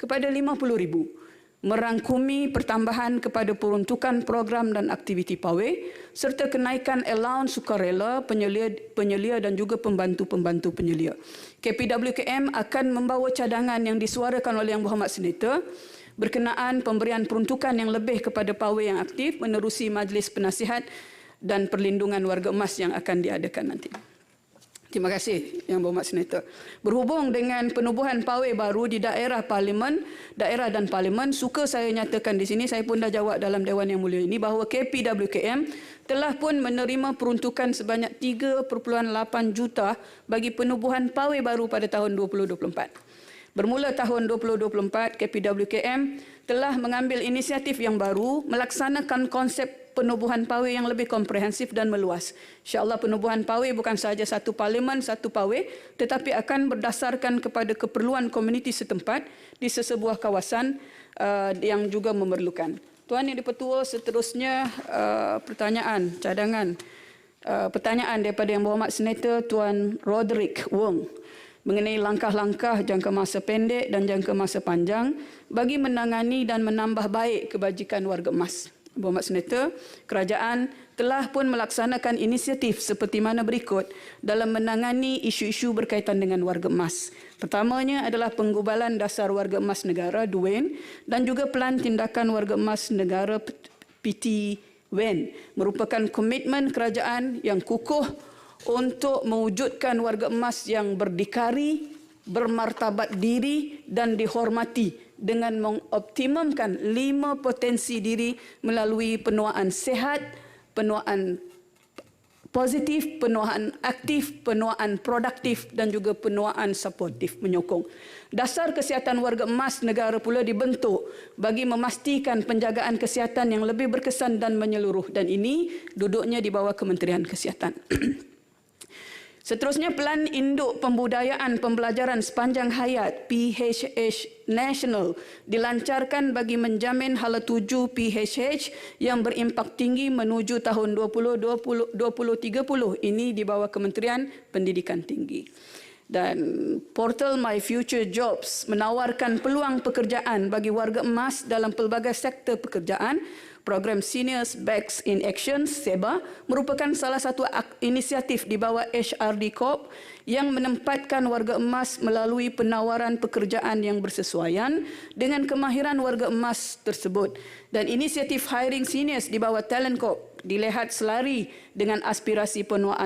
kepada 50,000. Merangkumi pertambahan kepada peruntukan program dan aktiviti pawai serta kenaikan allowance sukarela, penyelia dan juga pembantu-pembantu penyelia. KPWKM akan membawa cadangan yang disuarakan oleh Yang Berhormat Senator berkenaan pemberian peruntukan yang lebih kepada pawai yang aktif menerusi Majlis Penasihat dan Perlindungan Warga Emas yang akan diadakan nanti. Terima kasih Yang Berhormat Senator. Berhubung dengan penubuhan pawai baru di daerah dan parlimen, suka saya nyatakan di sini, saya pun dah jawab dalam Dewan Yang Mulia ini, bahawa KPWKM telah pun menerima peruntukan sebanyak 3.8 juta bagi penubuhan pawai baru pada tahun 2024. Bermula tahun 2024, KPWKM telah mengambil inisiatif yang baru melaksanakan konsep penubuhan pawai yang lebih komprehensif dan meluas. InsyaAllah penubuhan pawai bukan sahaja satu parlimen, satu pawai, tetapi akan berdasarkan kepada keperluan komuniti setempat di sesebuah kawasan yang juga memerlukan. Tuan Yang Dipertua, seterusnya pertanyaan daripada Yang Berhormat Senator Tuan Roderick Wong mengenai langkah-langkah jangka masa pendek dan jangka masa panjang bagi menangani dan menambah baik kebajikan warga emas. Berhormat Senator, kerajaan telah pun melaksanakan inisiatif seperti mana berikut dalam menangani isu-isu berkaitan dengan warga emas. Pertamanya adalah penggubalan dasar warga emas negara (DUWEN) dan juga Pelan Tindakan Warga Emas Negara (PT-WEN) merupakan komitmen kerajaan yang kukuh untuk mewujudkan warga emas yang berdikari, bermartabat diri dan dihormati dengan mengoptimumkan 5 potensi diri melalui penuaan sehat, penuaan positif, penuaan aktif, penuaan produktif dan juga penuaan suportif menyokong. Dasar kesihatan warga emas negara pula dibentuk bagi memastikan penjagaan kesihatan yang lebih berkesan dan menyeluruh, dan ini duduknya di bawah Kementerian Kesihatan. Seterusnya, Pelan Induk Pembudayaan Pembelajaran Sepanjang Hayat PHH National dilancarkan bagi menjamin hala tuju PHH yang berimpak tinggi menuju tahun 2030. Ini di bawah Kementerian Pendidikan Tinggi. Dan portal My Future Jobs menawarkan peluang pekerjaan bagi warga emas dalam pelbagai sektor pekerjaan. Program Seniors Backs in Action SEBA merupakan salah satu inisiatif di bawah HRD Corp yang menempatkan warga emas melalui penawaran pekerjaan yang bersesuaian dengan kemahiran warga emas tersebut. Dan inisiatif hiring seniors di bawah Talent Corp dilihat selari dengan aspirasi penuaan